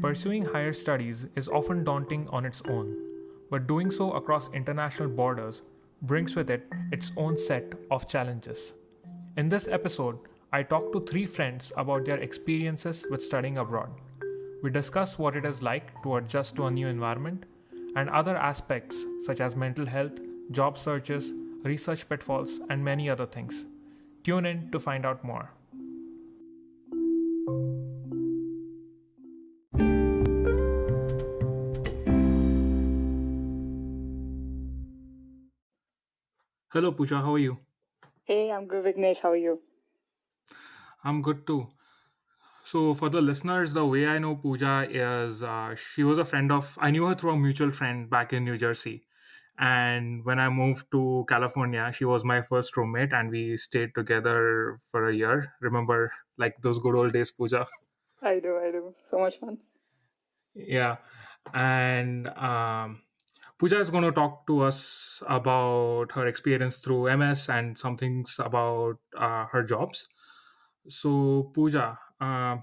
Pursuing higher studies is often daunting on its own, but doing so across international borders brings with it its own set of challenges. In this episode, I talk to three friends about their experiences with studying abroad. We discuss what it is like to adjust to a new environment and other aspects such as mental health, job searches, research pitfalls, and many other things. Tune in to find out more. Hello, Pooja, how are you? Hey, I'm good, Vignesh. How are you? I'm good too. So, for the listeners, the way I know Pooja is she was a friend of, I knew her through a mutual friend back in New Jersey. And when I moved to California, she was my first roommate and we stayed together for a year. Remember, like those good old days, Pooja? I do. So much fun. Yeah. And Pooja is going to talk to us about her experience through MS and some things about her jobs. So, Pooja,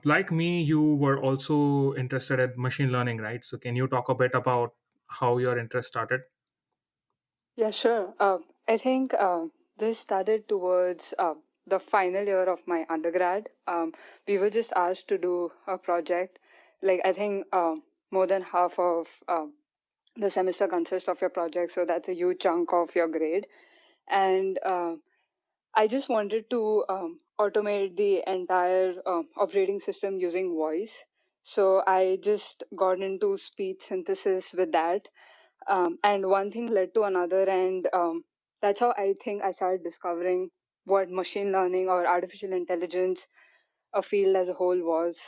like me, you were also interested in machine learning, right? So, can you talk a bit about how your interest started? Yeah, sure. I think this started towards the final year of my undergrad. We were just asked to do a project. Like, I think more than half of the semester consists of your project, so that's a huge chunk of your grade. And I just wanted to automate the entire operating system using voice. So I just got into speech synthesis with that. And one thing led to another. And that's how I think I started discovering what machine learning or artificial intelligence, a field as a whole, was.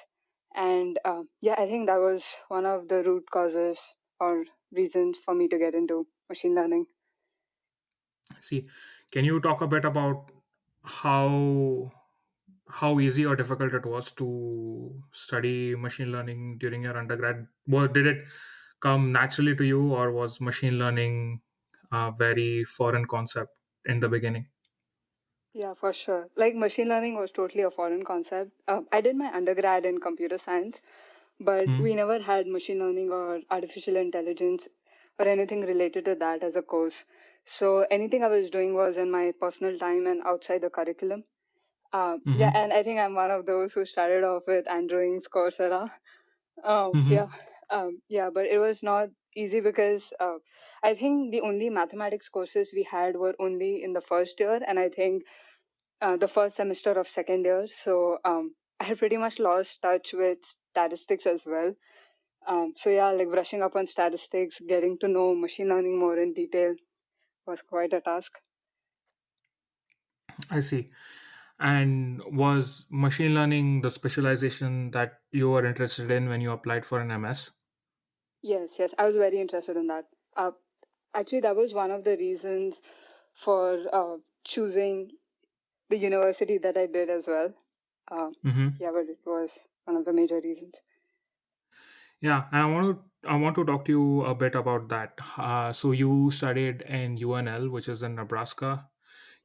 And yeah, I think that was one of the root causes or reasons for me to get into machine learning. See, can you talk a bit about how how easy or difficult it was to study machine learning during your undergrad? Did it come naturally to you, or was machine learning a very foreign concept in the beginning? Yeah, for sure. Like machine learning was totally a foreign concept. I did my undergrad in computer science, but Hmm. we never had machine learning or artificial intelligence or anything related to that as a course. So anything I was doing was in my personal time and outside the curriculum. Yeah, Hmm. and I think I'm one of those who started off with Android's Coursera. Hmm. Yeah, but it was not easy because I think the only mathematics courses we had were only in the first year, and I think the first semester of second year. So I had pretty much lost touch with statistics as well. So yeah, like brushing up on statistics, getting to know machine learning more in detail was quite a task. I see. And was machine learning the specialization that you were interested in when you applied for an MS? Yes, I was very interested in that. Actually, that was one of the reasons for choosing the university that I did as well. Uh, Hmm. yeah, but it was one of the major reasons. Yeah, and I want to talk to you a bit about that. So you studied in UNL, which is in Nebraska.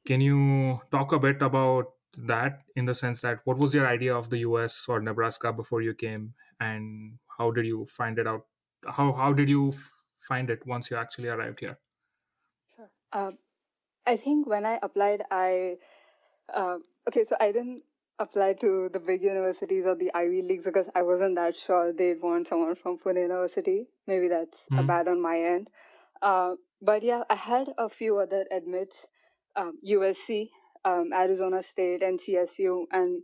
Can you talk a bit about that in the sense that what was your idea of the US or Nebraska before you came, and how did you find it out? How did you find it once you actually arrived here? Sure. I think when I applied, okay, so I didn't apply to the big universities or the Ivy Leagues because I wasn't that sure they'd want someone from Pune University. Maybe that's a Hmm. bad on my end. But yeah, I had a few other admits, USC, Arizona State, and CSU, and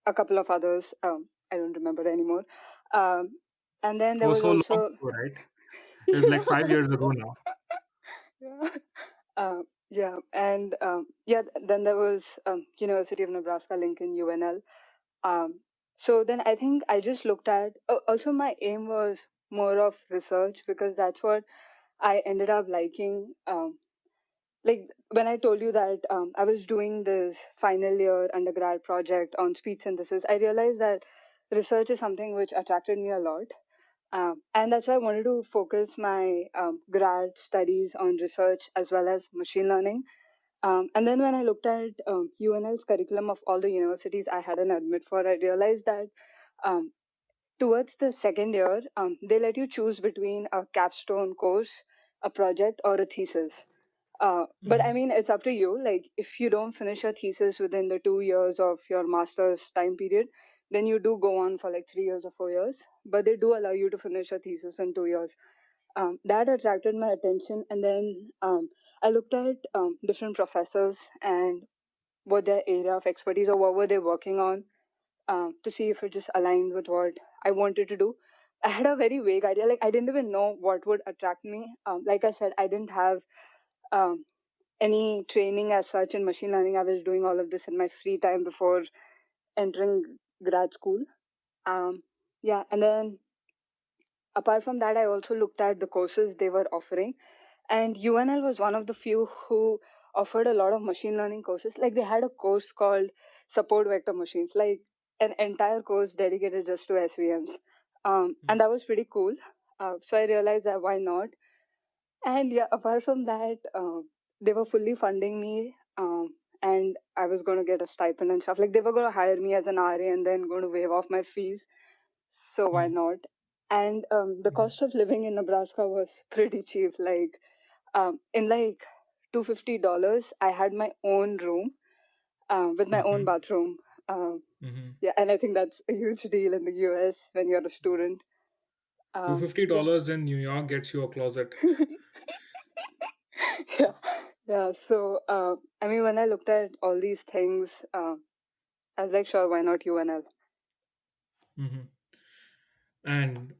a couple of others. I don't remember anymore. Um, and then there Oh, was so long also, ago, right? It was like yeah, 5 years ago now. yeah. Yeah, and yeah, then there was University of Nebraska Lincoln UNL. So then I think I just looked at. Also, my aim was more of research because that's what I ended up liking. Like when I told you that I was doing this final year undergrad project on speech synthesis, I realized that research is something which attracted me a lot. And that's why I wanted to focus my grad studies on research as well as machine learning. And then when I looked at UNL's curriculum of all the universities I had an admit for, I realized that um, towards the second year, they let you choose between a capstone course, a project, or a thesis. But I Mm-hmm. mean, it's up to you. Like, if you don't finish your thesis within the 2 years of your master's time period, then you do go on for like 3 years or 4 years. But they do allow you to finish your thesis in 2 years. That attracted my attention. And then I looked at different professors and what their area of expertise or what were they working on, to see if it just aligned with what I wanted to do. I had a very vague idea. Like, I didn't even know what would attract me. Like I said, I didn't have um, any training as such in machine learning. I was doing all of this in my free time before entering grad school. Um, yeah, and then apart from that, I also looked at the courses they were offering. And UNL was one of the few who offered a lot of machine learning courses. Like, they had a course called Support Vector Machines, like an entire course dedicated just to SVMs. And that was pretty cool. So I realized that why not? And yeah, apart from that, they were fully funding me. And I was going to get a stipend and stuff. Like, they were going to hire me as an RA and then going to waive off my fees. So why not? And the cost of living in Nebraska was pretty cheap. Like, in like $250, I had my own room with my own Mm-hmm. bathroom. Um, Mm-hmm. yeah, and I think that's a huge deal in the US when you're a student. Two fifty Yeah, dollars in New York gets you a closet. yeah, yeah. So, I mean, when I looked at all these things, I was like, sure, why not UNL? Mm-hmm. And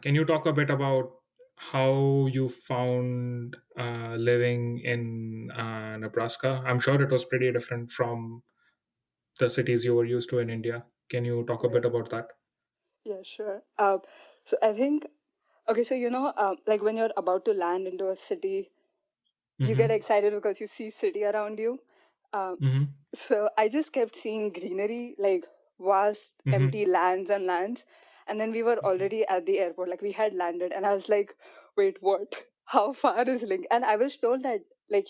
can you talk a bit about how you found living in Nebraska? I'm sure it was pretty different from the cities you were used to in India. Can you talk a Right. bit about that? Yeah, sure. So I think, okay, so like when you're about to land into a city, you get Mm-hmm. excited because you see city around you. Um, Mm-hmm. so I just kept seeing greenery, like vast Mm-hmm. empty lands and lands. And then we were already at the airport, like we had landed, and I was like, wait, what? How far is Link? And I was told that, like,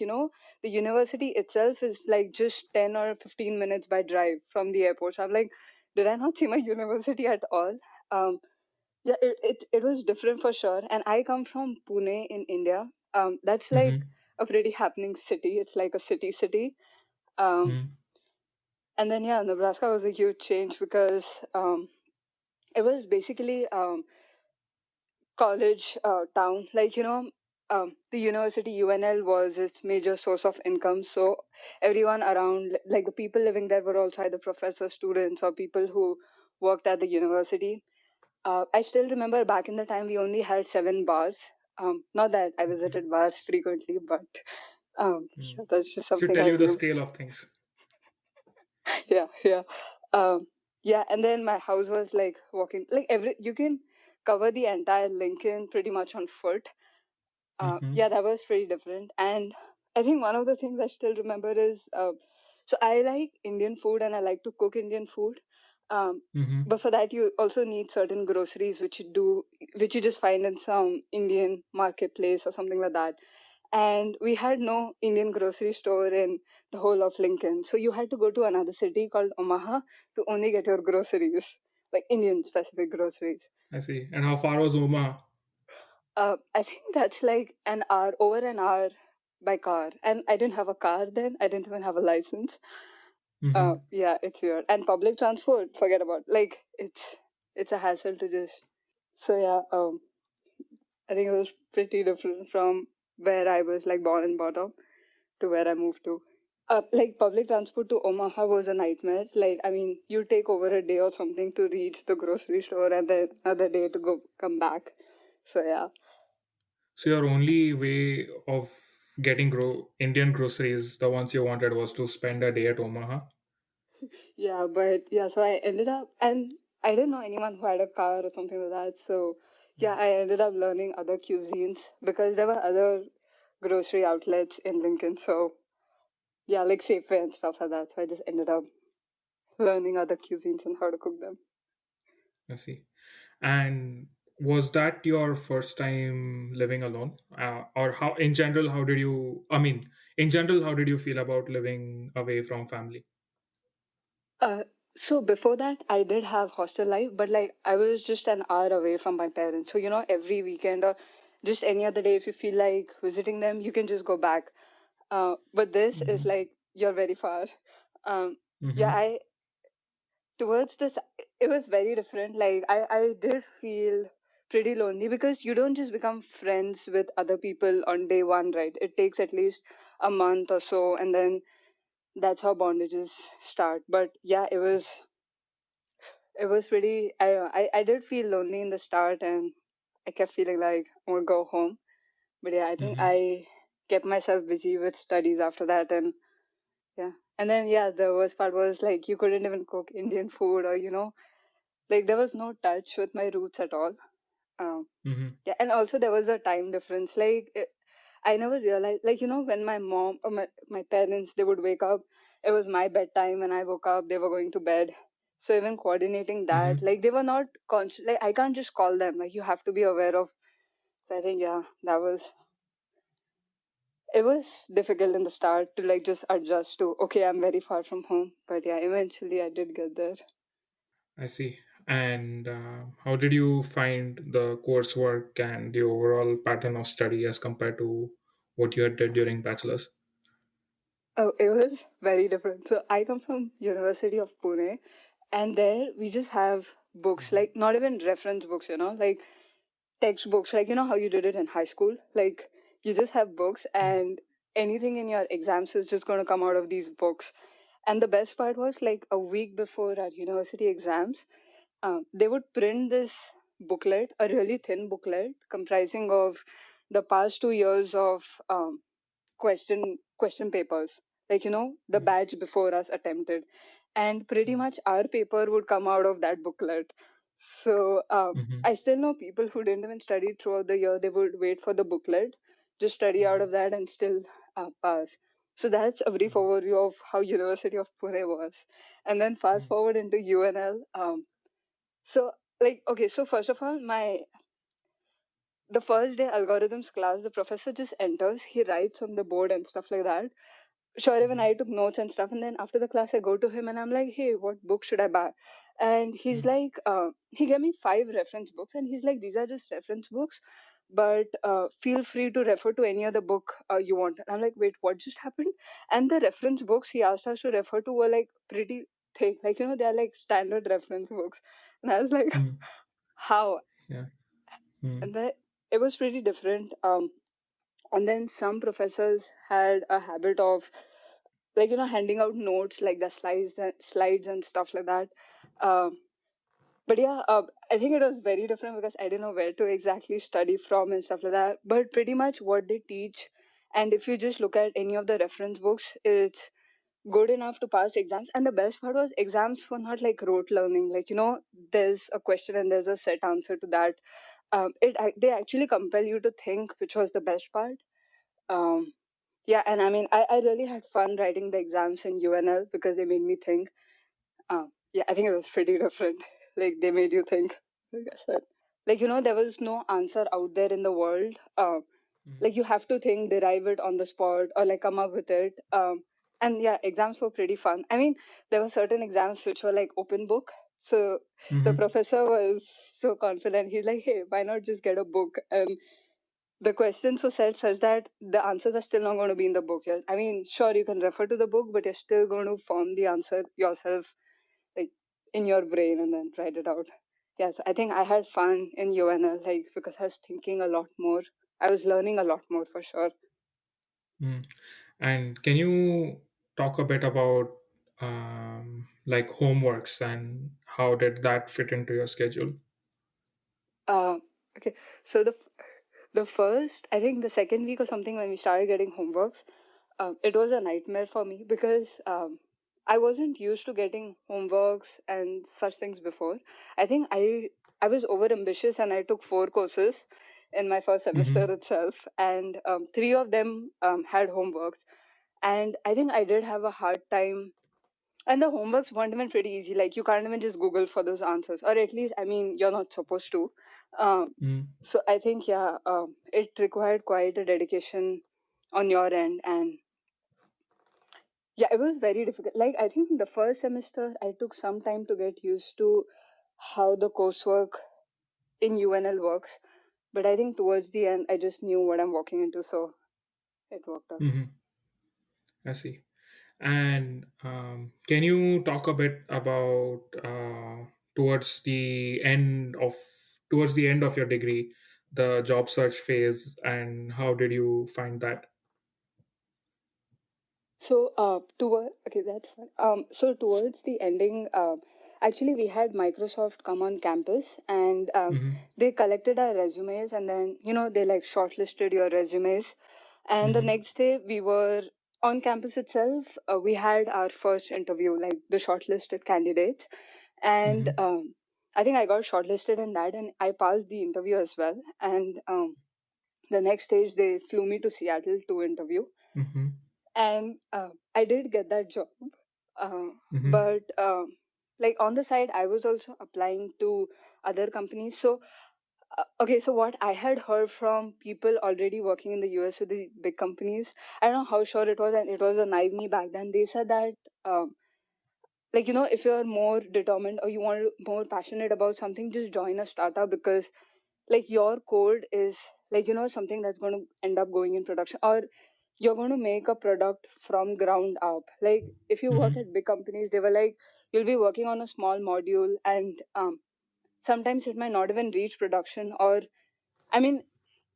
the university itself is like just 10 or 15 minutes by drive from the airport. So I'm like, did I not see my university at all? Um, yeah, it was different for sure. And I come from Pune in India. That's like Mm-hmm. a pretty happening city. It's like a city. Um, Mm-hmm. and then, yeah, Nebraska was a huge change because it was basically college town. Like, the university UNL was its major source of income. So everyone around, like the people living there, were also either professors, students, or people who worked at the university. I still remember back in the time we only had 7 bars. Not that I visited bars frequently, but Mm-hmm. yeah, that's just Should something tell I you the remember. scale of things. Yeah, yeah, um, yeah. And then my house was like walking, like you can cover the entire Lincoln pretty much on foot. Mm-hmm. Yeah, that was pretty different. And I think one of the things I still remember is, so I like Indian food and I like to cook Indian food. Um, Mm-hmm. but for that, you also need certain groceries, which you just find in some Indian marketplace or something like that. And we had no Indian grocery store in the whole of Lincoln. So you had to go to another city called Omaha to only get your groceries, like Indian specific groceries. I see. And how far was Omaha? I think that's like an hour, over an hour by car. And I didn't have a car then. I didn't even have a license. Mm-hmm. Yeah, it's weird. And public transport, forget about. Like, it's a hassle to just. So yeah, I think it was pretty different from where I was like born and brought up to where I moved to. Like, public transport to Omaha was a nightmare. Like, I mean, you take over a day or something to reach the grocery store, and then another day to go come back. So yeah. So your only way of getting Indian groceries, the ones you wanted, was to spend a day at Omaha. Yeah, but yeah, so I ended up, and I didn't know anyone who had a car or something like that. So yeah, I ended up learning other cuisines because there were other grocery outlets in Lincoln. So yeah, like Safeway and stuff like that. So I just ended up learning other cuisines and how to cook them. I see. And was that your first time living alone, or how in general? How did you? I mean, in general, how did you feel about living away from family? So before that, I did have hostel life, but like I was just an hour away from my parents. So, every weekend or just any other day, if you feel like visiting them, you can just go back. But this is Mm-hmm. like you're very far. Um, yeah, Mm-hmm. towards this, it was very different. Like I did feel pretty lonely because you don't just become friends with other people on day one, right? It takes at least a month or so, and then that's how bondages start. But yeah, it was pretty. I did feel lonely in the start, and I kept feeling like I would go home. But yeah, I think Mm-hmm. I kept myself busy with studies after that, and yeah. And then yeah, the worst part was like you couldn't even cook Indian food, or like there was no touch with my roots at all. Um, Mm-hmm. yeah, and also there was a time difference. Like I never realized, like when my mom or my parents they would wake up, it was my bedtime, and I woke up, they were going to bed. So even coordinating that, Mm-hmm. like they were not conscious. Like I can't just call them. Like you have to be aware of. So I think yeah, that was it was difficult in the start to like just adjust to okay, I'm very far from home. But yeah, eventually I did get there. I see. And how did you find the coursework and the overall pattern of study as compared to what you had did during bachelor's? Oh, it was very different. So I come from University of Pune, and there we just have books, Mm-hmm. like not even reference books, like textbooks, like how you did it in high school. Like you just have books, and anything in your exams is just going to come out of these books. And the best part was like a week before our university exams, they would print this booklet, a really thin booklet comprising of the past 2 years of question papers, like the batch before us attempted, and pretty much our paper would come out of that booklet. So Mm-hmm. I still know people who didn't even study throughout the year. They would wait for the booklet, just study out of that, and still pass. So that's a brief overview of how University of Pune was. And then fast forward into UNL. So like okay, so first of all, the first day algorithms class, the professor just enters, he writes on the board and stuff like that. Sure, even I took notes and stuff, and then after the class I go to him and I'm like, hey, what book should I buy? And he's like, he gave me 5 reference books, and he's like, these are just reference books, but feel free to refer to any other book you want. And I'm like, wait, what just happened? And the reference books he asked us to refer to were like pretty thick, like they're like standard reference books. And I was like, Mm-hmm. how? Yeah. Mm-hmm. And then it was pretty different. And then some professors had a habit of like handing out notes like the slides and stuff like that. um, but yeah, I think it was very different because I didn't know where to exactly study from and stuff like that, but pretty much what they teach, and if you just look at any of the reference books, it's good enough to pass exams. And the best part was exams were not like rote learning, like there's a question and there's a set answer to that. They actually compel you to think, which was the best part. um, yeah, and I mean, I really had fun writing the exams in UNL because they made me think. Yeah, I think it was pretty different. Like, they made you think, like I said. Like, there was no answer out there in the world. Like, you have to think, derive it on the spot, or like come up with it. And yeah, exams were pretty fun. I mean, there were certain exams which were like open book. So the Mm-hmm. professor was so confident. He's like, hey, why not just get a book? And the questions were set such that the answers are still not going to be in the book yet. I mean, sure, you can refer to the book, but you're still going to form the answer yourself, like in your brain, and then write it out. Yes, I think I had fun in UNL, like because I was thinking a lot more. I was learning a lot more for sure. Mm. And can you talk a bit about like homeworks and how did that fit into your schedule? Uh, okay, so the first, I think the second week or something when we started getting homeworks, it was a nightmare for me because I wasn't used to getting homeworks and such things before. I think I was over ambitious and I took 4 courses in my first semester Mm-hmm. itself, and 3 of them had homeworks, and I think I did have a hard time. And the homeworks weren't even pretty easy. Like you can't even just Google for those answers, or at least I mean you're not supposed to. Um, so I think yeah, it required quite a dedication on your end, and Yeah, it was very difficult. Like, I think the first semester, I took some time to get used to how the coursework in UNL works. But I think towards the end, I just knew what I'm walking into, so it worked out. Hmm. I see. And can you talk a bit about towards the end of towards the end of your degree, the job search phase, and how did you find that? So, okay, that's fine. So towards the ending, actually, we had Microsoft come on campus, and Mm-hmm. they collected our resumes, and then they like shortlisted your resumes. And the Mm-hmm. next day, we were on campus itself. We had our first interview, like the shortlisted candidates, and Mm-hmm. I think I got shortlisted in that, and I passed the interview as well. And the next stage, they flew me to Seattle to interview, Mm-hmm. and I did get that job. uh, Mm-hmm. but like on the side, I was also applying to other companies. So okay, so what I had heard from people already working in the US with the big companies, I don't know how sure it was, and it was a naive me back then. They said that um, like if you're more determined or you want more passionate about something, just join a startup, because like your code is like something that's going to end up going in production, or you're going to make a product from ground up. Like if you work Mm-hmm. at big companies, they were like, you'll be working on a small module, and sometimes it might not even reach production, or I mean,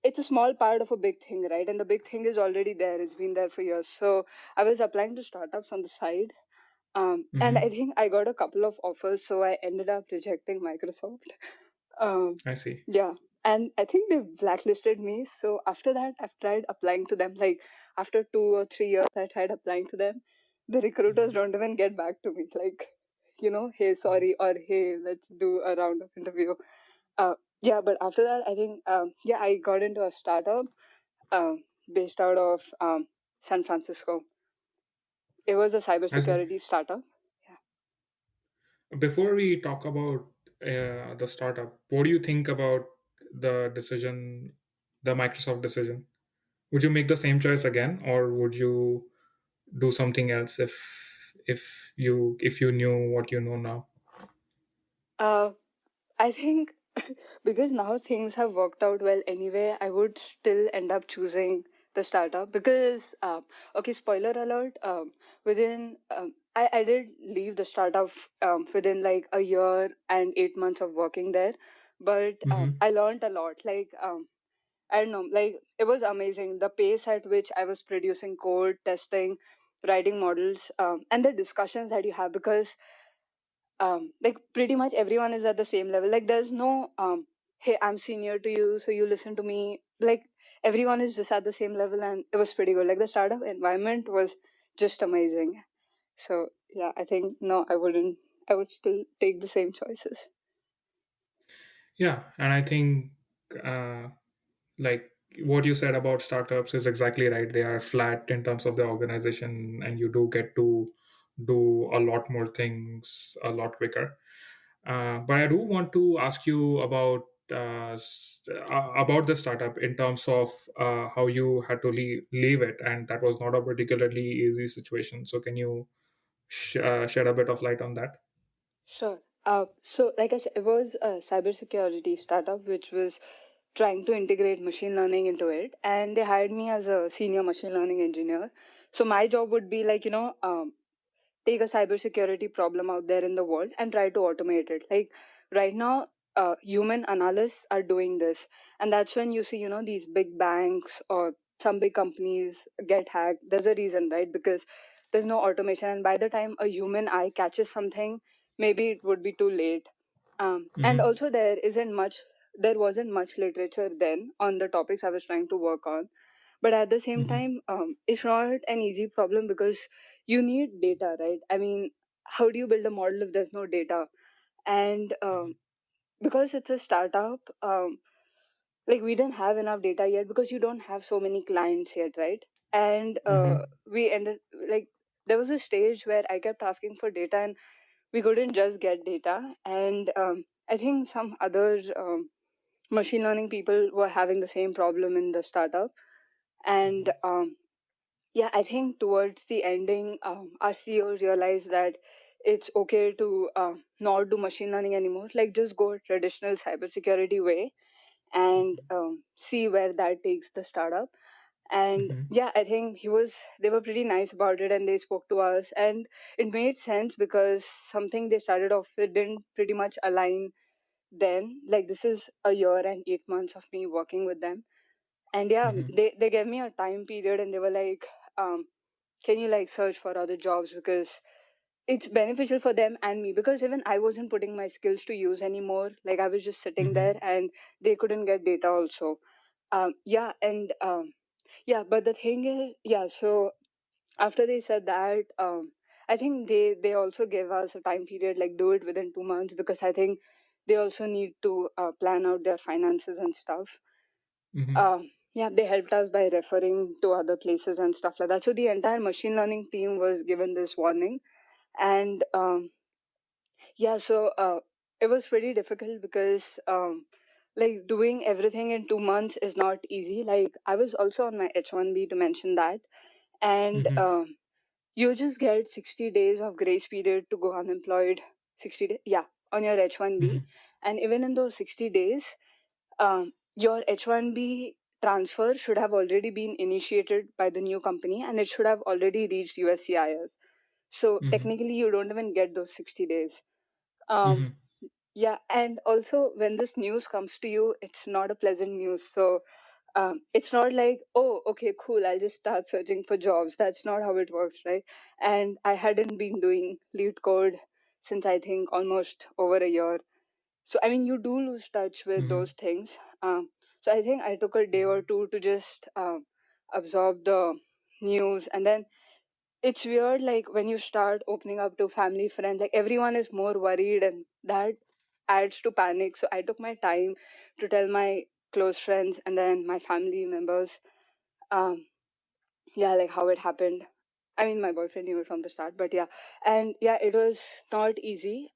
it's a small part of a big thing, right? And the big thing is already there, it's been there for years. So I was applying to startups on the side, and Mm-hmm. I think I got a couple of offers, so I ended up rejecting Microsoft. Um, I see. yeah, and I think they blacklisted me. So after that, I've tried applying to them. Like after 2 or 3 years, I tried applying to them. The recruiters don't even get back to me. Like, hey, sorry, or hey, let's do a round of interview. Yeah, but after that, I think yeah, I got into a startup based out of San Francisco. It was a I see. cybersecurity startup. Yeah. Before we talk about the startup, what do you think about the decision, the Microsoft decision? Would you make the same choice again, or would you do something else if you knew what you know now? Uh, I think because now things have worked out well anyway, I would still end up choosing the startup because, okay, spoiler alert, within, I did leave the startup within like a year and 8 months of working there, but Mm-hmm. I learned a lot. Like, I don't know, like it was amazing. The pace at which I was producing code, testing, writing models, and the discussions that you have, because like pretty much everyone is at the same level. Like there's no hey, I'm senior to you, so you listen to me. Like everyone is just at the same level, and it was pretty good. Like the startup environment was just amazing. So yeah, I think no, I wouldn't. I would still take the same choices. Yeah, and I think uh, like what you said about startups is exactly right. They are flat in terms of the organization, and you do get to do a lot more things a lot quicker. But I do want to ask you about the startup in terms of how you had to leave it, and that was not a particularly easy situation. So can you shed a bit of light on that? Sure. So like I said, it was a cybersecurity startup which was trying to integrate machine learning into it, and they hired me as a senior machine learning engineer. So my job would be like take a cybersecurity problem out there in the world and try to automate it. Like right now, human analysts are doing this, and that's when you see, these big banks or some big companies get hacked. There's a reason, right? Because there's no automation, and by the time a human eye catches something, maybe it would be too late. And Mm-hmm. also, there wasn't much literature then on the topics I was trying to work on. But at the same Mm-hmm. time, it's not an easy problem because you need data, right? I mean, how do you build a model if there's no data? And because it's a startup, like we didn't have enough data yet because you don't have so many clients yet, right? And Mm-hmm. we ended like there was a stage where I kept asking for data, and we couldn't just get data. And I think some other machine learning people were having the same problem in the startup, and Yeah, I think towards the ending, our CEO realized that it's okay to not do machine learning anymore. Like, just go traditional cybersecurity way and see where that takes the startup. And Mm-hmm. yeah, I think they were pretty nice about it, and they spoke to us, and it made sense because something they started off with didn't pretty much align then. Like, this is a year and 8 months of me working with them. And yeah, Mm-hmm. they gave me a time period, and they were like, can you like search for other jobs, because it's beneficial for them and me, because even I wasn't putting my skills to use anymore. Like, I was just sitting Mm-hmm. there and they couldn't get data also. Yeah, and yeah, but the thing is, yeah, so after they said that, I think they also gave us a time period, like do it within 2 months, because I think they also need to plan out their finances and stuff. Mm-hmm. Yeah, they helped us by referring to other places and stuff like that. So the entire machine learning team was given this warning. And yeah, so it was pretty difficult because like doing everything in 2 months is not easy. Like, I was also on my H1B, to mention that. And Mm-hmm. you just get 60 days of grace period to go unemployed. 60 days, yeah, on your H1B. Mm-hmm. And even in those 60 days, your H1B transfer should have already been initiated by the new company, and it should have already reached USCIS. So Mm-hmm. technically, you don't even get those 60 days. Um, Mm-hmm. yeah, and also when this news comes to you, it's not a pleasant news. So it's not like, oh, okay, cool, I'll just start searching for jobs. That's not how it works, right? And I hadn't been doing lead code since, I think, almost over a year. So I mean, you do lose touch with Mm-hmm. those things. So I think I took a day or two to just absorb the news. And then it's weird, like when you start opening up to family, friends, like everyone is more worried, and that adds to panic. So I took my time to tell my close friends and then my family members, um yeah, like how it happened. I mean, my boyfriend knew it from the start, but yeah. And yeah, it was not easy.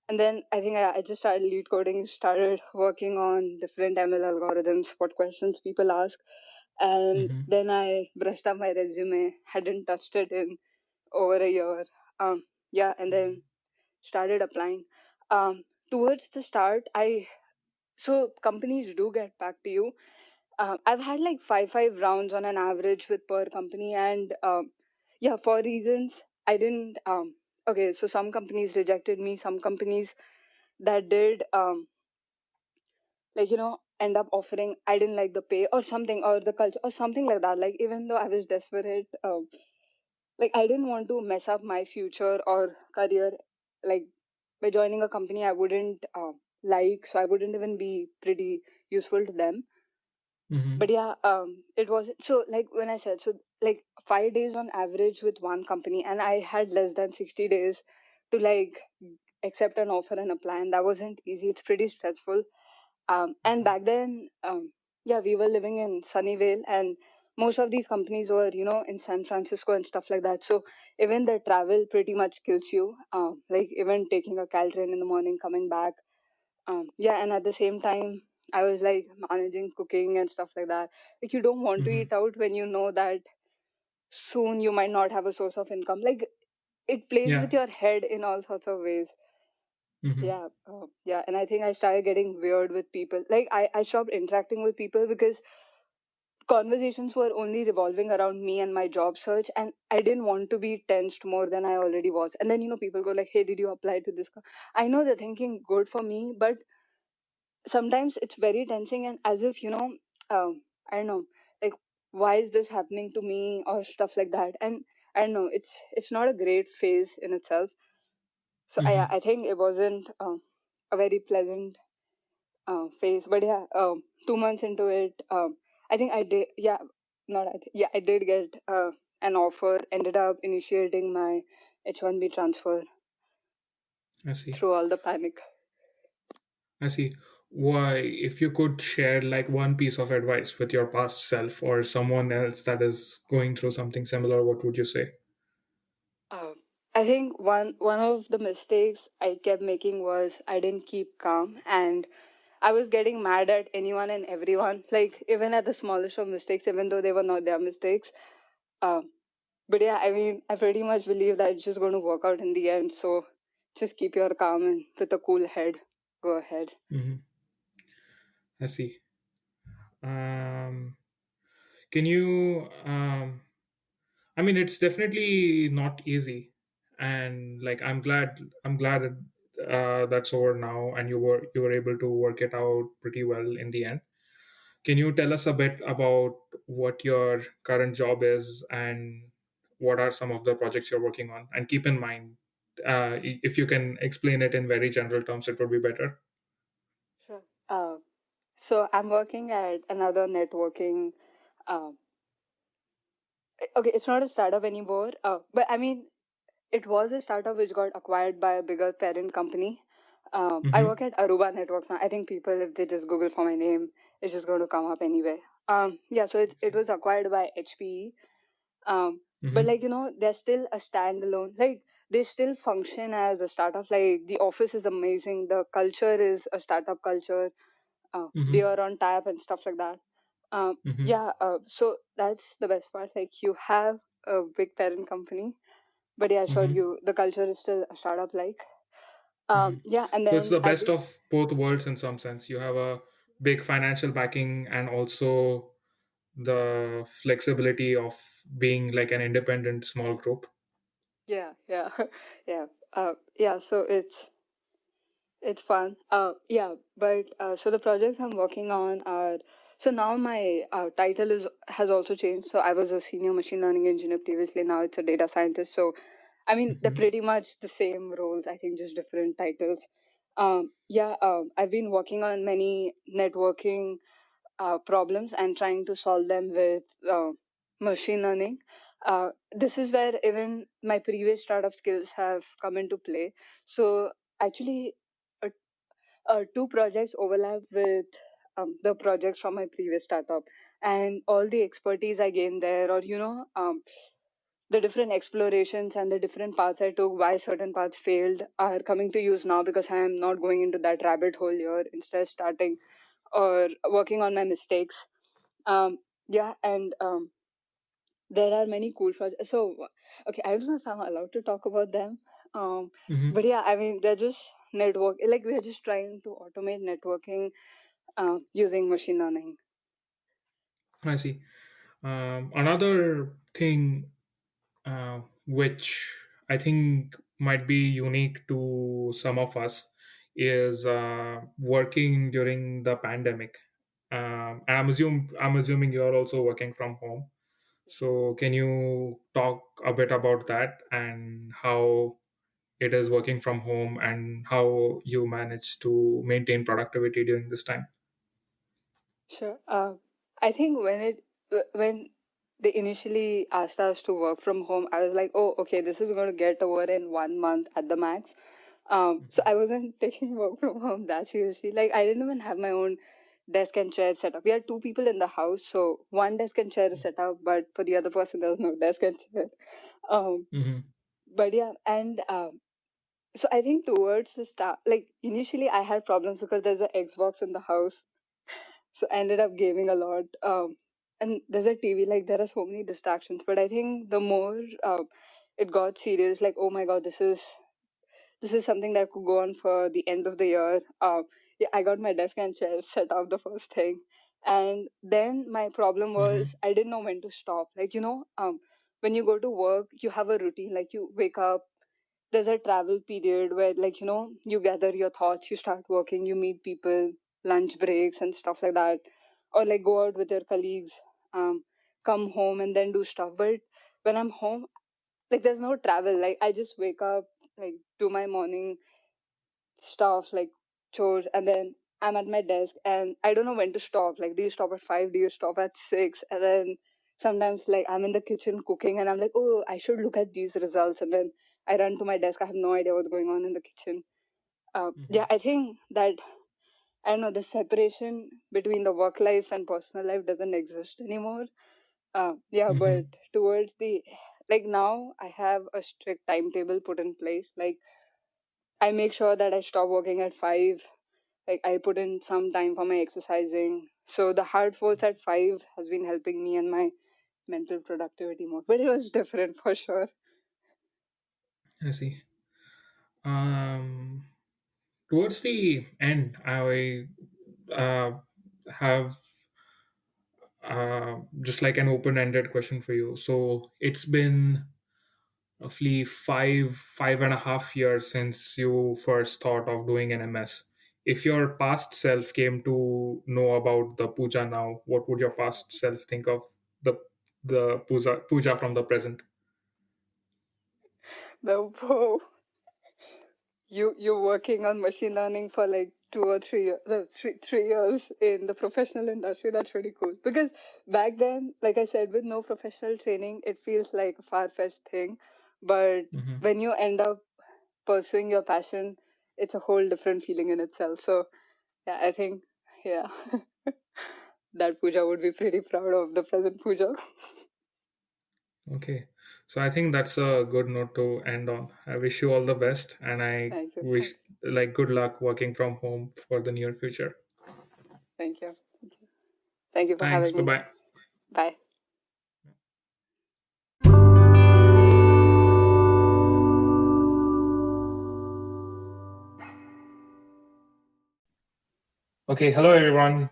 And then I think I just started lead coding, started working on different ML algorithms, what questions people ask. And Mm-hmm. then I brushed up my resume, hadn't touched it in over a year. Yeah, and then started applying. Um, Towards the start, so companies do get back to you. I've had like five rounds on an average with per company, and yeah, for reasons I didn't. Okay, so some companies rejected me, some companies that did like, end up offering, I didn't like the pay or something, or the culture or something like that. Like, even though I was desperate, like I didn't want to mess up my future or career, like by joining a company I wouldn't like, so I wouldn't even be pretty useful to them. Mm-hmm. But yeah, it was so, like when I said, so like 5 days on average with one company, and I had less than 60 days to like accept an offer and apply, and that wasn't easy. It's pretty stressful. And back then, yeah, we were living in Sunnyvale, and most of these companies were, in San Francisco and stuff like that. So even the travel pretty much kills you. Like, even taking a Caltrain in the morning, coming back. Yeah, and at the same time, I was like managing cooking and stuff like that. Like, you don't want to Mm-hmm. eat out when you know that soon you might not have a source of income. Like, it plays Yeah. with your head in all sorts of ways. Mm-hmm. Yeah, yeah, and I think I started getting weird with people. Like, I stopped interacting with people because conversations were only revolving around me and my job search, and I didn't want to be tensed more than I already was. And then, people go like, hey, did you apply to this I know they're thinking good for me, but sometimes it's very tensing, and as if, I don't know, like, why is this happening to me or stuff like that. And I don't know, it's not a great phase in itself. So Mm-hmm. I think it wasn't a very pleasant phase. But yeah, 2 months into it, I think I did. Yeah, not I. Yeah, I did get an offer. Ended up initiating my H1B transfer I see. through all the panic. I see. Why, if you could share like one piece of advice with your past self or someone else that is going through something similar, what would you say? Uh, I think one of the mistakes I kept making was I didn't keep calm, and I was getting mad at anyone and everyone, like even at the smallest of mistakes, even though they were not their mistakes. Um, but yeah, I mean, I pretty much believe that it's just going to work out in the end. So just keep your calm and with a cool head, go ahead. Hmm. I see. Um, can you? I mean, it's definitely not easy, and like I'm glad that's over now, and you were able to work it out pretty well in the end. Can you tell us a bit about what your current job is and what are some of the projects you're working on? And keep in mind, if you can explain it in very general terms, it would be better. Sure. So I'm working at another networking. Um, okay, it's not a startup anymore, but I mean, it was a startup which got acquired by a bigger parent company. I Mm-hmm. work at Aruba Networks now. I think people, if they just Google for my name, it's just going to come up anyway. Yeah, so it was acquired by HPE. But Mm-hmm. like, they're still a standalone. Like, they still function as a startup. Like, the office is amazing. The culture is a startup culture. They Mm-hmm. are on tap and stuff like that. Mm-hmm. Yeah, so that's the best part. Like, you have a big parent company, but yeah, sure, Mm-hmm. the culture is still a startup like. Mm-hmm. Yeah, and So it's then the I best do. of both worlds in some sense. You have a big financial backing and also the flexibility of being like an independent small group. Yeah, yeah, yeah, yeah. So it's fun. Yeah, but so the projects I'm working on are, so now my title is has also changed. So I was a senior machine learning engineer previously. Now it's a data scientist. So I mean, they're Mm-hmm. pretty much the same roles. I think just different titles. Yeah, I've been working on many networking problems and trying to solve them with machine learning. This is where even my previous startup skills have come into play. So actually, uh, two projects overlap with the projects from my previous startup, and all the expertise I gained there, or the different explorations and the different paths I took, why certain paths failed, are coming to use now because I am not going into that rabbit hole here. Instead, starting or working on my mistakes. Yeah, and there are many cool projects. So, okay, I don't know if I'm allowed to talk about them. Um, Mm-hmm. but yeah, I mean, they're just network. Like we're just trying to automate networking using machine learning. I see. Another thing which I think might be unique to some of us is working during the pandemic. And I'm assuming you're also working from home. So can you talk a bit about that and how it is working from home and how you manage to maintain productivity during this time? Sure. I think when they initially asked us to work from home, I was like, oh, okay, this is going to get over in 1 month at the max. So I wasn't taking work from home that seriously. Like I didn't even have my own desk and chair set up. We had two people in the house, so one desk and chair is set up, but for the other person there was no desk and chair. Um, Mm-hmm. but yeah, and so I think towards the start, like initially I had problems because there's an Xbox in the house, so I ended up gaming a lot. And there's a TV, like there are so many distractions. But I think the more it got serious, like oh my god, this is something that could go on for the end of the year. Yeah, I got my desk and chair set up the first thing, and then my problem Mm-hmm. was I didn't know when to stop. Like when you go to work, you have a routine. Like you wake up, there's a travel period where like you gather your thoughts, you start working, you meet people, lunch breaks and stuff like that, or like go out with your colleagues, um, come home and then do stuff. But when I'm home, like there's no travel. Like I just wake up, like do my morning stuff like chores, and then I'm at my desk and I don't know when to stop. Like do you stop at 5, do you stop at 6? And then sometimes like I'm in the kitchen cooking and I'm like, oh, I should look at these results, and then I run to my desk. I have no idea what's going on in the kitchen. Mm-hmm. Yeah, I think that I don't know, the separation between the work life and personal life doesn't exist anymore. Yeah, but Mm-hmm. towards the, like now I have a strict timetable put in place. Like I make sure that I stop working at 5. Like I put in some time for my exercising. So the hard force at 5 has been helping me and my mental productivity mode, but it was different for sure. I see. Um, Towards the end, I uh, have just like an open-ended question for you. So it's been roughly 5.5 years since you first thought of doing an MS. If your past self came to know about the Puja now, what would your past self think of the Puja from the present? The whoa, you're working on machine learning for like 2 or 3 years, no, three years in the professional industry. That's pretty cool. Because back then, like I said, with no professional training, it feels like a far-fetched thing. But Hmm. when you end up pursuing your passion, it's a whole different feeling in itself. So yeah, I think yeah, that Pooja would be pretty proud of the present Pooja. Okay. So I think that's a good note to end on. I wish you all the best, and I Thank you, wish like good luck working from home for the near future. thank you, thank you for Thanks. having Bye me. bye. Bye. Okay, hello everyone.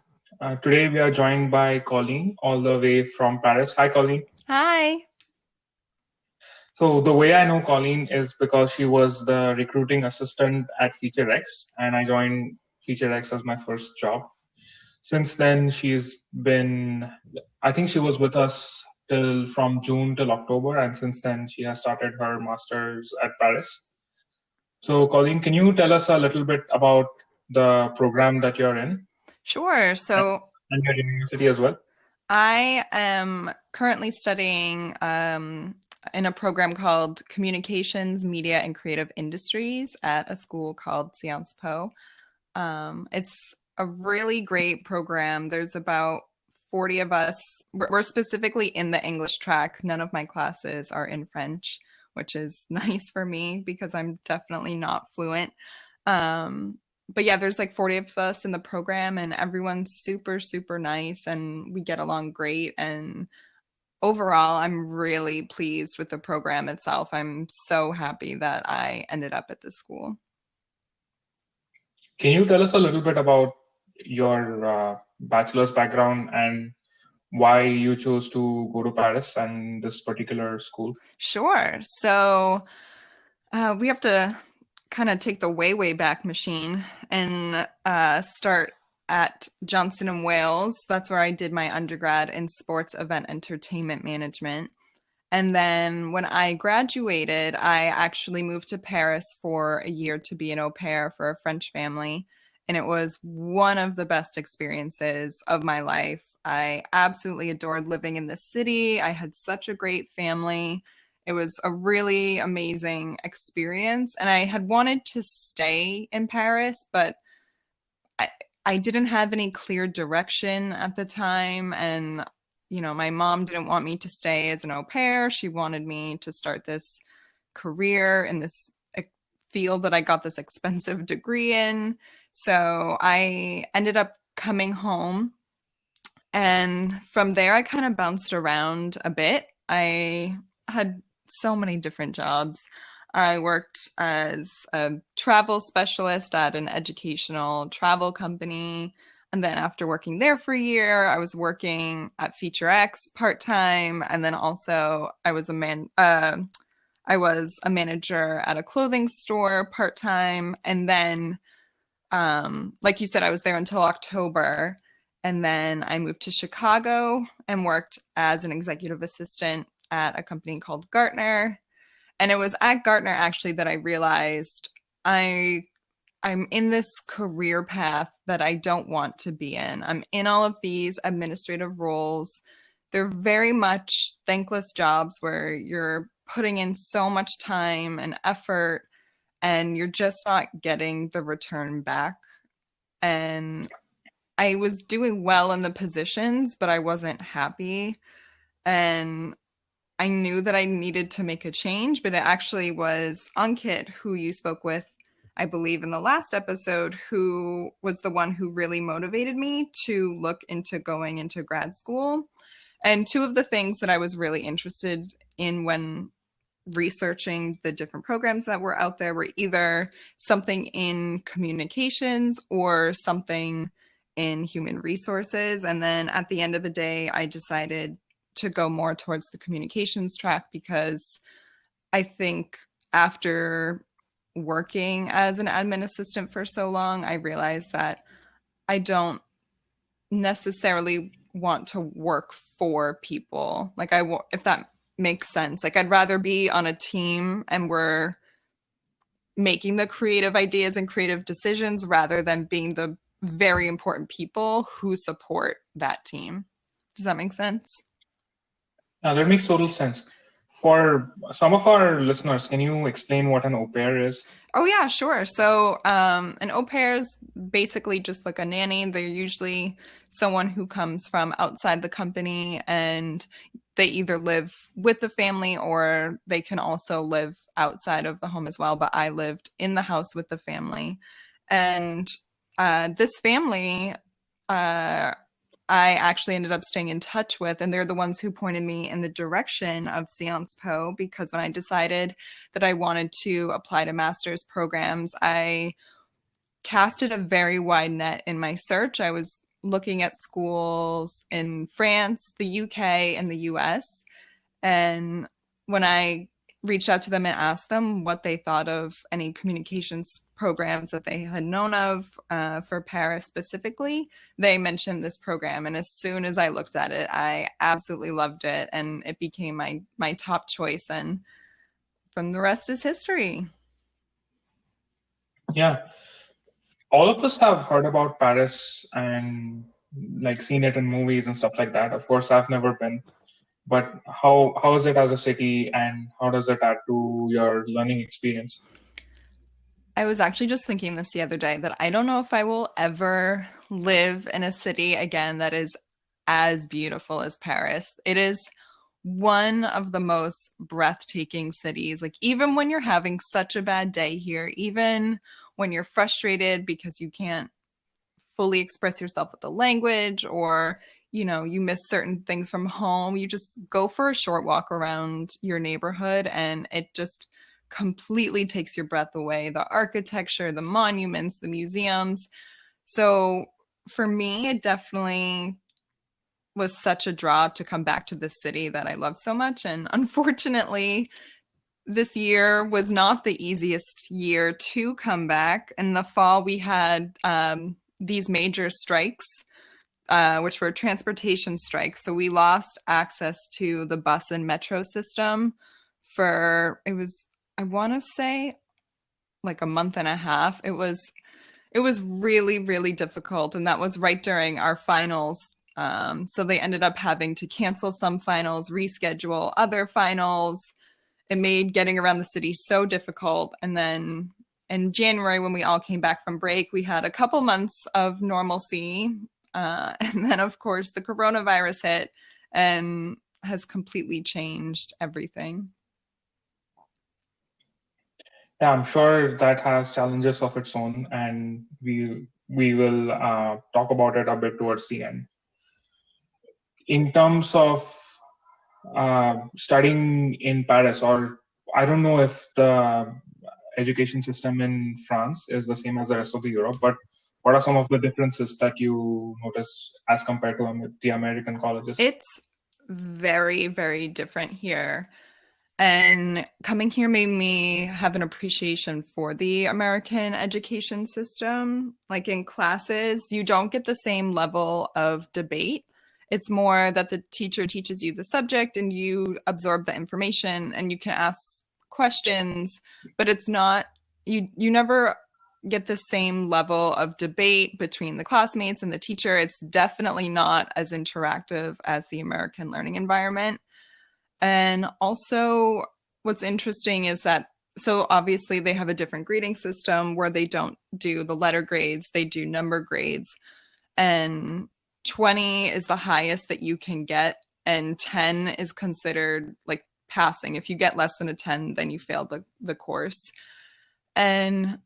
Today we are joined by Colleen, all the way from Paris. Hi, Colleen. Hi. So the way I know Colleen is because she was the recruiting assistant at Feature X, and I joined Feature X as my first job. Since then, she's been, I think she was with us till from June till October, and since then she has started her master's at Paris. So, Colleen, can you tell us a little bit about the program that you're in Sure. So and your university as well? I am currently studying in a program called Communications, Media, and Creative Industries at a school called Sciences Po. It's a really great program. There's about 40 of us. We're specifically in the English track. None of my classes are in French, which is nice for me because I'm definitely not fluent. But yeah, there's like 40 of us in the program, and everyone's super, super nice, and we get along great. And overall, I'm really pleased with the program itself. I'm so happy that I ended up at this school. Can you tell us a little bit about your bachelor's background and why you chose to go to Paris and this particular school? Sure. So we have to kind of take the way, way back machine and start at Johnson and Wales. That's where I did my undergrad in sports event entertainment management. And then when I graduated, I actually moved to Paris for a year to be an au pair for a French family. And it was one of the best experiences of my life. I absolutely adored living in the city. I had such a great family. It was a really amazing experience. And I had wanted to stay in Paris, but I, I didn't have any clear direction at the time. And, you know, my mom didn't want me to stay as an au pair. She wanted me to start this career in this field that I got this expensive degree in. So I ended up coming home. And from there, I kind of bounced around a bit. I had so many different jobs. I worked as a travel specialist at an educational travel company. And then after working there for a year, I was working at Feature X part time. And then also I was a manager at a clothing store part time. And then, like you said, I was there until October. And then I moved to Chicago and worked as an executive assistant at a company called Gartner. And it was at Gartner actually that I realized I'm in this career path that I don't want to be in. I'm in all of these administrative roles. They're very much thankless jobs where you're putting in so much time and effort and you're just not getting the return back. And I was doing well in the positions, but I wasn't happy. And I knew that I needed to make a change, but it actually was Ankit, who you spoke with, I believe, in the last episode, who was the one who really motivated me to look into going into grad school. And two of the things that I was really interested in when researching the different programs that were out there were either something in communications or something in human resources. And then at the end of the day, I decided to go more towards the communications track because I think after working as an admin assistant for so long, I realized that I don't necessarily want to work for people. Like if that makes sense. Like I'd rather be on a team and we're making the creative ideas and creative decisions rather than being the very important people who support that team. Does that make sense? That makes total sense. For some of our listeners, can you explain what an au pair is? Oh, yeah, sure. So an au pair is basically just like a nanny. They're usually someone who comes from outside the company, and they either live with the family or they can also live outside of the home as well. But I lived in the house with the family. And this family, I actually ended up staying in touch with, and they're the ones who pointed me in the direction of Sciences Po, because when I decided that I wanted to apply to master's programs, I casted a very wide net in my search. I was looking at schools in France, the UK, and the US. And when I reached out to them and asked them what they thought of any communications programs that they had known of for Paris specifically, they mentioned this program. And as soon as I looked at it, I absolutely loved it. And it became my top choice. And from the rest is history. Yeah. All of us have heard about Paris and like seen it in movies and stuff like that. Of course, I've never been. But how is it as a city, and how does it add to your learning experience? I was actually just thinking this the other day that I don't know if I will ever live in a city again that is as beautiful as Paris. It is one of the most breathtaking cities. Like even when you're having such a bad day here, even when you're frustrated because you can't fully express yourself with the language, or you miss certain things from home, you just go for a short walk around your neighborhood and it just completely takes your breath away. The architecture, the monuments, the museums. So for me, it definitely was such a draw to come back to this city that I love so much. And unfortunately, this year was not the easiest year to come back. In the fall, we had these major strikes, which were transportation strikes. So we lost access to the bus and metro system for, I want to say, like a month and a half. It was really, really difficult. And that was right during our finals. So they ended up having to cancel some finals, reschedule other finals. It made getting around the city so difficult. And then in January, when we all came back from break, we had a couple months of normalcy. And then, of course, the coronavirus hit and has completely changed everything. Yeah, I'm sure that has challenges of its own, and we will talk about it a bit towards the end. In terms of studying in Paris, or I don't know if the education system in France is the same as the rest of the Europe, but what are some of the differences that you notice as compared to the American colleges? It's very, very different here. And coming here made me have an appreciation for the American education system. Like in classes, you don't get the same level of debate. It's more that the teacher teaches you the subject and you absorb the information and you can ask questions, but it's not, you never get the same level of debate between the classmates and the teacher. It's definitely not as interactive as the American learning environment. And also what's interesting is that, so obviously they have a different grading system where they don't do the letter grades, they do number grades. And 20 is the highest that you can get, and 10 is considered like passing. If you get less than a 10, then you failed the course. And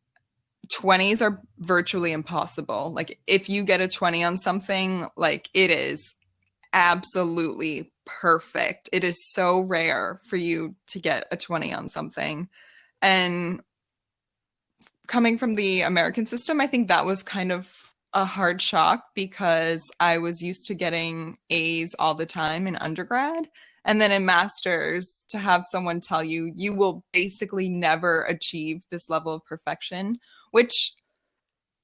20s are virtually impossible. Like if you get a 20 on something, like it is absolutely perfect. It is so rare for you to get a 20 on something. And coming from the American system, I think that was kind of a hard shock because I was used to getting A's all the time in undergrad. And then in master's, to have someone tell you, you will basically never achieve this level of perfection, which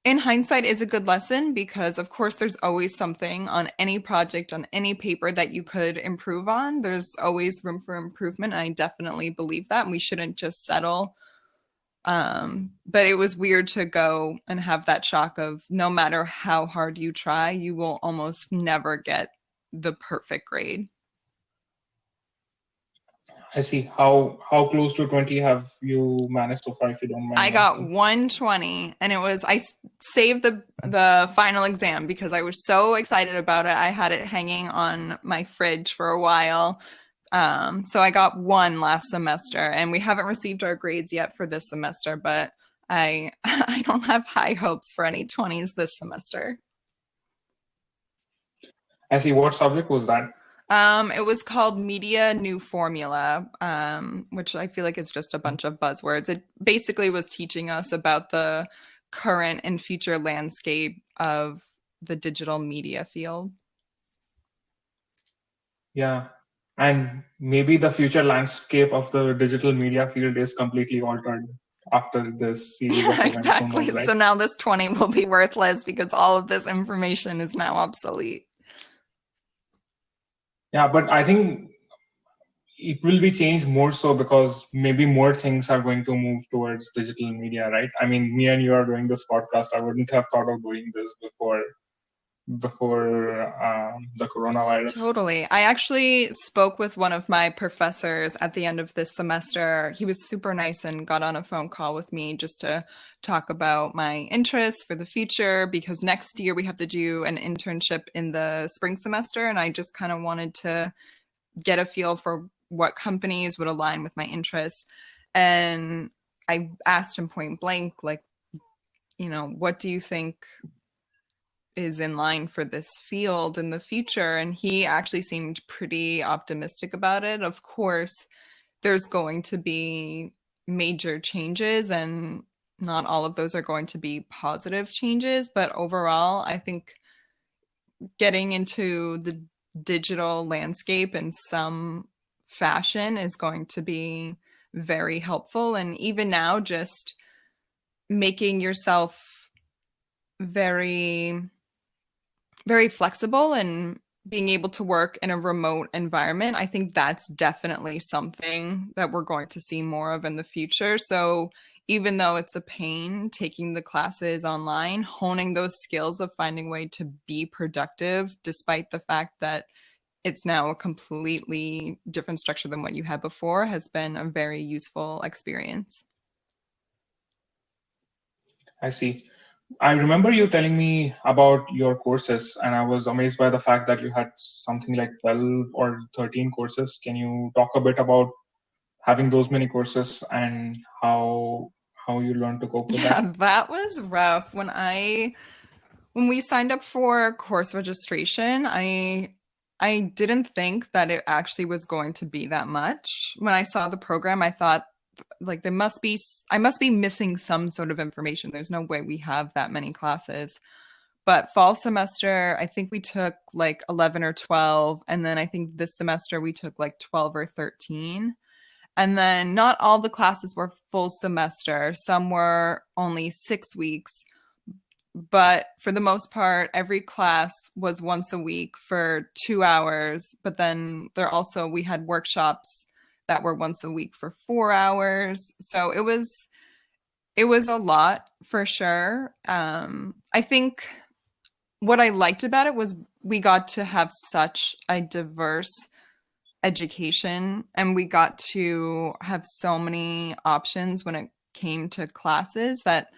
in hindsight is a good lesson because, of course, there's always something on any project, on any paper that you could improve on. There's always room for improvement. And I definitely believe that. And we shouldn't just settle. But it was weird to go and have that shock of no matter how hard you try, you will almost never get the perfect grade. I see. How close to 20 have you managed so far, if you don't mind I got asking? 120, and it was I saved the final exam because I was so excited about it. I had it hanging on my fridge for a while. So I got 1 last semester, and we haven't received our grades yet for this semester, but I I don't have high hopes for any 20s this semester. I see. What subject was that? It was called Media New Formula, which I feel like is just a bunch of buzzwords. It basically was teaching us about the current and future landscape of the digital media field. Yeah. And maybe the future landscape of the digital media field is completely altered after this series of Yeah, events. Who exactly. knows, right? So now this 20 will be worthless because all of this information is now obsolete. Yeah, but I think it will be changed more so because maybe more things are going to move towards digital media, right? I mean, me and you are doing this podcast. I wouldn't have thought of doing this before the coronavirus. Totally. I actually spoke with one of my professors at the end of this semester. He was super nice and got on a phone call with me just to talk about my interests for the future because next year we have to do an internship in the spring semester. And I just kind of wanted to get a feel for what companies would align with my interests. And I asked him point blank, like, what do you think is in line for this field in the future? And he actually seemed pretty optimistic about it. Of course, there's going to be major changes, and not all of those are going to be positive changes. But overall, I think getting into the digital landscape in some fashion is going to be very helpful. And even now, just making yourself very very flexible and being able to work in a remote environment, I think that's definitely something that we're going to see more of in the future. So even though it's a pain taking the classes online, honing those skills of finding a way to be productive, despite the fact that it's now a completely different structure than what you had before, has been a very useful experience. I see. I remember you telling me about your courses, and I was amazed by the fact that you had something like 12 or 13 courses. Can you talk a bit about having those many courses and how you learned to cope with that? Yeah, that was rough. When we signed up for course registration, I didn't think that it actually was going to be that much. When I saw the program, I thought like I must be missing some sort of information. There's no way we have that many classes. But fall semester, I think we took like 11 or 12, and then I think this semester we took like 12 or 13. And then not all the classes were full semester. Some were only 6 weeks. But for the most part, every class was once a week for 2 hours. But then we had workshops that were once a week for 4 hours. So it was a lot for sure. I think what I liked about it was we got to have such a diverse education, and we got to have so many options when it came to classes that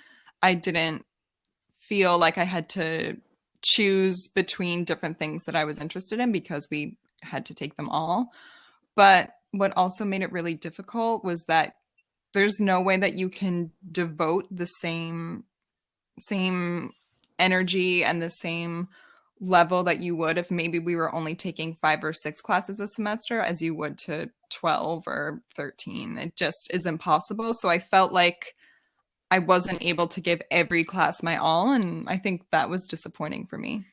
I didn't feel like I had to choose between different things that I was interested in because we had to take them all. But what also made it really difficult was that there's no way that you can devote the same energy and the same level that you would if maybe we were only taking 5 or 6 classes a semester as you would to 12 or 13. It just is impossible. So I felt like I wasn't able to give every class my all, and I think that was disappointing for me.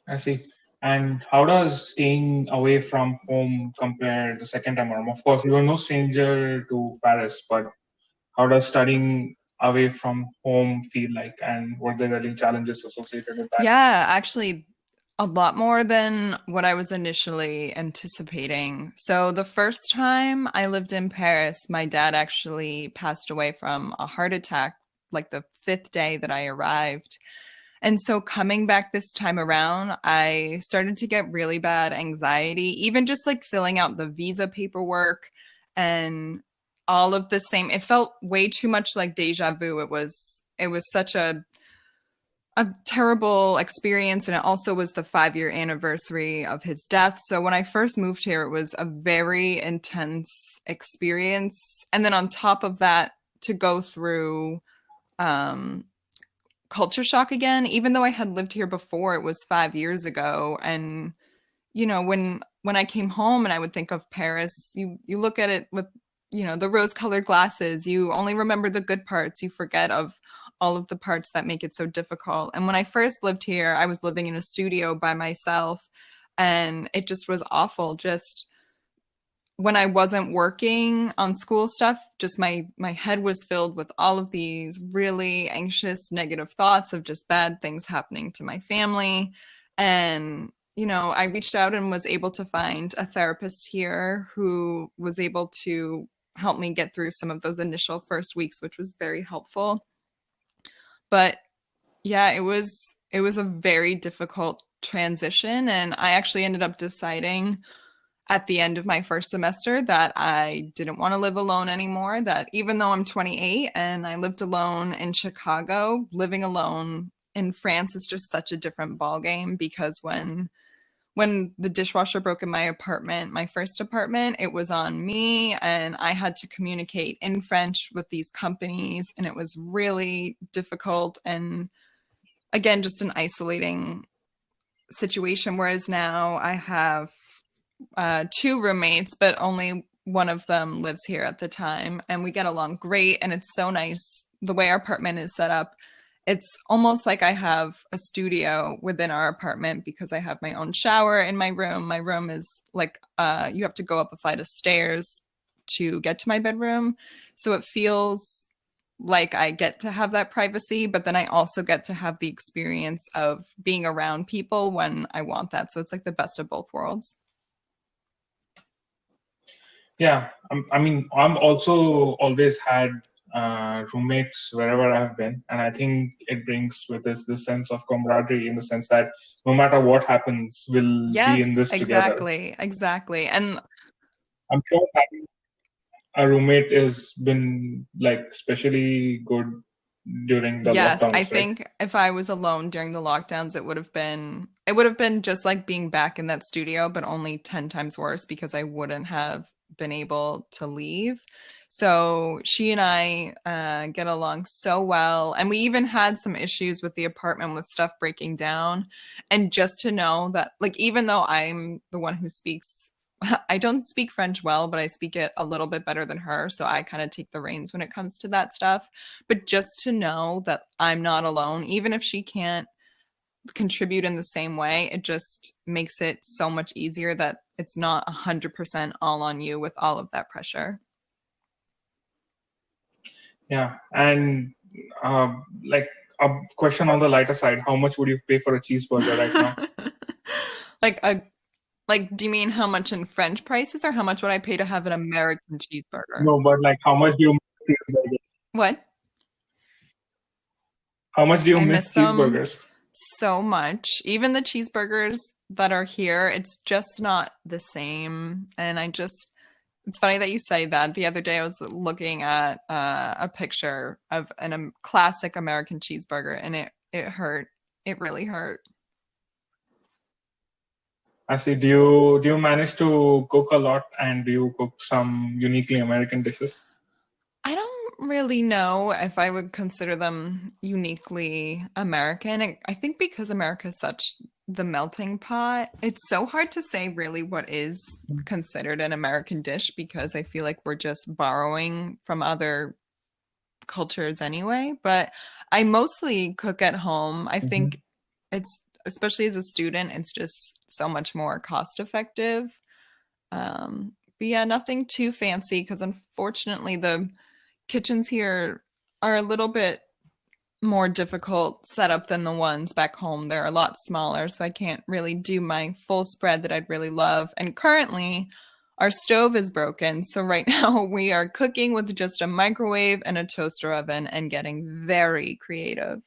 I see. And how does staying away from home compare the second time around? Of course, you are no stranger to Paris, but how does studying away from home feel like? And were there any challenges associated with that? Yeah, actually, a lot more than what I was initially anticipating. So, the first time I lived in Paris, my dad actually passed away from a heart attack like the 5th day that I arrived. And so coming back this time around, I started to get really bad anxiety, even just like filling out the visa paperwork and all of the same. It felt way too much like deja vu. It was such a terrible experience, and it also was the 5-year anniversary of his death. So when I first moved here, it was a very intense experience. And then on top of that, to go through culture shock again, even though I had lived here before, it was 5 years ago. And when I came home and I would think of Paris, you look at it with the rose colored glasses. You only remember the good parts. You forget of all of the parts that make it so difficult. And when I first lived here, I was living in a studio by myself, and it just was awful. Just when I wasn't working on school stuff, just my head was filled with all of these really anxious, negative thoughts of just bad things happening to my family. And, I reached out and was able to find a therapist here who was able to help me get through some of those initial first weeks, which was very helpful. But yeah, it was a very difficult transition. And I actually ended up deciding at the end of my first semester that I didn't want to live alone anymore, that even though I'm 28 and I lived alone in Chicago, living alone in France is just such a different ballgame, because when the dishwasher broke in my apartment, my first apartment, it was on me, and I had to communicate in French with these companies, and it was really difficult and, again, just an isolating situation. Whereas now I have 2 roommates, but only one of them lives here at the time, and we get along great. And it's so nice the way our apartment is set up. It's almost like I have a studio within our apartment, because I have my own shower in my room. My room is like you have to go up a flight of stairs to get to my bedroom, so it feels like I get to have that privacy, but then I also get to have the experience of being around people when I want that. So it's like the best of both worlds. Yeah, I'm also always had roommates wherever I've been, and I think it brings with this sense of camaraderie, in the sense that no matter what happens, we'll be in this together. Exactly. And I'm sure having a roommate has been like especially good during the yes, I lockdowns, right? think if I was alone during the lockdowns, it would have been just like being back in that studio, but only 10 times worse, because I wouldn't have been able to leave. So she and I get along so well. And we even had some issues with the apartment with stuff breaking down. And just to know that, like, even though I'm the one who speaks, I don't speak French well, but I speak it a little bit better than her. So I kind of take the reins when it comes to that stuff. But just to know that I'm not alone, even if she can't contribute in the same way, it just makes it so much easier that it's not 100% all on you with all of that pressure. Yeah, and like a question on the lighter side: how much would you pay for a cheeseburger right now? Like, do you mean how much in French prices, or how much would I pay to have an American cheeseburger? No, but like how much do you miss cheeseburgers? What? How much do you I miss miss them cheeseburgers? so much. Even the cheeseburgers that are here, it's just not the same. And it's funny that you say that. The other day I was looking at a picture of a classic American cheeseburger, and it hurt. It really hurt. I see. Do you manage to cook a lot, and do you cook some uniquely American dishes? I don't really know if I would consider them uniquely American. I think because America is such the melting pot, it's so hard to say really what is considered an American dish because I feel like we're just borrowing from other cultures anyway. But I mostly cook at home. I Mm-hmm. think it's, especially as a student, it's just so much more cost effective. But yeah, nothing too fancy because unfortunately the kitchens here are a little bit more difficult setup than the ones back home. They're a lot smaller, so I can't really do my full spread that I'd really love. And currently, our stove is broken, so right now we are cooking with just a microwave and a toaster oven and getting very creative.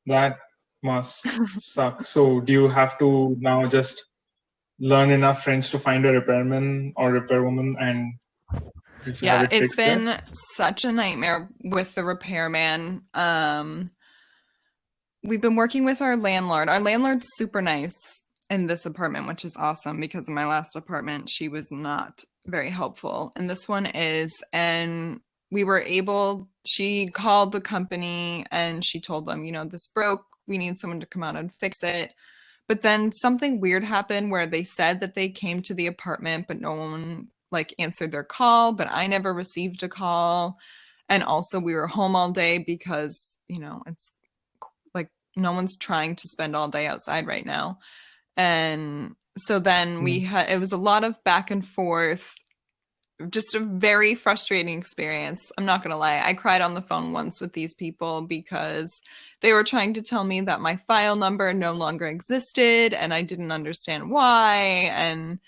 That must suck. So do you have to now just learn enough French to find a repairman or repairwoman, and if you have Yeah, it it's fixed there? been such a nightmare with the repairman. We've been working with our landlord. Our landlord's super nice in this apartment, which is awesome because in my last apartment, she was not very helpful. And this one is. And she called the company and she told them, this broke. We need someone to come out and fix it. But then something weird happened where they said that they came to the apartment, but no one answered their call, but I never received a call. And also we were home all day because, it's like no one's trying to spend all day outside right now. And so then it was a lot of back and forth, just a very frustrating experience. I'm not going to lie. I cried on the phone once with these people because they were trying to tell me that my file number no longer existed and I didn't understand why. And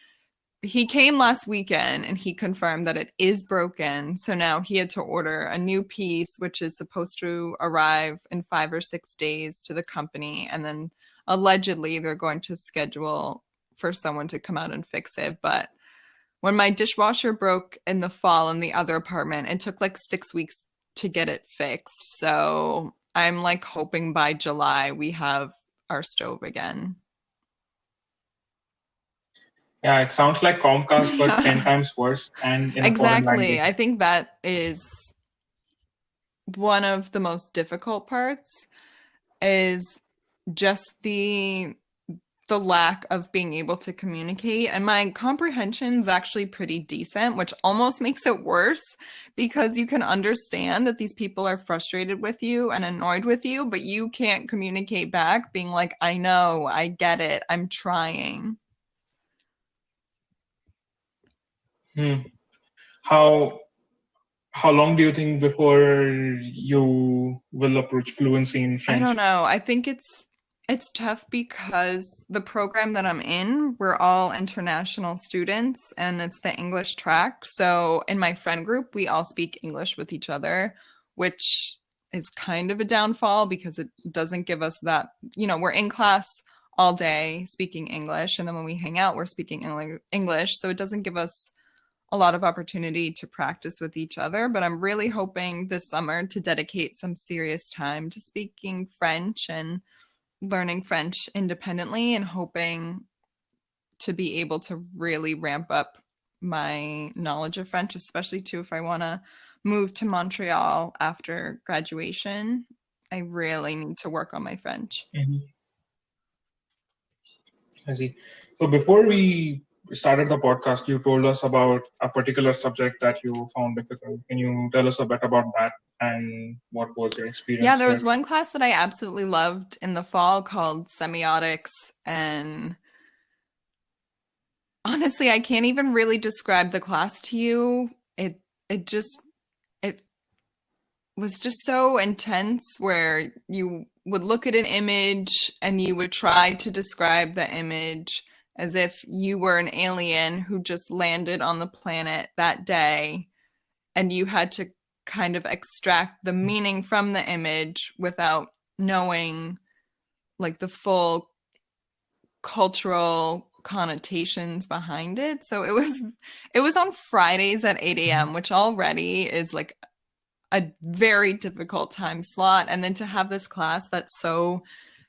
he came last weekend and he confirmed that it is broken. So now he had to order a new piece, which is supposed to arrive in 5 or 6 days to the company. And then allegedly they're going to schedule for someone to come out and fix it. But when my dishwasher broke in the fall in the other apartment, it took 6 weeks to get it fixed. So I'm hoping by July we have our stove again. Yeah, it sounds like Comcast, but 10 times worse and in a foreign Exactly. language. I think that is one of the most difficult parts is just the lack of being able to communicate. And my comprehension is actually pretty decent, which almost makes it worse because you can understand that these people are frustrated with you and annoyed with you, but you can't communicate back being like, I know, I get it, I'm trying. How long do you think before you will approach fluency in I don't French? know. I think it's tough because the program that I'm in, we're all international students and it's the English track. So in my friend group, we all speak English with each other, which is kind of a downfall because it doesn't give us that, we're in class all day speaking English. And then when we hang out, we're speaking English. So it doesn't give us a lot of opportunity to practice with each other. But I'm really hoping this summer to dedicate some serious time to speaking French and learning French independently and hoping to be able to really ramp up my knowledge of French, especially too if I want to move to Montreal after graduation. I really need to work on my French. I see. So before we started the podcast, you told us about a particular subject that you found difficult. Can you tell us a bit about that and what was your Yeah, experience there was there? one class that I absolutely loved in the fall called semiotics, and honestly, I can't even really describe the class to you. It just it was just so intense where you would look at an image and you would try to describe the image as if you were an alien who just landed on the planet that day and you had to kind of extract the meaning from the image without knowing the full cultural connotations behind it. So it was on Fridays at 8 a.m., which already is a very difficult time slot. And then to have this class that's so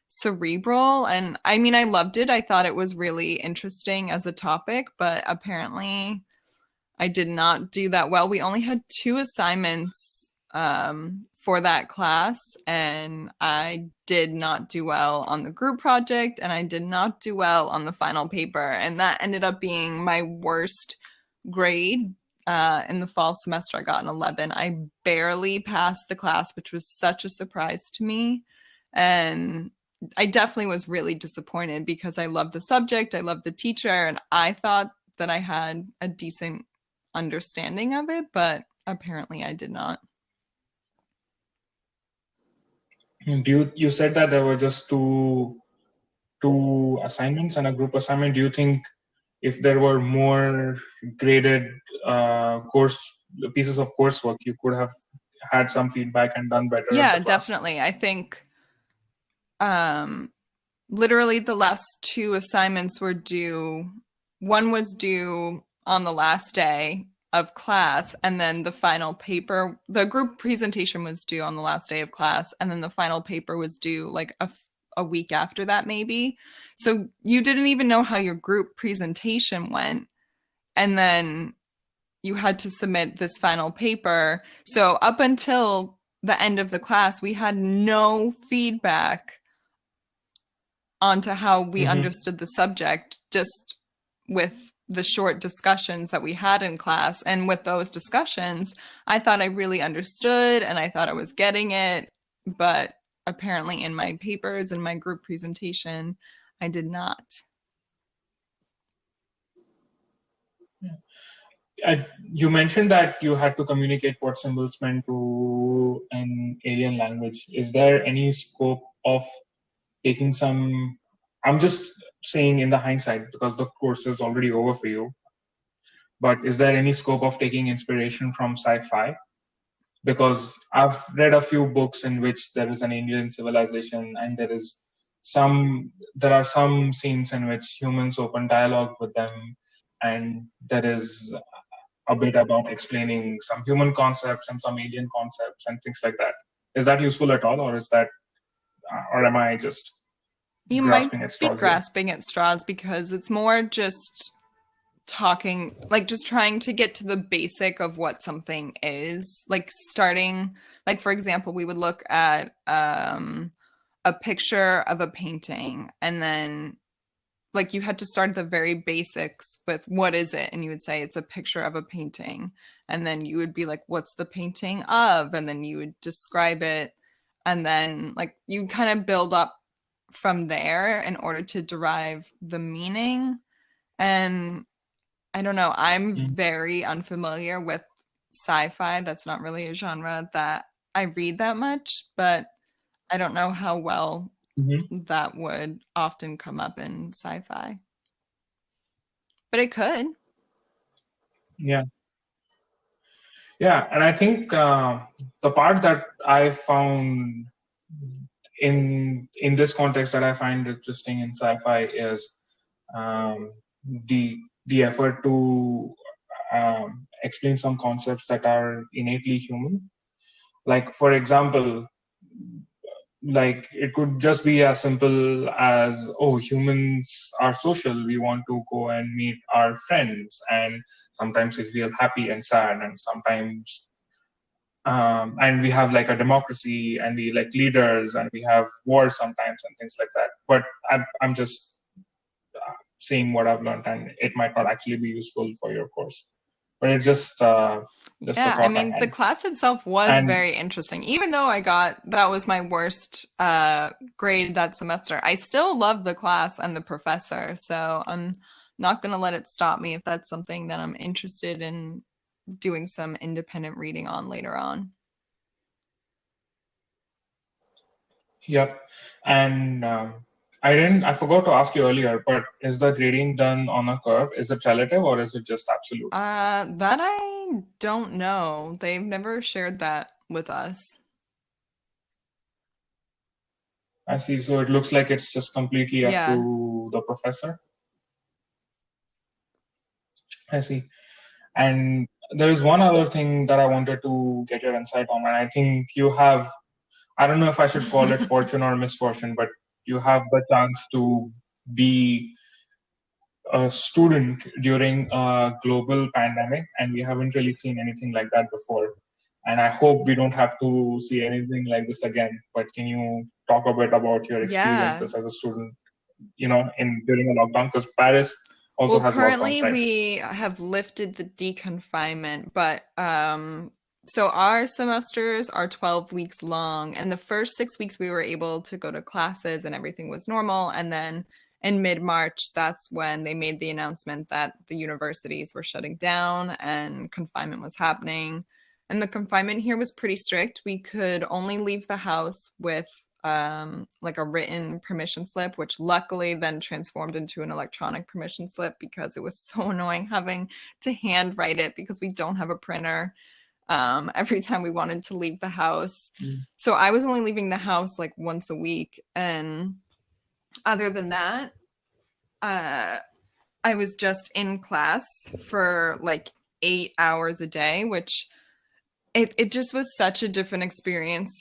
cerebral. And I mean, I loved it. I thought it was really interesting as a topic, but apparently I did not do that well. We only had 2 assignments for that class, and I did not do well on the group project, and I did not do well on the final paper, and that ended up being my worst grade. In the fall semester, I got an 11. I barely passed the class, which was such a surprise to me, and I definitely was really disappointed because I loved the subject, I loved the teacher, and I thought that I had a decent understanding of it, but apparently I did not. You said that there were just two assignments and a group assignment. Do you think if there were more graded pieces of coursework, you could have had some feedback and done better? Yeah, definitely. I think literally the last 2 assignments were due. One was due on the last day of class, and then the final paper, the group presentation was due on the last day of class, and then the final paper was due like a week after that, maybe. So you didn't even know how your group presentation went, and then you had to submit this final paper. So up until the end of the class, we had no feedback onto how we understood the subject, just with the short discussions that we had in class. And with those discussions, I thought I really understood and I thought I was getting it. But apparently in my papers and my group presentation, I did not. You mentioned that you had to communicate what symbols meant to an alien language. Is there any scope of taking some, I'm just saying in the hindsight because the course is already over for you, but is there any scope of taking inspiration from sci-fi? Because I've read a few books in which there is an alien civilization and there are some scenes in which humans open dialogue with them, and there is a bit about explaining some human concepts and some alien concepts and things like that. Is that useful at all, or am I just you might be grasping at straws because it's more just talking, like just trying to get to the basic of what something is, like starting, like for example, we would look at a picture of a painting, and then like you had to start at the very basics with what is it, and you would say it's a picture of a painting, and then you would be like, what's the painting of, and then you would describe it, and then like you kind of build up from there in order to derive the meaning. And I don't know, I'm very unfamiliar with sci-fi. That's not really a genre that I read that much, but I don't know how well that would often come up in sci-fi. But it could. Yeah. Yeah, and I think the part that I found in this context that I find interesting in sci-fi is the effort to explain some concepts that are innately human. Like, for example, like it could just be as simple as, oh, humans are social, we want to go and meet our friends, and sometimes we feel happy and sad, and sometimes and we have like a democracy, and we like leaders, and we have wars sometimes and things like that. But I'm just saying what I've learned, and it might not actually be useful for your course, but it's just yeah, I mean, the class itself was very interesting. Even though that was my worst grade that semester, I still love the class and the professor. So I'm not going to let it stop me if that's something that I'm interested in doing some independent reading on later on. Yep. And I forgot to ask you earlier, but is the grading done on a curve? Is it relative or is it just absolute? That I don't know. They've never shared that with us. I see. So it looks like it's just completely up to the professor. I see. And there is one other thing that I wanted to get your insight on, and I think you have, I don't know if I should call it fortune or misfortune, but you have the chance to be a student during a global pandemic, and we haven't really seen anything like that before. And I hope we don't have to see anything like this again. But can you talk a bit about your Yeah. experiences as a student, in during a lockdown? Because Paris also Well, has lockdowns, currently right? we have lifted the deconfinement, but so our semesters are 12 weeks long, and the first 6 weeks we were able to go to classes and everything was normal. And then in mid-March, that's when they made the announcement that the universities were shutting down and confinement was happening. And the confinement here was pretty strict. We could only leave the house with like a written permission slip, which luckily then transformed into an electronic permission slip because it was so annoying having to handwrite it because we don't have a printer every time we wanted to leave the house. So I was only leaving the house like once a week. And other than that, I was just in class for like 8 hours a day, which it just was such a different experience.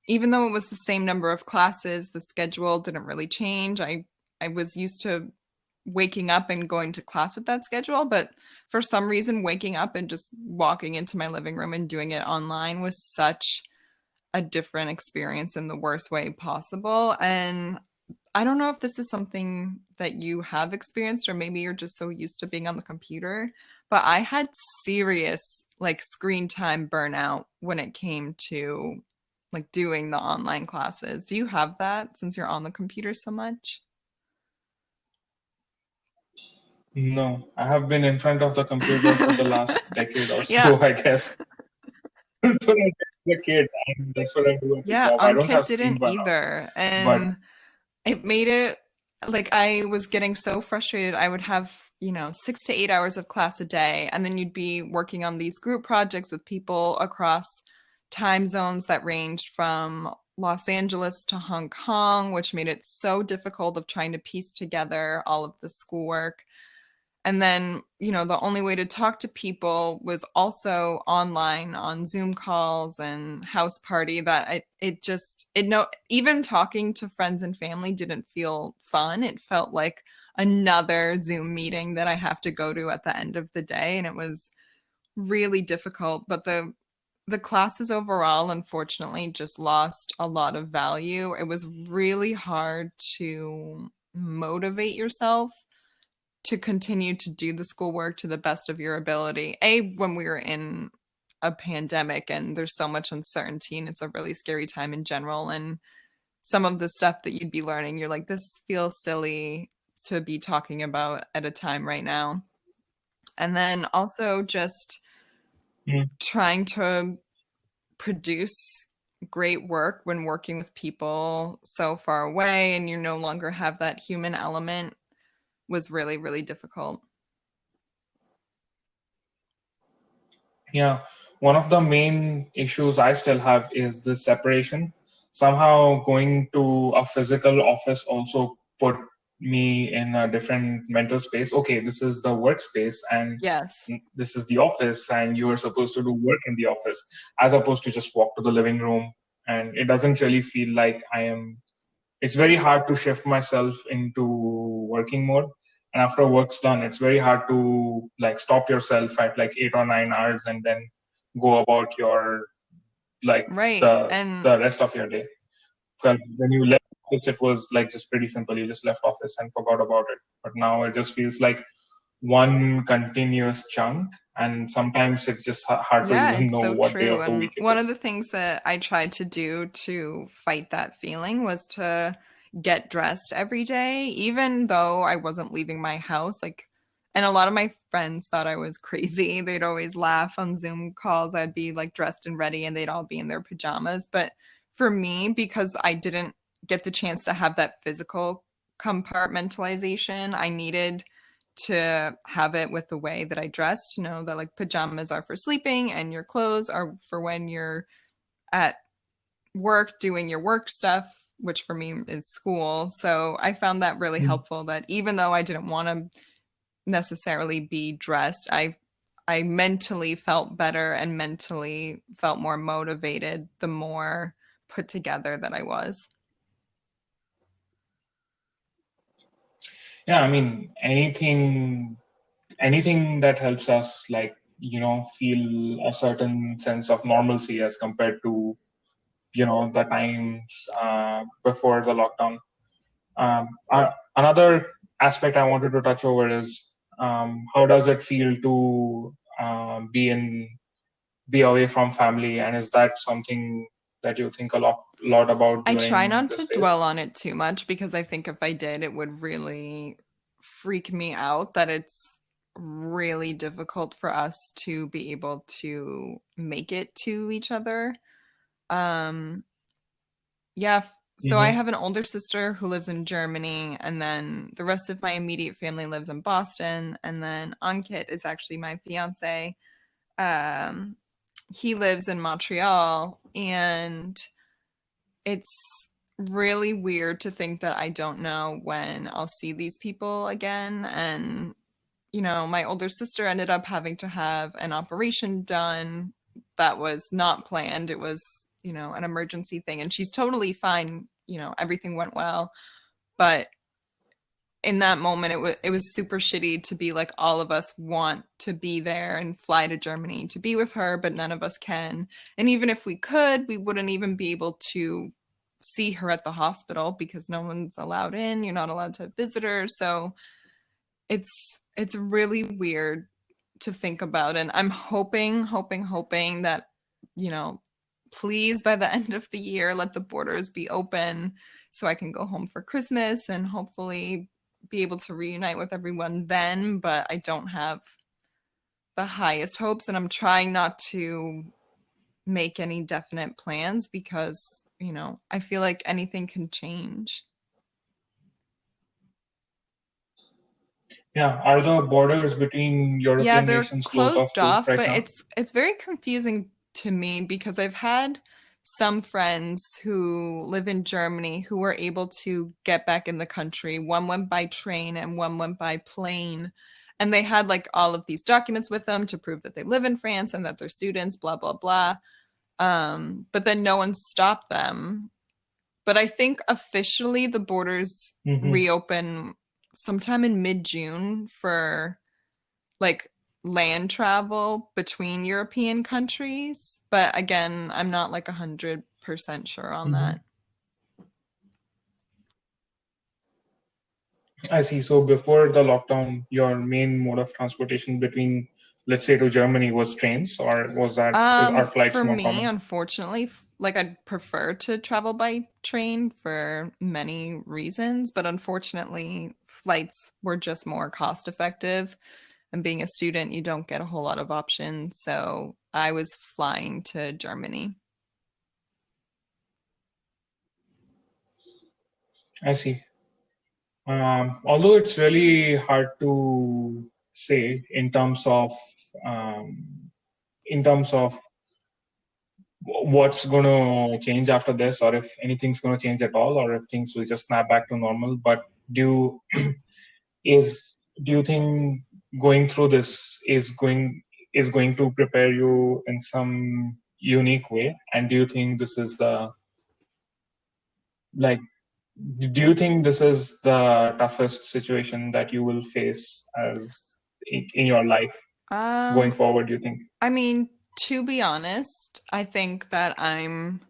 Even though it was the same number of classes, the schedule didn't really change. I was used to waking up and going to class with that schedule, but for some reason, waking up and just walking into my living room and doing it online was such a different experience in the worst way possible. And I don't know if this is something that you have experienced, or maybe you're just so used to being on the computer, but I had serious like screen time burnout when it came to like doing the online classes. Do you have that since you're on the computer so much? No, I have been in front of the computer for the last decade or Yeah. so, I guess. That's what I did as a kid, and that's what I do as a Yeah, job. I don't Ankit have screen didn't burnout, either. but And it made it like I was getting so frustrated. I would have, 6 to 8 hours of class a day, and then you'd be working on these group projects with people across time zones that ranged from Los Angeles to Hong Kong, which made it so difficult of trying to piece together all of the schoolwork. And then, the only way to talk to people was also online on Zoom calls and house party. That no, even talking to friends and family didn't feel fun. It felt like another Zoom meeting that I have to go to at the end of the day. And it was really difficult. But the classes overall, unfortunately, just lost a lot of value. It was really hard to motivate yourself to continue to do the schoolwork to the best of your ability. When we were in a pandemic and there's so much uncertainty and it's a really scary time in general. And some of the stuff that you'd be learning, you're like, this feels silly to be talking about at a time right now. And then also just trying to produce great work when working with people so far away and you no longer have that human element was really, really difficult. yeah, one of the main issues I still have is the separation. Somehow going to a physical office also put me in a different mental space. Okay, this is the workspace and Yes. this is the office, and you are supposed to do work in the office, as opposed to just walk to the living room. And it doesn't really feel like it's very hard to shift myself into working mode. And after work's done, it's very hard to like stop yourself at like 8 or 9 hours and then go about your like Right. the rest of your day. Because when you left office, it was like just pretty simple. You just left office and forgot about it. But now it just feels like one continuous chunk, and sometimes it's just hard to Yeah, even it's know so what day true. of the And week it one of is. the things that I tried to do to fight that feeling was to get dressed every day, even though I wasn't leaving my house. And a lot of my friends thought I was crazy. They'd always laugh on Zoom calls. I'd be like dressed and ready, and they'd all be in their pajamas. But for me, because I didn't get the chance to have that physical compartmentalization, I needed to have it with the way that I dressed, to know that like pajamas are for sleeping and your clothes are for when you're at work doing your work stuff, which for me is school. So I found that really helpful, that even though I didn't want to necessarily be dressed, I mentally felt better and mentally felt more motivated the more put together that I was. Yeah, I mean, anything that helps us, like, feel a certain sense of normalcy as compared to, the times before the lockdown. Another aspect I wanted to touch over is, how does it feel to be away from family, and is that something that you think a lot about I try during not this to phase? dwell on it too much because I think if I did, it would really freak me out that it's really difficult for us to be able to make it to each other. Um, yeah, so I Mm-hmm. have an older sister who lives in Germany, and then the rest of my immediate family lives in Boston, and then Ankit is actually my fiance. Um, he lives in Montreal, and it's really weird to think that I don't know when I'll see these people again. And, my older sister ended up having to have an operation done that was not planned. It was, an emergency thing. And she's totally fine. Everything went well. But in that moment, it was super shitty to be like, all of us want to be there and fly to Germany to be with her, but none of us can. And even if we could, we wouldn't even be able to see her at the hospital because no one's allowed in. You're not allowed to visit her. So it's really weird to think about. And I'm hoping that, you know, please by the end of the year, let the borders be open so I can go home for Christmas and hopefully be able to reunite with everyone then. But I don't have the highest hopes, and I'm trying not to make any definite plans because, I feel like anything can change. Yeah, are the borders between Yeah, European they're nations closed off closed too off, right but now? it's very confusing to me because I've had some friends who live in Germany who were able to get back in the country. One went by train and one went by plane. And they had like all of these documents with them to prove that they live in France and that they're students, blah, blah, blah. But then no one stopped them. But I think officially the borders Mm-hmm. reopen sometime in mid-June for like land travel between European countries. But again, I'm not like 100% sure on Mm-hmm. that. I see. So before the lockdown, your main mode of transportation between, let's say, to Germany was trains, or are flights For more me, common? unfortunately, like I'd prefer to travel by train for many reasons, but unfortunately, flights were just more cost effective. And being a student, you don't get a whole lot of options. So I was flying to Germany. I see. Although it's really hard to say um, in terms of what's going to change after this, or if anything's going to change at all, or if things will just snap back to normal. But do you is do you think going through this is going to prepare you in some unique way? And do you think this is the like do you think this is the toughest situation that you will face as in your life going Um, forward, do you think? I mean, to be honest, I think that I'm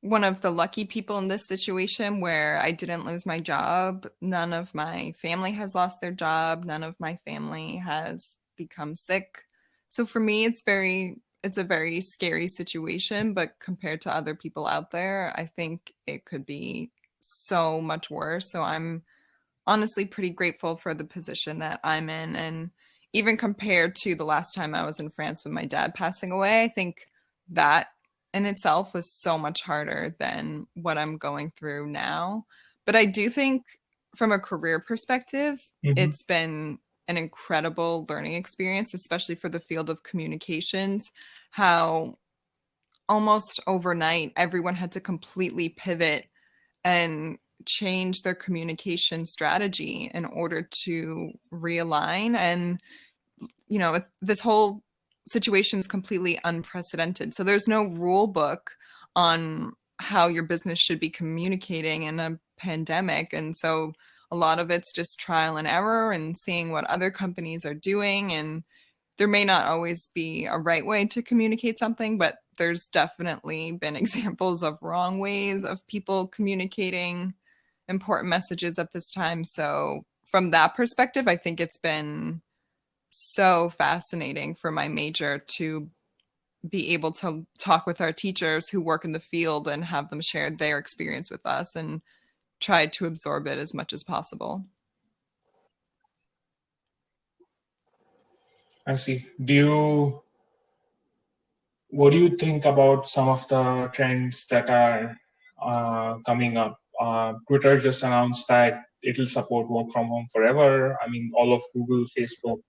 one of the lucky people in this situation where I didn't lose my job. None of my family has lost their job. None of my family has become sick. So for me, it's a very scary situation, but compared to other people out there, I think it could be so much worse. So I'm honestly pretty grateful for the position that I'm in. And even compared to the last time I was in France with my dad passing away, I think that in itself was so much harder than what I'm going through now. But I do think from a career perspective, Mm-hmm. it's been an incredible learning experience, especially for the field of communications, how almost overnight everyone had to completely pivot and change their communication strategy in order to realign. And, this whole situation is completely unprecedented. So there's no rule book on how your business should be communicating in a pandemic. And so a lot of it's just trial and error and seeing what other companies are doing. And there may not always be a right way to communicate something, but there's definitely been examples of wrong ways of people communicating important messages at this time. So from that perspective, I think it's been so fascinating for my major to be able to talk with our teachers who work in the field and have them share their experience with us and try to absorb it as much as possible. I see. What do you think about some of the trends that are coming up? Twitter just announced that it'll support work from home forever. I mean, all of Google, Facebook,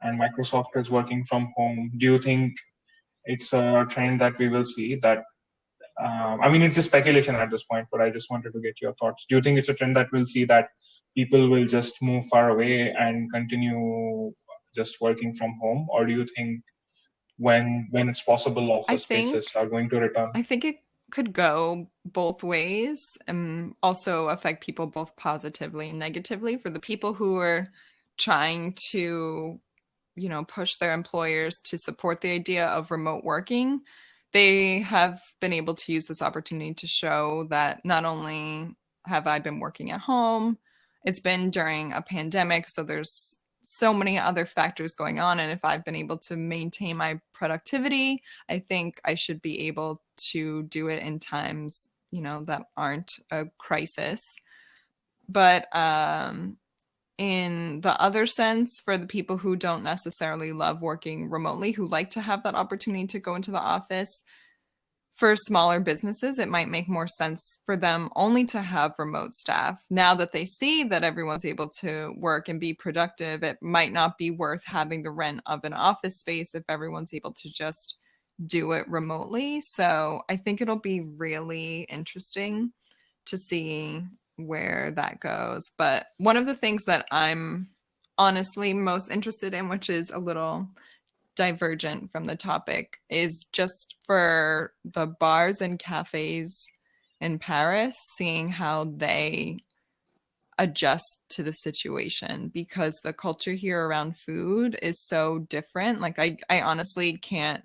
and Microsoft is working from home. Do you think it's a trend that we will see? I mean, it's just speculation at this point, but I just wanted to get your thoughts. Do you think it's a trend that we'll see, that people will just move far away and continue just working from home? Or do you think when it's possible, office spaces are going to return? I think it could go both ways and also affect people both positively and negatively. For the people who are trying to, push their employers to support the idea of remote working, they have been able to use this opportunity to show that not only have I been working at home, it's been during a pandemic, so there's so many other factors going on. And if I've been able to maintain my productivity, I think I should be able to do it in times, that aren't a crisis. But in the other sense, for the people who don't necessarily love working remotely, who like to have that opportunity to go into the office, for smaller businesses, it might make more sense for them only to have remote staff. Now that they see that everyone's able to work and be productive, it might not be worth having the rent of an office space if everyone's able to just do it remotely. So I think it'll be really interesting to see where that goes. But one of the things that I'm honestly most interested in, which is a little divergent from the topic, is just for the bars and cafes in Paris, seeing how they adjust to the situation, because the culture here around food is so different. Like I honestly can't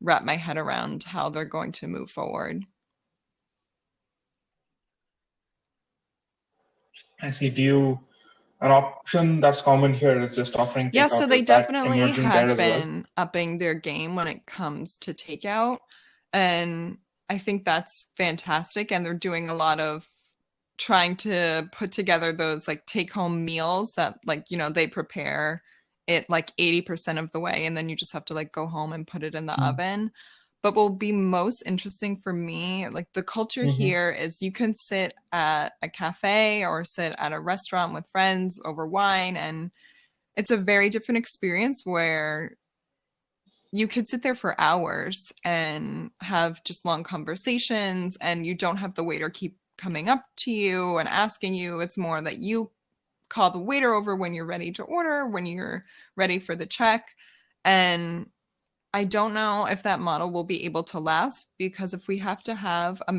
wrap my head around how they're going to move forward. I see. An option that's common here is just offering takeout? Yeah, so they definitely have been well? upping their game when it comes to takeout. And I think that's fantastic. And they're doing a lot of trying to put together those like take home meals that they prepare it like 80% of the way. And then you just have to like go home and put it in the oven. But what will be most interesting for me, like the culture here is you can sit at a cafe or sit at a restaurant with friends over wine. And it's a very different experience where you could sit there for hours and have just long conversations, and you don't have the waiter keep coming up to you and asking you. It's more that you call the waiter over when you're ready to order, when you're ready for the check. And I don't know if that model will be able to last, because if we have to have a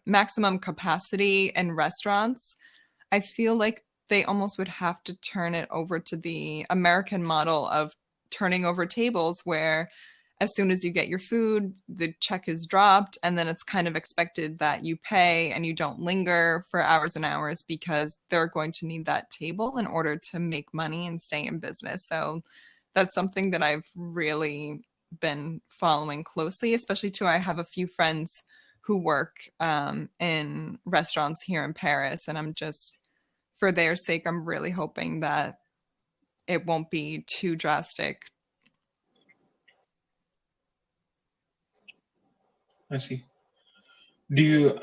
maximum capacity in restaurants, I feel like they almost would have to turn it over to the American model of turning over tables, where as soon as you get your food, the check is dropped, and then it's kind of expected that you pay and you don't linger for hours and hours, because they're going to need that table in order to make money and stay in business. So that's something that I've really been following closely, especially too. I have a few friends who work in restaurants here in Paris, and I'm just, for their sake, I'm really hoping that it won't be too drastic. I see. Do you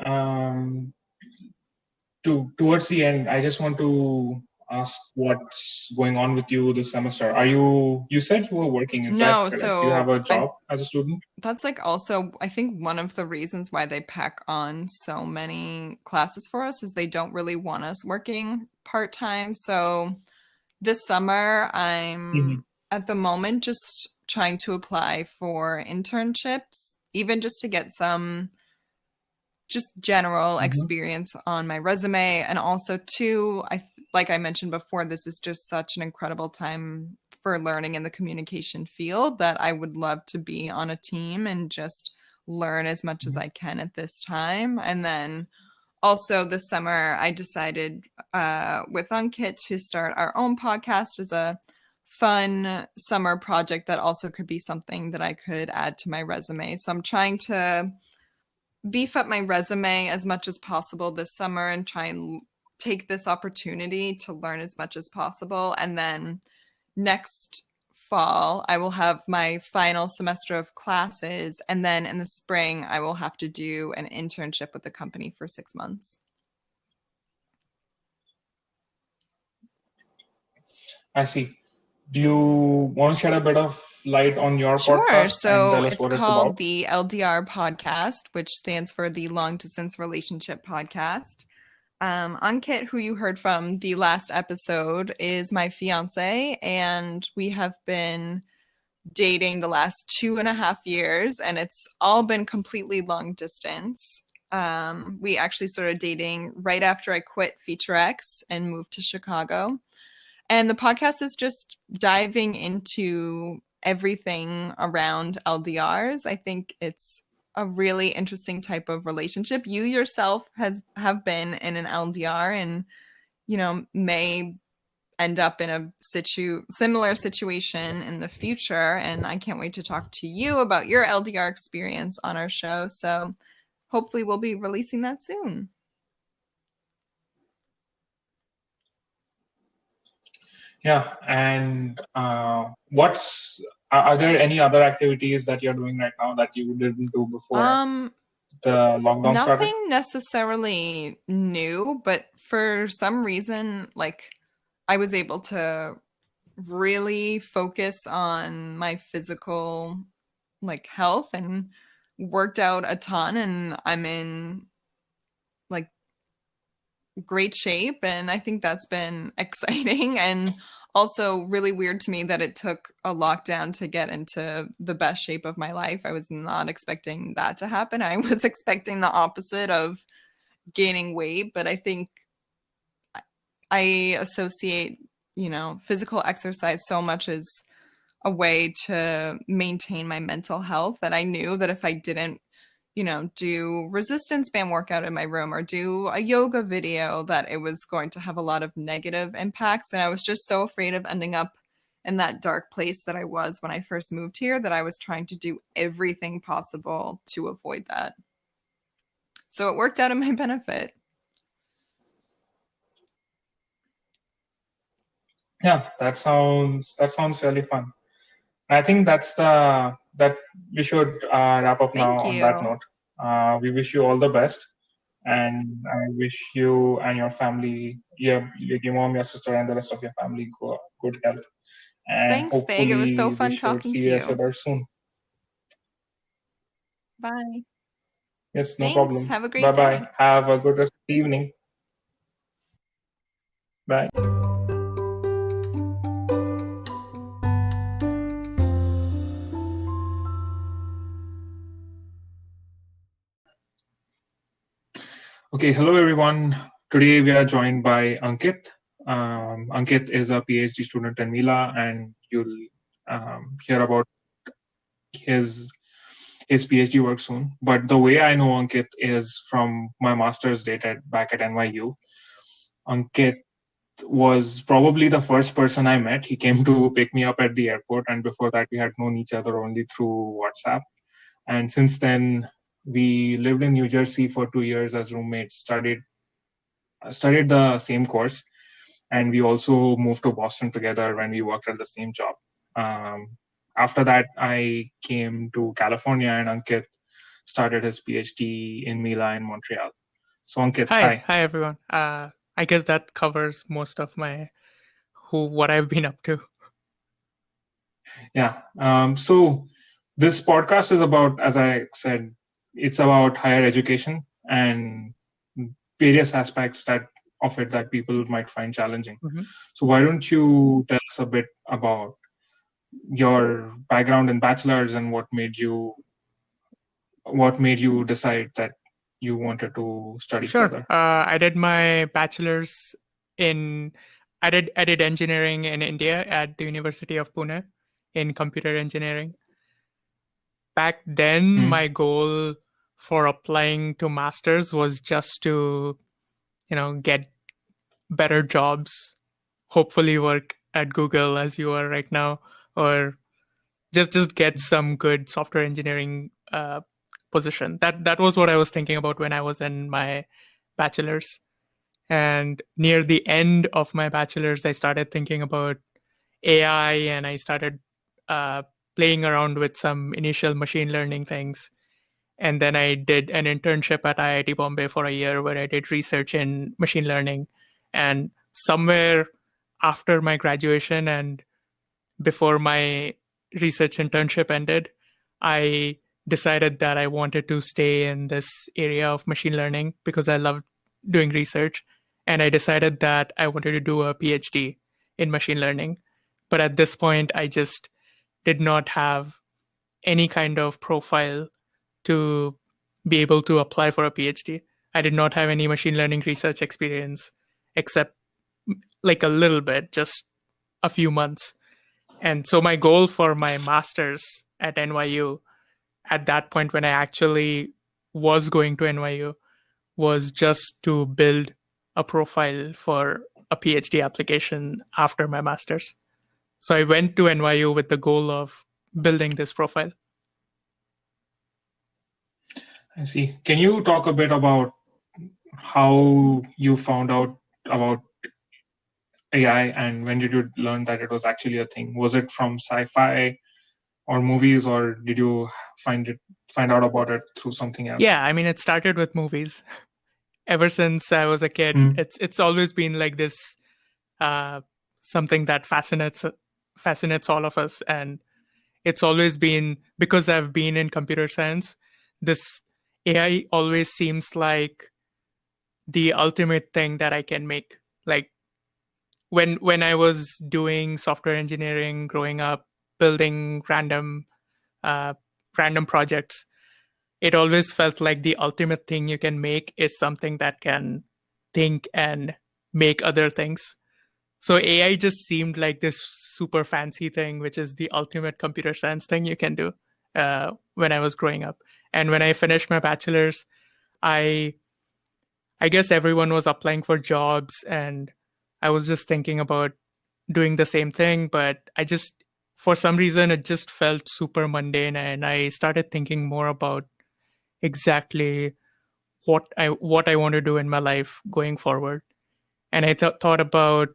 towards the end, I just want to ask what's going on with you this semester. You said you were working, is that correct? So do you have a job as a student? That's like also, I think one of the reasons why they pack on so many classes for us is they don't really want us working part-time. So this summer, I'm at the moment just trying to apply for internships, even just to get some just general Mhm. experience on my resume. And also, too, like I mentioned before, this is just such an incredible time for learning in the communication field that I would love to be on a team and just learn as much as I can at this time. And then also this summer, I decided with Ankit to start our own podcast as a fun summer project that also could be something that I could add to my resume. So I'm trying to beef up my resume as much as possible this summer and try and take this opportunity to learn as much as possible. And then next fall, I will have my final semester of classes. And then in the spring, I will have to do an internship with the company for 6 months. I see. Do you want to shed a bit of light on your Sure. podcast and So tell us it's what it's called about? the LDR podcast, which stands for the Long Distance Relationship Podcast. Ankit, who you heard from the last episode, is my fiance, and we have been dating the last 2.5 years, and it's all been completely long distance. We actually started dating right after I quit Feature X and moved to Chicago. And the podcast is just diving into everything around LDRs. I think it's a really interesting type of relationship. You yourself have been in an LDR and, may end up in a similar situation in the future. And I can't wait to talk to you about your LDR experience on our show. So hopefully we'll be releasing that soon. Yeah, and are there any other activities that you're doing right now that you didn't do before the lockdown started? Nothing necessarily new, but for some reason, like I was able to really focus on my physical health and worked out a ton, and I'm in like great shape, and I think that's been exciting and also really weird to me that it took a lockdown to get into the best shape of my life. I was not expecting that to happen. I was expecting the opposite of gaining weight, but I think I associate, physical exercise so much as a way to maintain my mental health that I knew that if I didn't, do resistance band workout in my room or do a yoga video, that it was going to have a lot of negative impacts. And I was just so afraid of ending up in that dark place that I was when I first moved here, that I was trying to do everything possible to avoid that. So it worked out in my benefit. Yeah, that sounds really fun. I think that we should wrap up now Thank on that you. note. We wish you all the best, and I wish you and your family, your mom, your sister, and the rest of your family good health. And Thanks, Fig. hopefully It was so we fun should talking see to each you. other soon. Bye. Yes, no Thanks. problem. Have a great Bye-bye. day. Have a good rest of the evening. Bye. Okay, hello everyone. Today we are joined by Ankit. Ankit is a PhD student in Mila, and you'll hear about his PhD work soon. But the way I know Ankit is from my master's date back at NYU. Ankit was probably the first person I met. He came to pick me up at the airport, and before that we had known each other only through WhatsApp. And since then, we lived in New Jersey for 2 years as roommates, studied the same course, and we also moved to Boston together when we worked at the same job. After that, I came to California, and Ankit started his PhD in Mila in Montreal. So Ankit, hi. Hi everyone. I guess that covers most of what I've been up to. Yeah. So this podcast is about, as I said, it's about higher education and various aspects of it that people might find challenging. Mm-hmm. So why don't you tell us a bit about your background in bachelor's and what made you decide that you wanted to study Sure. further? I did my bachelor's I did engineering in India at the University of Pune in computer engineering. Back then, Hmm. my goal for applying to masters was just to, get better jobs, hopefully work at Google as you are right now, or just get some good software engineering position. That was what I was thinking about when I was in my bachelor's. And near the end of my bachelor's, I started thinking about AI, and I started uh, playing around with some initial machine learning things. And then I did an internship at IIT Bombay for a year where I did research in machine learning. And somewhere after my graduation and before my research internship ended, I decided that I wanted to stay in this area of machine learning because I loved doing research. And I decided that I wanted to do a PhD in machine learning. But at this point, I just did not have any kind of profile to be able to apply for a PhD. I did not have any machine learning research experience except like a little bit, just a few months. And so my goal for my master's at NYU at that point when I actually was going to NYU was just to build a profile for a PhD application after my master's. So I went to NYU with the goal of building this profile. I see. Can you talk a bit about how you found out about AI and when did you learn that it was actually a thing? Was it from sci-fi or movies, or did you find out about it through something else? Yeah, I mean, it started with movies. Ever since I was a kid, it's always been like this something that fascinates all of us, and it's always been because I've been in computer science. This AI always seems like the ultimate thing that I can make. Like when I was doing software engineering growing up, building uh, random projects, it always felt like the ultimate thing you can make is something that can think and make other things. So AI just seemed like this super fancy thing, which is the ultimate computer science thing you can do when I was growing up. And when I finished my bachelor's, I I guess everyone was applying for jobs, and I was just thinking about doing the same thing, but for some reason, it just felt super mundane, and I started thinking more about exactly what I want to do in my life going forward. And I thought about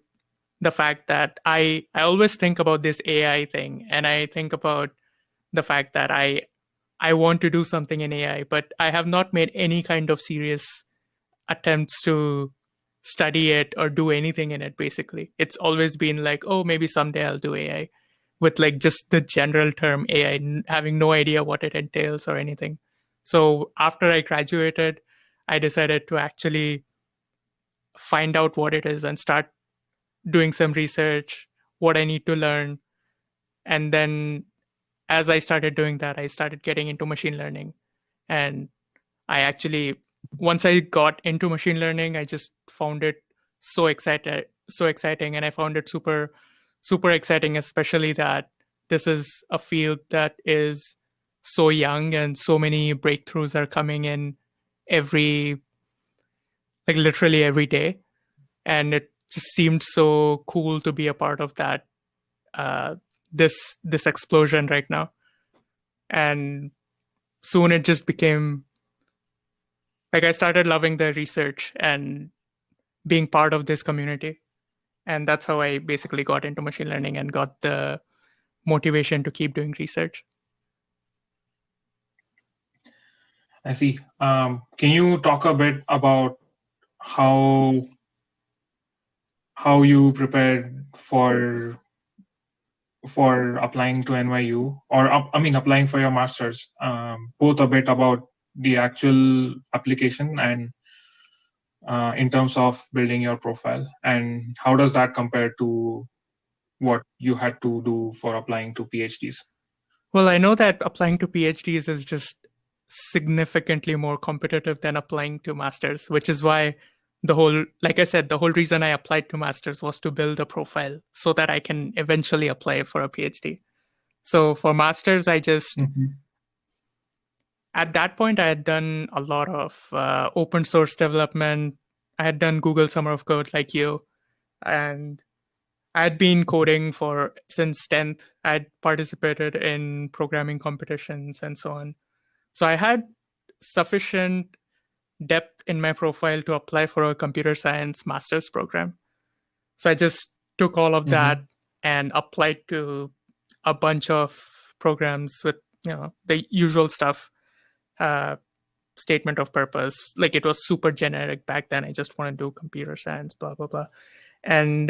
the fact that I always think about this AI thing, and I think about the fact that I want to do something in AI, but I have not made any kind of serious attempts to study it or do anything in it. Basically, it's always been like, oh, maybe someday I'll do AI, with like just the general term AI, having no idea what it entails or anything. So after I graduated, I decided to actually find out what it is and start doing some research, what I need to learn. And then as I started doing that, I started getting into machine learning. And I actually, once I got into machine learning, I just found it so exciting. And I found it super, super exciting, especially that this is a field that is so young and so many breakthroughs are coming in like literally every day. And it just seemed so cool to be a part of that uh, this explosion right now. And soon it just became like I started loving the research and being part of this community. And that's how I basically got into machine learning and got the motivation to keep doing research. I see. Can you talk a bit about how you prepared for applying to NYU, or I mean applying for your masters? Both a bit about the actual application and in terms of building your profile, and how does that compare to what you had to do for applying to PhDs? Well, I know that applying to PhDs is just significantly more competitive than applying to masters, which is why like I said, the whole reason I applied to masters was to build a profile so that I can eventually apply for a PhD. So for masters, I just, at that point, I had done a lot of open source development. I had done Google Summer of Code like you, and I had been coding since 10th. I had participated in programming competitions and so on. So I had sufficient depth in my profile to apply for a computer science master's program. So I just took all of that and applied to a bunch of programs with, the usual stuff, statement of purpose. Like, it was super generic back then. I just want to do computer science, blah, blah, blah. And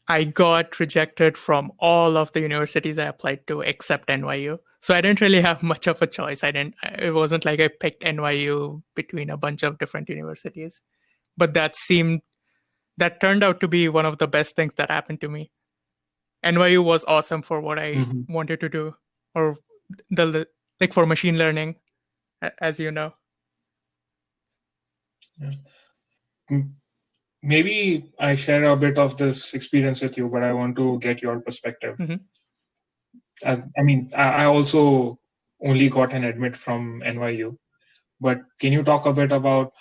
I got rejected from all of the universities I applied to except NYU. So I didn't really have much of a choice. It wasn't like I picked NYU between a bunch of different universities. But that turned out to be one of the best things that happened to me. NYU was awesome for what I wanted to do, or for machine learning, as you know. Yeah. Maybe I share a bit of this experience with you, but I want to get your perspective. I also only got an admit from NYU, but can you talk a bit about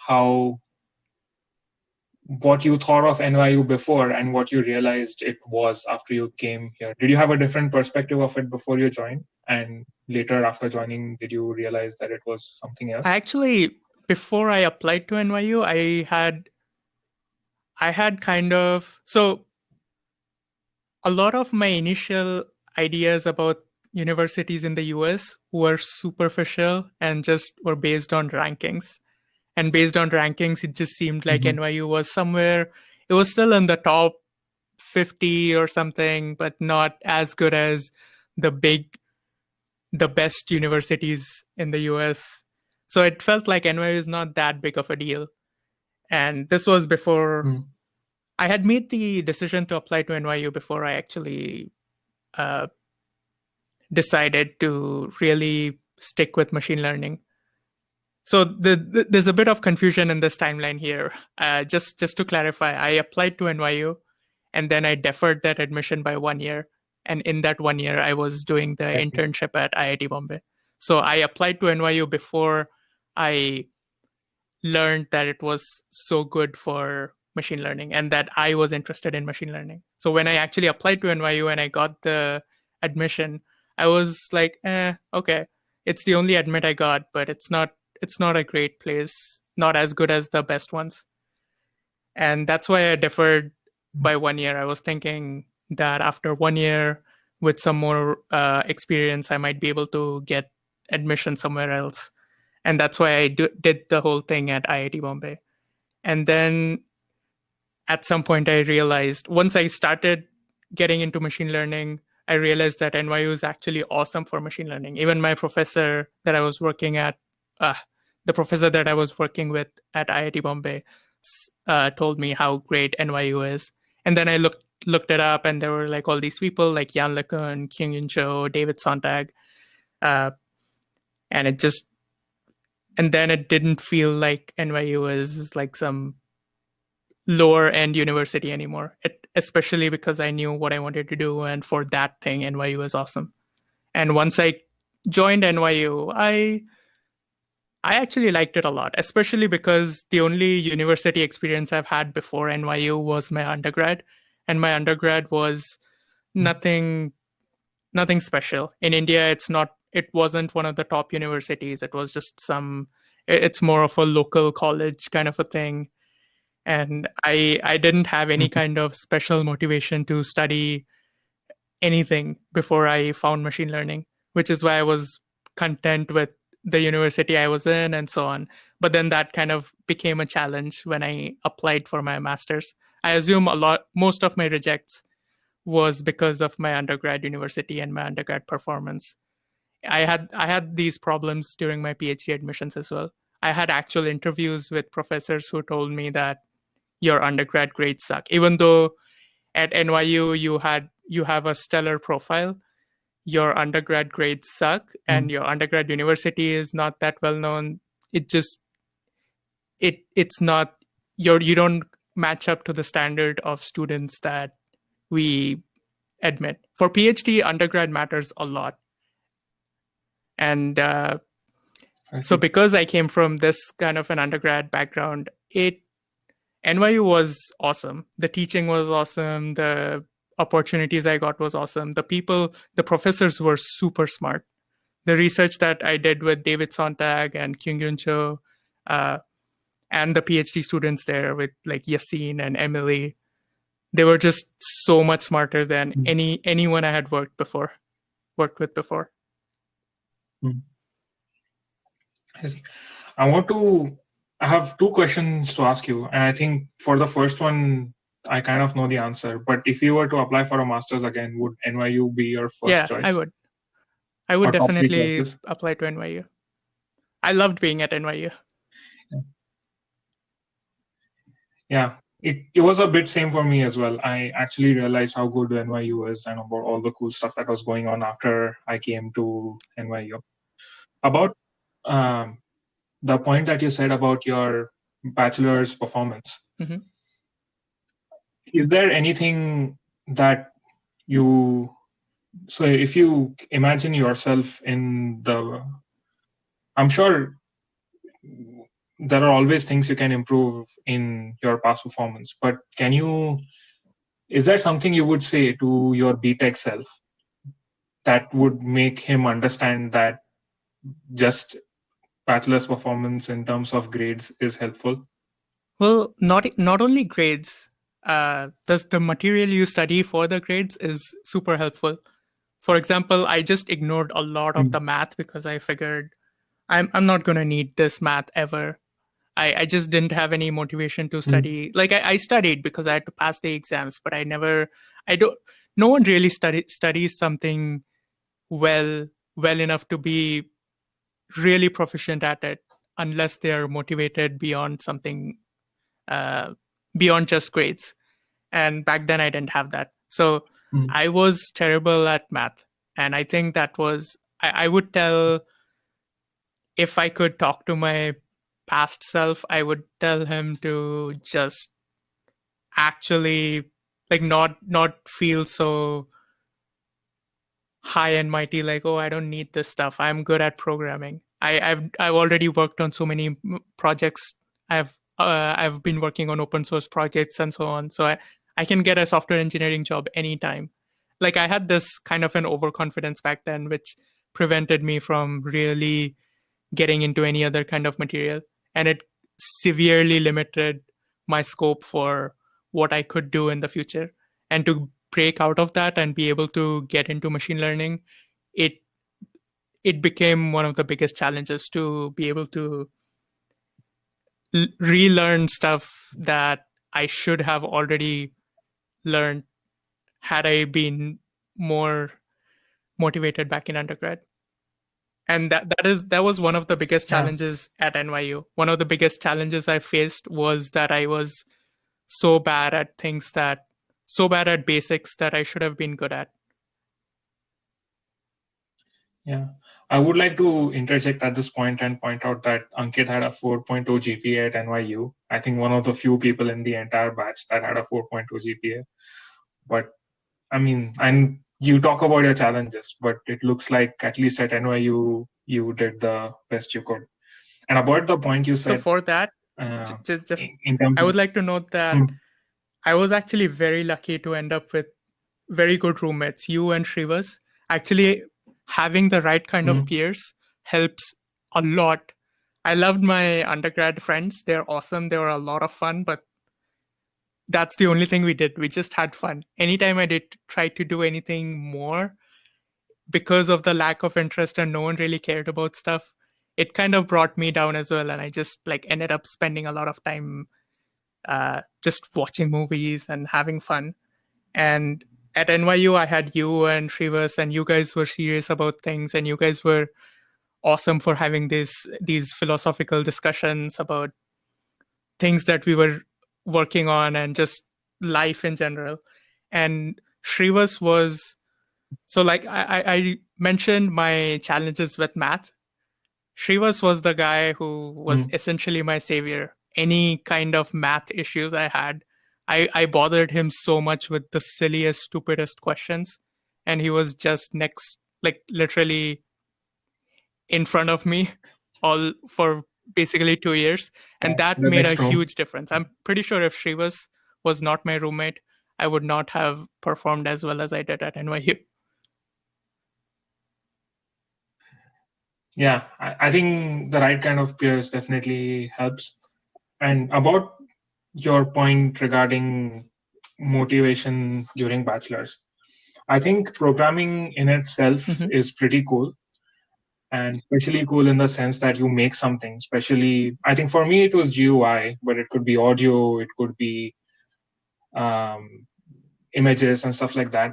what you thought of NYU before and what you realized it was after you came here? Did you have a different perspective of it before you joined? And later, after joining, did you realize that it was something else? Actually, before I applied to NYU, I had kind of, so a lot of my initial ideas about universities in the US were superficial and just were based on rankings. And based on rankings, it just seemed like NYU was somewhere, it was still in the top 50 or something, but not as good as the best universities in the US. So it felt like NYU is not that big of a deal. And this was before I had made the decision to apply to NYU before I actually decided to really stick with machine learning. So there's a bit of confusion in this timeline here. Just to clarify, I applied to NYU and then I deferred that admission by 1 year. And in that 1 year, I was doing the internship at IIT Bombay. So I applied to NYU before I learned that it was so good for machine learning and that I was interested in machine learning. So when I actually applied to NYU and I got the admission, I was like, okay, it's the only admit I got, but it's not a great place, not as good as the best ones. And that's why I deferred by 1 year. I was thinking that after 1 year with some more experience, I might be able to get admission somewhere else. And that's why I did the whole thing at IIT Bombay. And then at some point I realized, once I started getting into machine learning, I realized that NYU is actually awesome for machine learning. Even my professor that I was working at, the professor that I was working with at IIT Bombay told me how great NYU is. And then I looked it up, and there were like all these people like Jan LeCun, Kyung-In Cho, David Sontag. And then it didn't feel like NYU is like some lower end university anymore, especially because I knew what I wanted to do. And for that thing, NYU is awesome. And once I joined NYU, I actually liked it a lot, especially because the only university experience I've had before NYU was my undergrad. And my undergrad was nothing special. In India, it wasn't one of the top universities. It was just it's more of a local college kind of a thing. And I didn't have any kind of special motivation to study anything before I found machine learning, which is why I was content with the university I was in and so on. But then that kind of became a challenge when I applied for my master's. I assume most of my rejects was because of my undergrad university and my undergrad performance. I had these problems during my PhD admissions as well. I had actual interviews with professors who told me that your undergrad grades suck. Even though at NYU you have a stellar profile, your undergrad grades suck and your undergrad university is not that well known, it's not you don't match up to the standard of students that we admit. For PhD, undergrad matters a lot. And so because I came from this kind of an undergrad background, NYU was awesome. The teaching was awesome. The opportunities I got was awesome. The professors were super smart. The research that I did with David Sontag and Kyung-Yun Cho, and the PhD students there with like Yassine and Emily, they were just so much smarter than anyone I had worked with before. I see. I have two questions to ask you, and I think for the first one, I kind of know the answer. But if you were to apply for a master's again, would NYU be your first choice? Yeah, I would definitely apply to NYU. I loved being at NYU. Yeah, it was a bit same for me as well. I actually realized how good NYU is and about all the cool stuff that was going on after I came to NYU. About the point that you said about your bachelor's performance, is there anything that so if you imagine yourself I'm sure there are always things you can improve in your past performance, but is there something you would say to your BTech self that would make him understand that just bachelor's performance in terms of grades is helpful? Well, not only grades. The material you study for the grades is super helpful. For example, I just ignored a lot of the math because I figured I'm not going to need this math ever. I just didn't have any motivation to study. Like I studied because I had to pass the exams, but no one really studies something well enough to be really proficient at it unless they're motivated beyond something, beyond just grades. And back then I didn't have that. So I was terrible at math. And I think that was, I would tell, if I could talk to my past self, I would tell him to just actually like not feel so high and mighty, like, oh, I don't need this stuff, I'm good at programming. I've already worked on so many projects. I've been working on open source projects and so on, so I can get a software engineering job anytime. Like I had this kind of an overconfidence back then, which prevented me from really getting into any other kind of material, and it severely limited my scope for what I could do in the future. And to break out of that and be able to get into machine learning, it became one of the biggest challenges to be able to relearn stuff that I should have already learned had I been more motivated back in undergrad. And that was one of the biggest challenges at NYU. One of the biggest challenges I faced was that I was so bad at basics that I should have been good at. Yeah. I would like to interject at this point and point out that Ankit had a 4.0 GPA at NYU. I think one of the few people in the entire batch that had a 4.0 GPA. But I mean, and you talk about your challenges, but it looks like at least at NYU, you did the best you could. And about the point you said. So for that, I would like to note that I was actually very lucky to end up with very good roommates. You and Shrivas. Actually, having the right kind of peers helps a lot. I loved my undergrad friends. They're awesome. They were a lot of fun, but that's the only thing we did. We just had fun. Anytime I did try to do anything more, because of the lack of interest and no one really cared about stuff, it kind of brought me down as well. And I just ended up spending a lot of time just watching movies and having fun. And at NYU, I had you and Shrivas, and you guys were serious about things, and you guys were awesome for having these philosophical discussions about things that we were working on and just life in general. And Shrivas was So like I mentioned my challenges with math. Shrivas was the guy who was essentially my savior. Any kind of math issues I had, I bothered him so much with the silliest, stupidest questions. And he was just next, like literally in front of me all for basically 2 years. And that The made a next room. huge difference. I'm pretty sure if Shrivas was not my roommate, I would not have performed as well as I did at NYU. Yeah, I think the right kind of peers definitely helps. And about your point regarding motivation during bachelor's, I think programming in itself is pretty cool, and especially cool in the sense that you make something. Especially, I think for me it was GUI, but it could be audio, it could be images and stuff like that.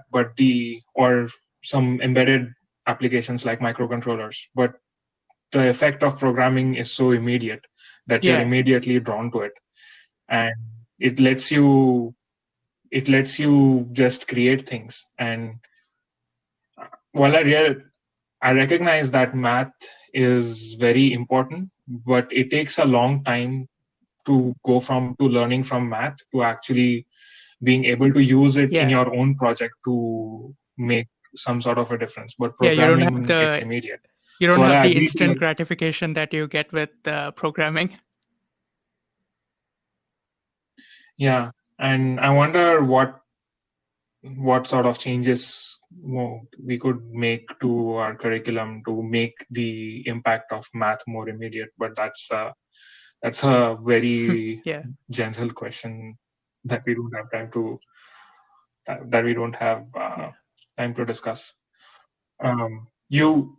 Or some embedded applications like microcontrollers. But the effect of programming is so immediate that you're immediately drawn to it, and it lets you just create things. And while I recognize that math is very important, but it takes a long time to go from to learning from math to actually being able to use it in your own project to make some sort of a difference. But programming, it's immediate. You don't have the instant gratification that you get with programming. Yeah, and I wonder what sort of changes we could make to our curriculum to make the impact of math more immediate. But that's a very general question that we don't have time to time to discuss. You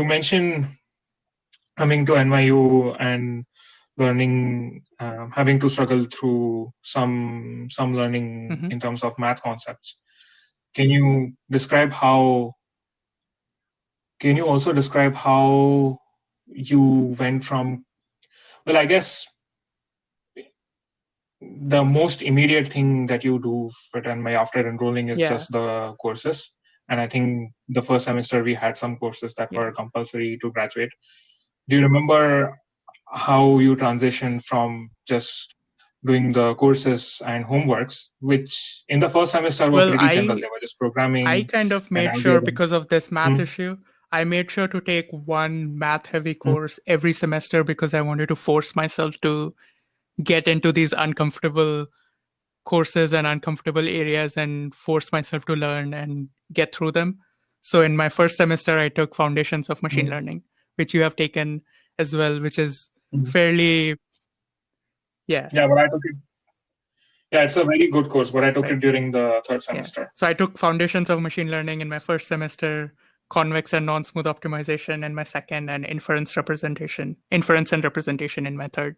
mentioned coming to NYU and learning, having to struggle through some learning in terms of math concepts. Can you also describe how you went from, well, I guess the most immediate thing that you do after enrolling is just the courses. And I think the first semester we had some courses that were compulsory to graduate. Do you remember how you transitioned from just doing the courses and homeworks, which in the first semester were pretty general? They were just programming. I kind of made sure, because of this math issue, I made sure to take one math-heavy course every semester because I wanted to force myself to get into these uncomfortable courses and uncomfortable areas and force myself to learn and get through them. So in my first semester, I took Foundations of Machine Learning, which you have taken as well, which is fairly, Yeah, but I took it. Yeah, it's a very good course, but I took it during the third semester. So I took Foundations of Machine Learning in my first semester, Convex and Non-Smooth Optimization in my second, and Inference and Representation in my third.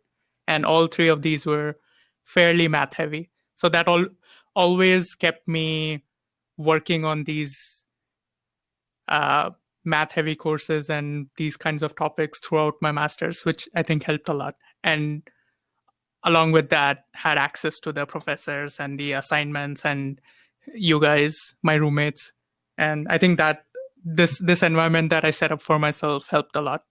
And all three of these were fairly math heavy. So that always kept me working on these math heavy courses and these kinds of topics throughout my master's, which I think helped a lot. And along with that, had access to the professors and the assignments and you guys, my roommates. And I think that this environment that I set up for myself helped a lot.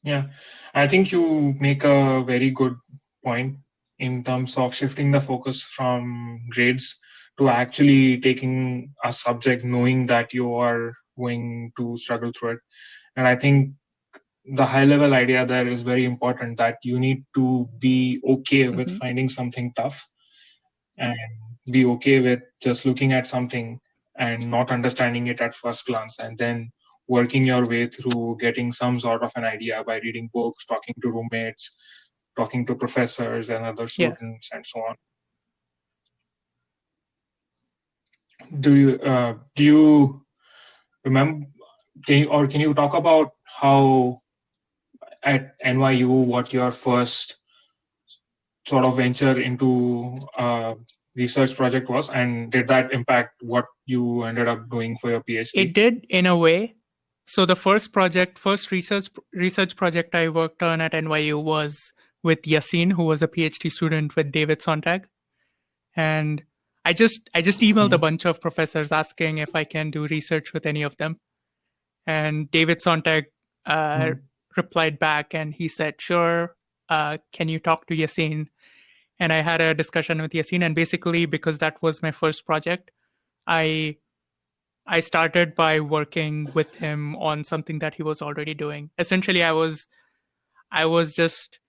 Yeah, I think you make a very good point in terms of shifting the focus from grades to actually taking a subject, knowing that you are going to struggle through it. And I think the high level idea there is very important, that you need to be okay with finding something tough and be okay with just looking at something and not understanding it at first glance, and then working your way through getting some sort of an idea by reading books, talking to roommates, talking to professors and other students, and so on. Do you remember, can you talk about how at NYU, what your first sort of venture into research project was, and did that impact what you ended up doing for your PhD? It did, in a way. So the first research project I worked on at NYU was with Yassine, who was a PhD student with David Sontag. And I just emailed a bunch of professors asking if I can do research with any of them. And David Sontag replied back and he said, sure, can you talk to Yassine? And I had a discussion with Yassine. And basically, because that was my first project, I started by working with him on something that he was already doing. Essentially, I was just,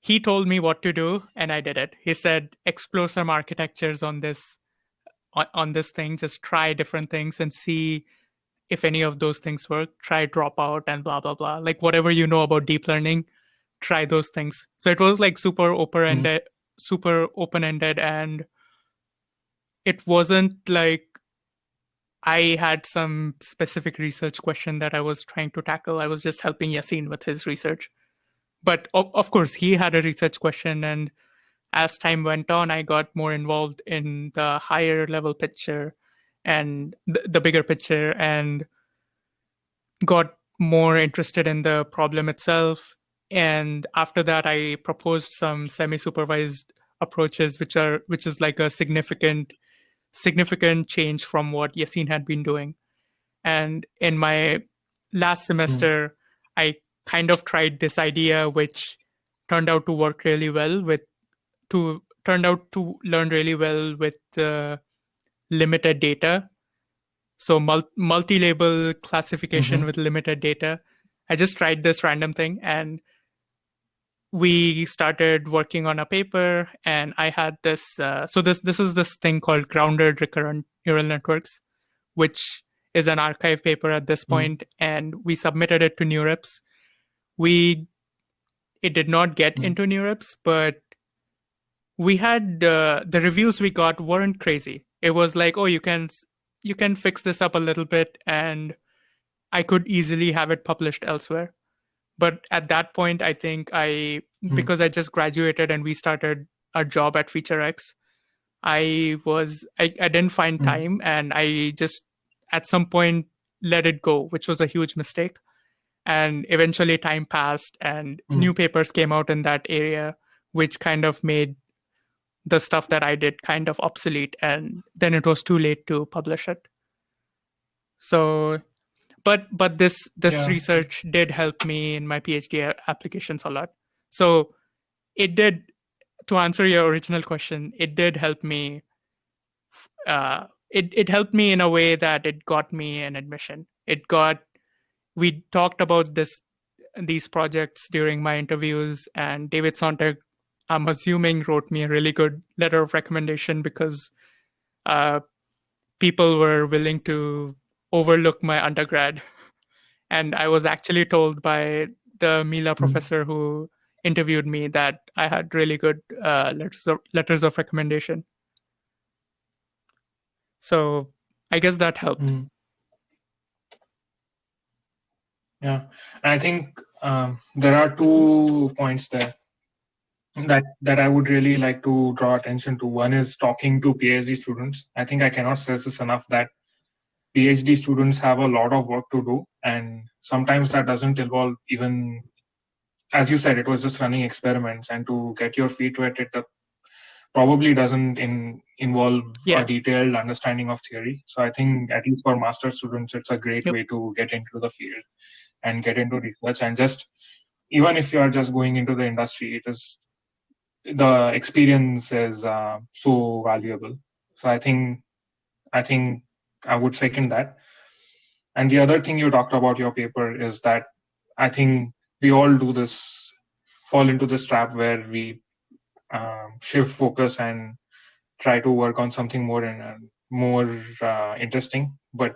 he told me what to do and I did it. He said, explore some architectures on this thing, just try different things and see if any of those things work. Try dropout and blah, blah, blah. Like whatever you know about deep learning, try those things. So it was like super open-ended, and it wasn't like I had some specific research question that I was trying to tackle. I was just helping Yassine with his research. But of course, he had a research question, and as time went on, I got more involved in the higher level picture and the bigger picture, and got more interested in the problem itself. And after that, I proposed some semi-supervised approaches, which is like a significant change from what Yassine had been doing. And in my last semester, I kind of tried this idea, which turned out to work really well turned out to learn really well with limited data. So multi-label classification with limited data. I just tried this random thing, and we started working on a paper, and I had this. So this is this thing called grounded recurrent neural networks, which is an archive paper at this point, and we submitted it to NeurIPS. It did not get into NeurIPS, but we had the reviews we got weren't crazy. It was like, oh, you can fix this up a little bit, and I could easily have it published elsewhere. But at that point, I think because I just graduated and we started our job at FeatureX, I didn't find time, and I just at some point let it go, which was a huge mistake. And eventually time passed and new papers came out in that area, which kind of made the stuff that I did kind of obsolete, and then it was too late to publish it. So, but this research did help me in my PhD applications a lot. So it did, to answer your original question, it did help me. It helped me in a way that it got me an admission. We talked about these projects during my interviews, and David Sontag, I'm assuming, wrote me a really good letter of recommendation because people were willing to overlook my undergrad. And I was actually told by the Mila professor who interviewed me that I had really good letters of recommendation. So I guess that helped. Yeah, and I think there are 2 points there that I would really like to draw attention to. One is talking to PhD students. I think I cannot stress this enough that PhD students have a lot of work to do, and sometimes that doesn't involve even, as you said, it was just running experiments, and to get your feet wet, it probably doesn't involve a detailed understanding of theory. So I think at least for master students, it's a great way to get into the field and get into research. And just even if you are just going into the industry, the experience is so valuable. So I think I would second that. And the other thing you talked about your paper is that I think we all fall into this trap where we shift focus and try to work on something more interesting. But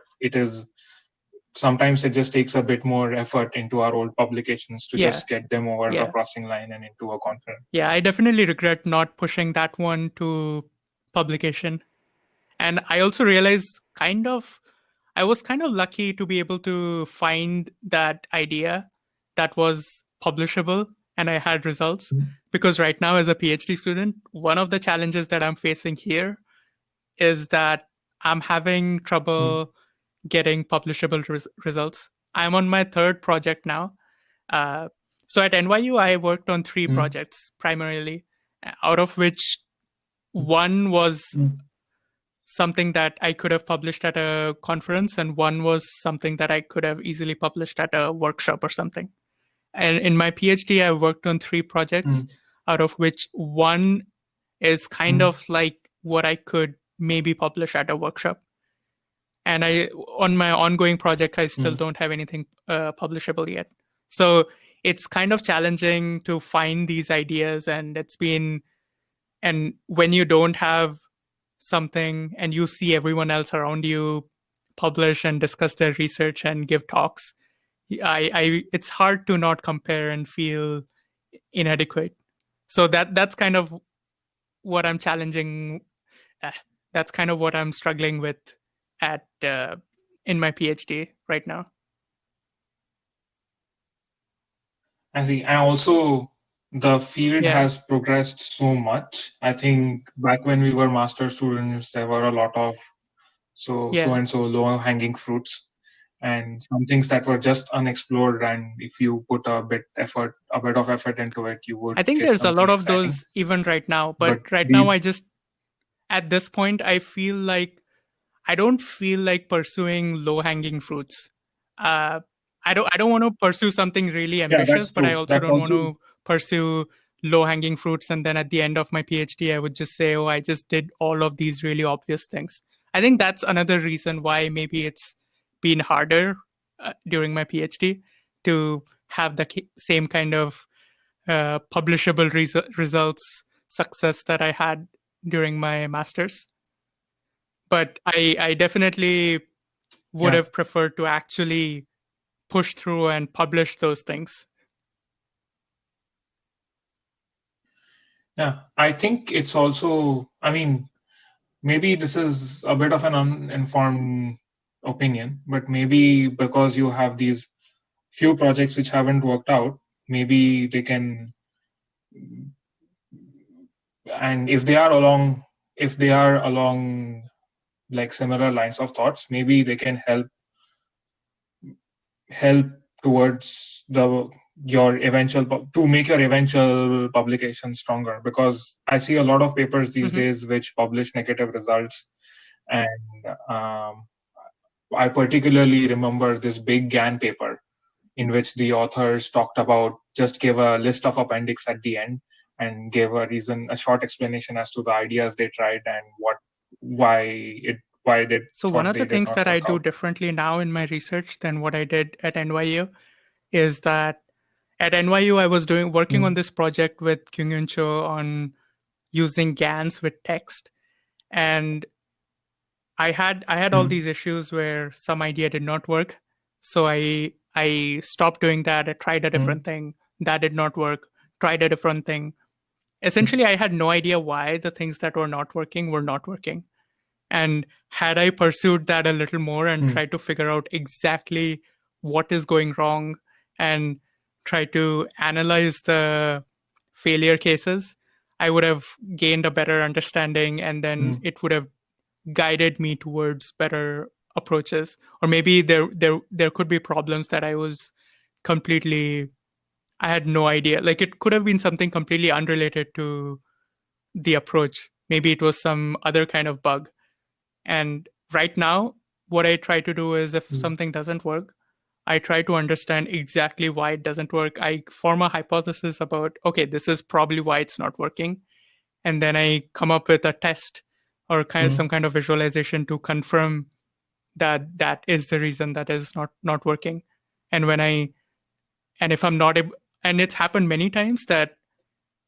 sometimes it just takes a bit more effort into our old publications to just get them over the crossing line and into a conference. Yeah, I definitely regret not pushing that one to publication. And I also realized I was kind of lucky to be able to find that idea that was publishable and I had results. Because right now as a PhD student, one of the challenges that I'm facing here is that I'm having trouble getting publishable results. I'm on my 3rd project now. So at NYU, I worked on 3 projects primarily, out of which one was something that I could have published at a conference, and one was something that I could have easily published at a workshop or something. And in my PhD, I worked on 3 projects, out of which one is kind of like what I could maybe publish at a workshop. And on my ongoing project, I still don't have anything publishable yet. So it's kind of challenging to find these ideas, and when you don't have something and you see everyone else around you publish and discuss their research and give talks, it's hard to not compare and feel inadequate. So that's kind of what I'm challenging. That's kind of what I'm struggling with in my PhD right now. I see. And also, the field has progressed so much. I think back when we were master students, there were a lot of so and so low-hanging fruits, and some things that were just unexplored. And if you put a bit of effort into it, you would. I think there's a lot of those even right now. But now, at this point, I feel like I don't feel like pursuing low-hanging fruits. I don't want to pursue something really ambitious, but I also don't want to pursue low-hanging fruits. And then at the end of my PhD, I would just say, oh, I just did all of these really obvious things. I think that's another reason why maybe it's been harder during my PhD to have the same kind of publishable results success that I had during my master's. But I definitely would have preferred to actually push through and publish those things. Yeah, I think it's also, maybe this is a bit of an uninformed opinion, but maybe because you have these few projects which haven't worked out, maybe they can, and if they are along like similar lines of thoughts, maybe they can help towards your eventual publication stronger, because I see a lot of papers these days which publish negative results, and I particularly remember this big GAN paper in which the authors gave a list of appendix at the end and gave a short explanation as to the ideas they tried and why they. So one of the things that I do differently now in my research than what I did at NYU is that at NYU I was working on this project with Kyung-Yun Cho on using GANs with text, and I had all these issues where some idea did not work, so I stopped doing that. I tried a different thing that did not work. Tried a different thing. Essentially, I had no idea why the things that were not working. And had I pursued that a little more and tried to figure out exactly what is going wrong and try to analyze the failure cases, I would have gained a better understanding, and then it would have guided me towards better approaches. Or maybe there could be problems that I had no idea. Like it could have been something completely unrelated to the approach. Maybe it was some other kind of bug. And right now, what I try to do is if something doesn't work, I try to understand exactly why it doesn't work. I form a hypothesis about, okay, this is probably why it's not working. And then I come up with a test or some kind of visualization to confirm that is the reason that is not working. And if I'm not able, and it's happened many times that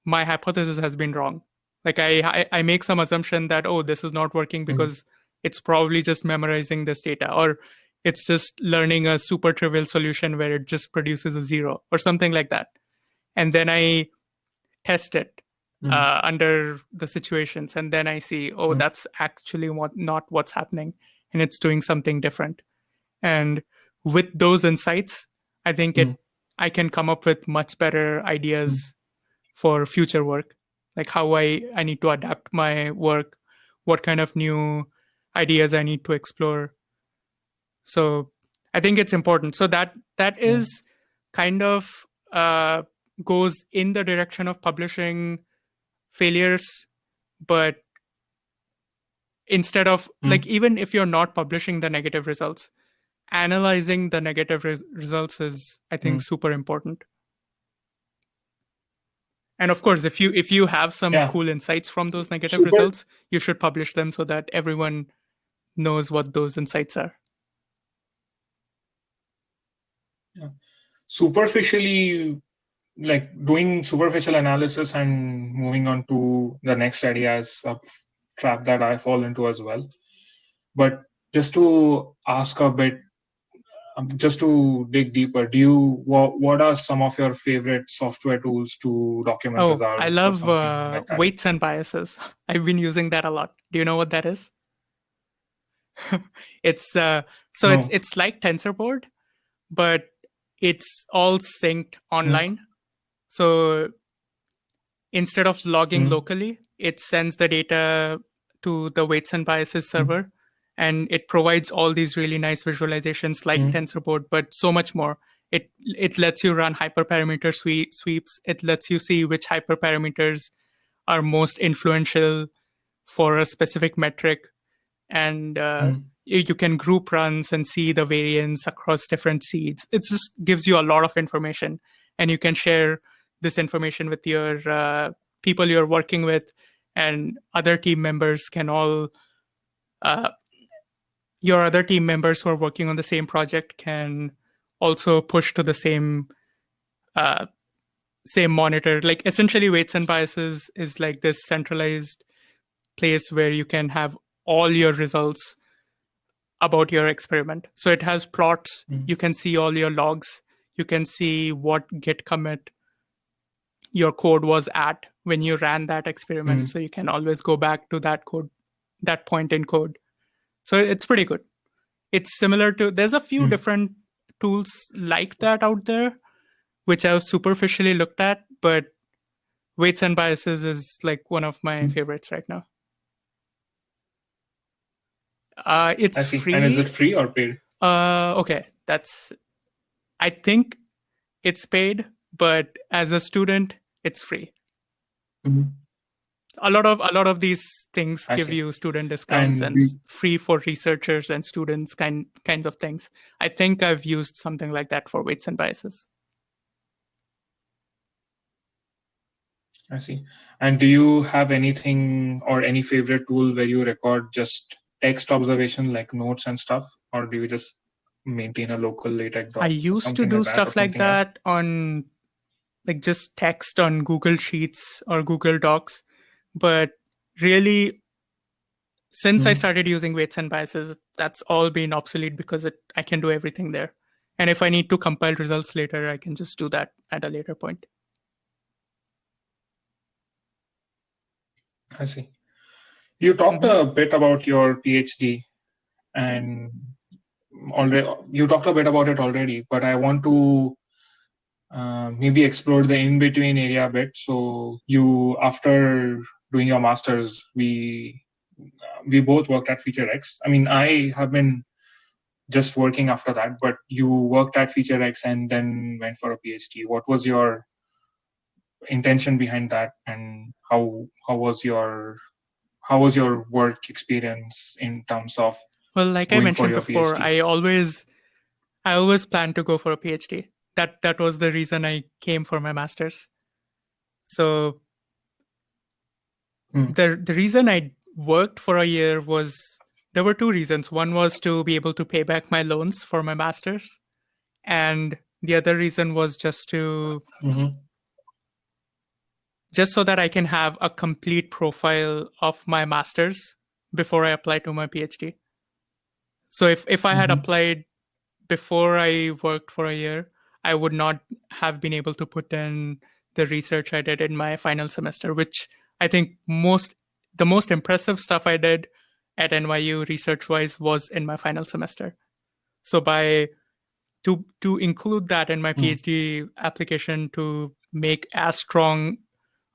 my hypothesis has been wrong. Like I make some assumption that, oh, this is not working because it's probably just memorizing this data, or it's just learning a super trivial solution where it just produces a 0 or something like that. And then I test it under the situations. And then I see, oh, that's actually not what's happening. And it's doing something different. And with those insights, I think I can come up with much better ideas for future work, like how I need to adapt my work, what kind of new ideas I need to explore. So I think it's important. So that is kind of goes in the direction of publishing failures, but instead of like, even if you're not publishing the negative results, analyzing the negative results is, I think, super important. And of course, if you have some cool insights from those negative results, you should publish them so that everyone knows what those insights are. Yeah. Superficially, like doing superficial analysis and moving on to the next idea is a trap that I fall into as well. But just to ask a bit, just to dig deeper, what are some of your favorite software tools to document results? I love weights and biases. I've been using that a lot. Do you know what that is? It's it's like TensorBoard, but it's all synced online. So instead of logging locally, it sends the data to the weights and biases server, and it provides all these really nice visualizations like TensorBoard, but so much more. It lets you run hyperparameter sweeps. It lets you see which hyperparameters are most influential for a specific metric. And you can group runs and see the variance across different seeds. It just gives you a lot of information, and you can share this information with your people you're working with, and other team members can all your other team members who are working on the same project can also push to the same monitor. Like essentially, weights and biases is like this centralized place where you can have all your results about your experiment. So it has plots. You can see all your logs. You can see what git commit your code was at when you ran that experiment. So you can always go back to that code, that point in code. So it's pretty good. It's similar to, there's a few different tools like that out there, which I've superficially looked at, but weights and biases is like one of my favorites right now. It's free. And is it free or paid? Okay, I think it's paid, but as a student, it's free. A lot of these things give you student discounts and free for researchers and students kinds of things. I think I've used something like that for weights and biases. I see. And do you have anything or any favorite tool where you record just text observation like notes and stuff, or do you just maintain a local LaTeX doc? I used to do stuff like that on like just text on Google Sheets or Google Docs, but really since I started using weights and biases, that's all been obsolete because I can do everything there. And if I need to compile results later, I can just do that at a later point. I see. You talked a bit about your PhD, and you talked a bit about it already, but I want to maybe explore the in-between area a bit. So after doing your master's, we both worked at FeatureX. I mean, I have been just working after that, but you worked at FeatureX and then went for a PhD. What was your intention behind that, and how was your work experience in terms of? Well, like I mentioned before, I always planned to go for a PhD. That was the reason I came for my master's. So the reason I worked for a year there were two reasons. One was to be able to pay back my loans for my master's, and the other reason was just to just so that I can have a complete profile of my master's before I apply to my PhD. So if I had applied before I worked for a year, I would not have been able to put in the research I did in my final semester, which I think the most impressive stuff I did at NYU research-wise was in my final semester. So to include that in my PhD application, to make as strong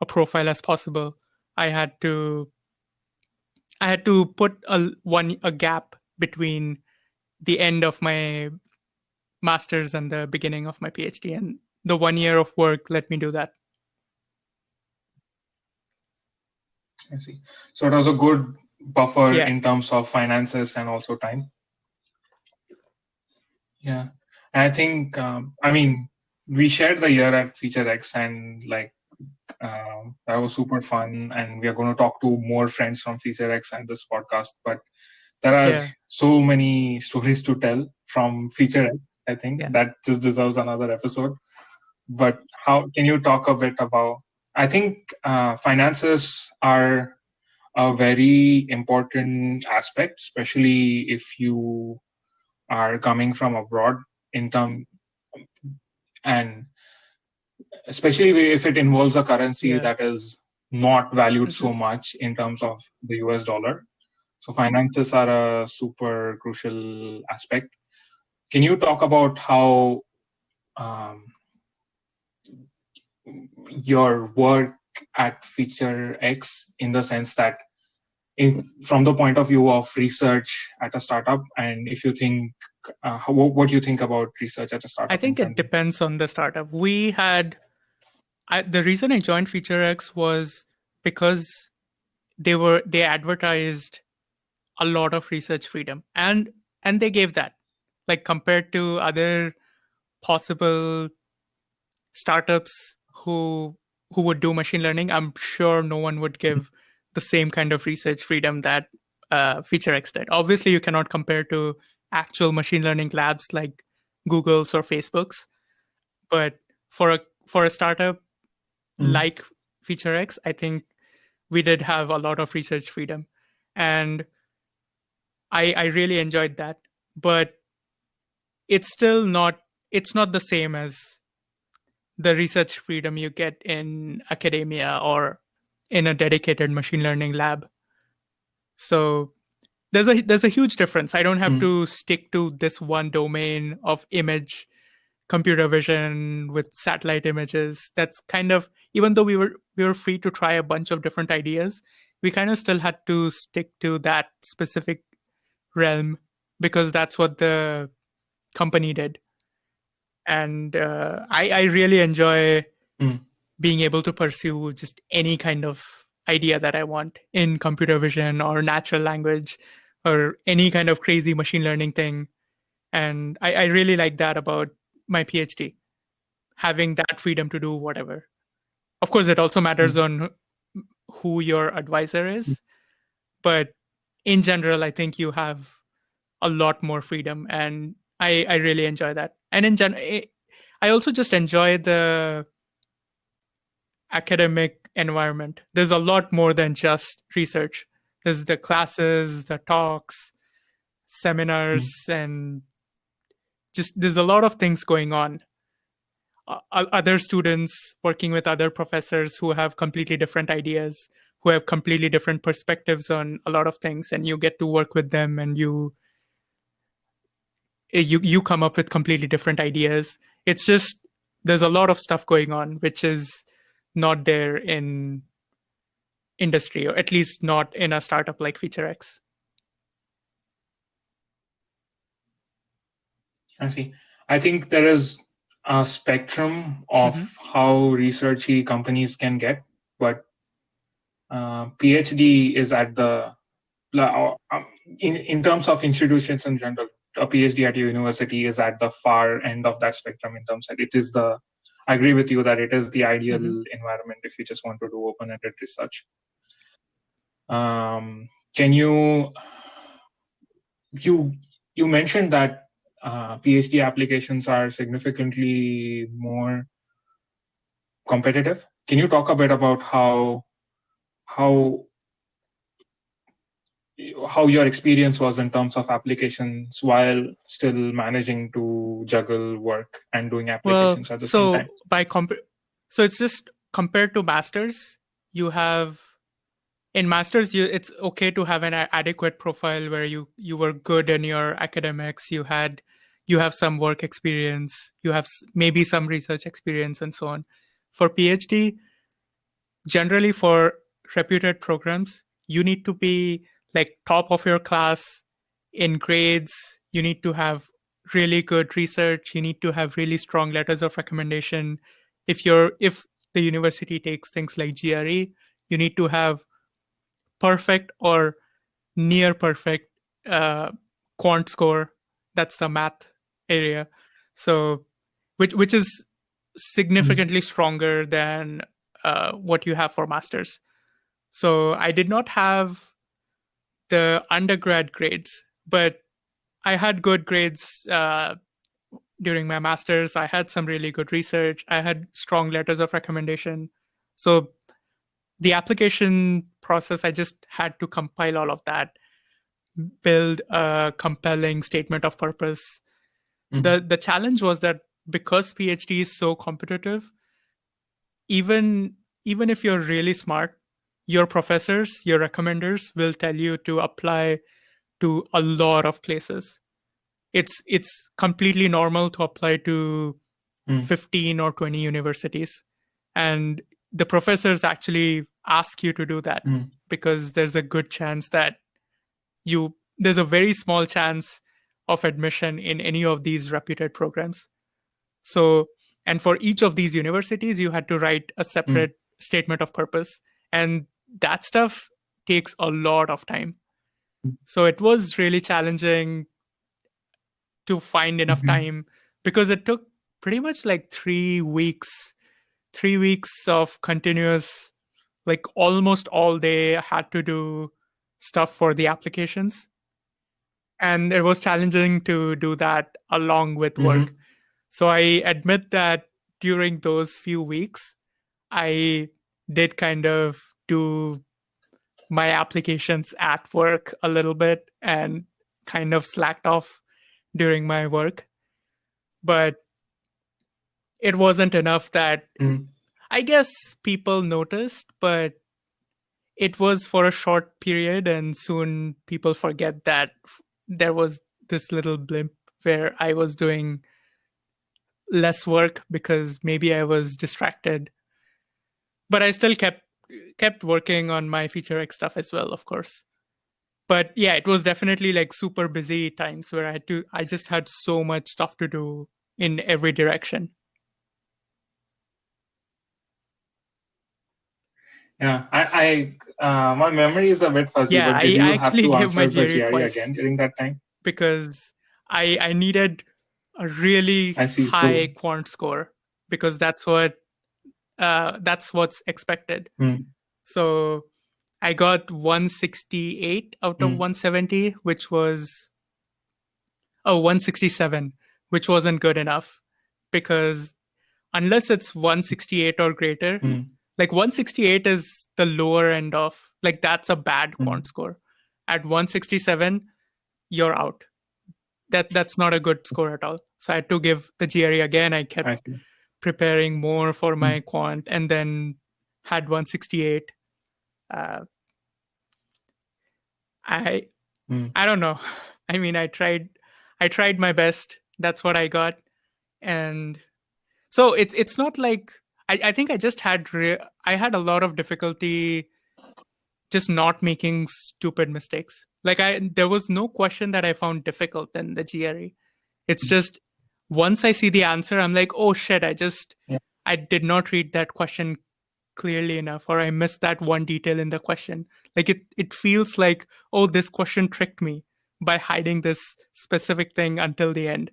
a profile as possible, I had to put a gap between the end of my master's and the beginning of my PhD, and the 1 year of work let me do that. I see. So it was a good buffer in terms of finances and also time. Yeah. And I think, we shared the year at Feature X, and that was super fun. And we are going to talk to more friends from Feature X and this podcast. But there are so many stories to tell from Feature X. I think that just deserves another episode. But how can you talk a bit about? I think finances are a very important aspect, especially if you are coming from abroad and especially if it involves a currency that is not valued so much in terms of the US dollar. So finances are a super crucial aspect. Can you talk about how your work at Feature X, in the sense that from the point of view of research at a startup, and if you think what do you think about research at a startup? I think it depends on the startup. The reason I joined Feature X was because they advertised a lot of research freedom, and they gave that, like, compared to other possible startups who would do machine learning. I'm sure no one would give the same kind of research freedom that Feature X did. Obviously, you cannot compare to actual machine learning labs like Google's or Facebook's, but for a startup like Feature X, I think we did have a lot of research freedom, and I really enjoyed that. But it's not the same as the research freedom you get in academia or in a dedicated machine learning lab. So there's a huge difference. I don't have to stick to this one domain of image computer vision with satellite images. That's kind of, even though we were free to try a bunch of different ideas, we kind of still had to stick to that specific realm because that's what the company did. And I really enjoy being able to pursue just any kind of idea that I want in computer vision or natural language or any kind of crazy machine learning thing. And I really like that about my PhD, having that freedom to do whatever. Of course, it also matters on who your advisor is. But in general, I think you have a lot more freedom, and I really enjoy that. And in general, I also just enjoy the academic environment. There's a lot more than just research. There's the classes, the talks, seminars, and just there's a lot of things going on. Other students working with other professors who have completely different ideas, who have completely different perspectives on a lot of things, and you get to work with them, and you come up with completely different ideas. It's just, there's a lot of stuff going on, which is not there in industry, or at least not in a startup like Feature X. I see. I think there is a spectrum of how researchy companies can get, but PhD is at the in terms of institutions in general. A PhD at your university is at the far end of that spectrum in terms that it is the. I agree with you that it is the ideal environment if you just want to do open-ended research. Can you mentioned that PhD applications are significantly more competitive. Can you talk a bit about how your experience was in terms of applications while still managing to juggle work and doing applications at the same time? So it's just compared to masters, you have in masters, it's okay to have an adequate profile where you were good in your academics, you have some work experience, you have maybe some research experience, and so on. For PhD, generally for reputed programs, you need to be like top of your class in grades. You need to have really good research. You need to have really strong letters of recommendation. If the university takes things like GRE, you need to have perfect or near perfect quant score. That's the math area. So, which is significantly stronger than what you have for masters. So I did not have the undergrad grades, but I had good grades during my masters. I had some really good research. I had strong letters of recommendation. So the application process, I just had to compile all of that, build a compelling statement of purpose. The challenge was that because PhD is so competitive, even if you're really smart, your professors, your recommenders will tell you to apply to a lot of places. It's completely normal to apply to 15 or 20 universities, and the professors actually ask you to do that because there's a good chance that there's a very small chance of admission in any of these reputed programs. So, and for each of these universities, you had to write a separate statement of purpose, and that stuff takes a lot of time. So it was really challenging to find enough time, because it took pretty much like 3 weeks of continuous, like almost all day I had to do stuff for the applications, and it was challenging to do that along with work. So I admit that during those few weeks I did kind of do my applications at work a little bit and kind of slacked off during my work. But it wasn't enough that I guess people noticed, but it was for a short period, and soon people forget that there was this little blimp where I was doing less work because maybe I was distracted. But I still kept working on my feature X stuff as well, of course. But yeah, it was definitely like super busy times where I just had so much stuff to do in every direction. Yeah, my memory is a bit fuzzy, Yeah, but did I you have actually to gave my answer the GRE GRE twice again during that time? because I needed a really I see. high Cool. quant score, because that's what's expected. So I got 168 out of 170, which was 167, which wasn't good enough, because unless it's 168 or greater, like 168 is the lower end of, like, that's a bad quant score. At 167, you're out. That's not a good score at all. So I had to give the GRE again. I kept preparing more for my quant, and then had 168. I don't know. I mean, I tried my best. That's what I got. And so it's not like I think I just had I had a lot of difficulty just not making stupid mistakes. Like there was no question that I found difficult in the GRE. It's just once I see the answer, I'm like, oh shit, I did not read that question clearly enough, or I missed that one detail in the question. Like it feels like, oh, this question tricked me by hiding this specific thing until the end.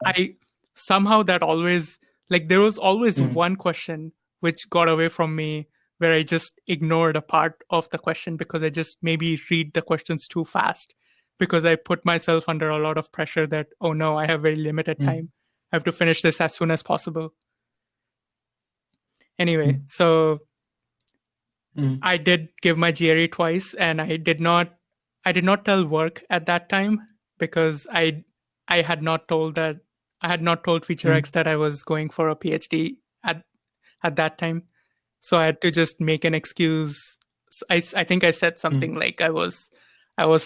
I somehow that always, like, there was always one question which got away from me, where I just ignored a part of the question because I just maybe read the questions too fast, because I put myself under a lot of pressure that, oh no, I have very limited time. I have to finish this as soon as possible. Anyway, so I did give my GRE twice, and I did not tell work at that time, because I had not told Feature X that I was going for a PhD at that time. So I had to just make an excuse. I think I said something like I was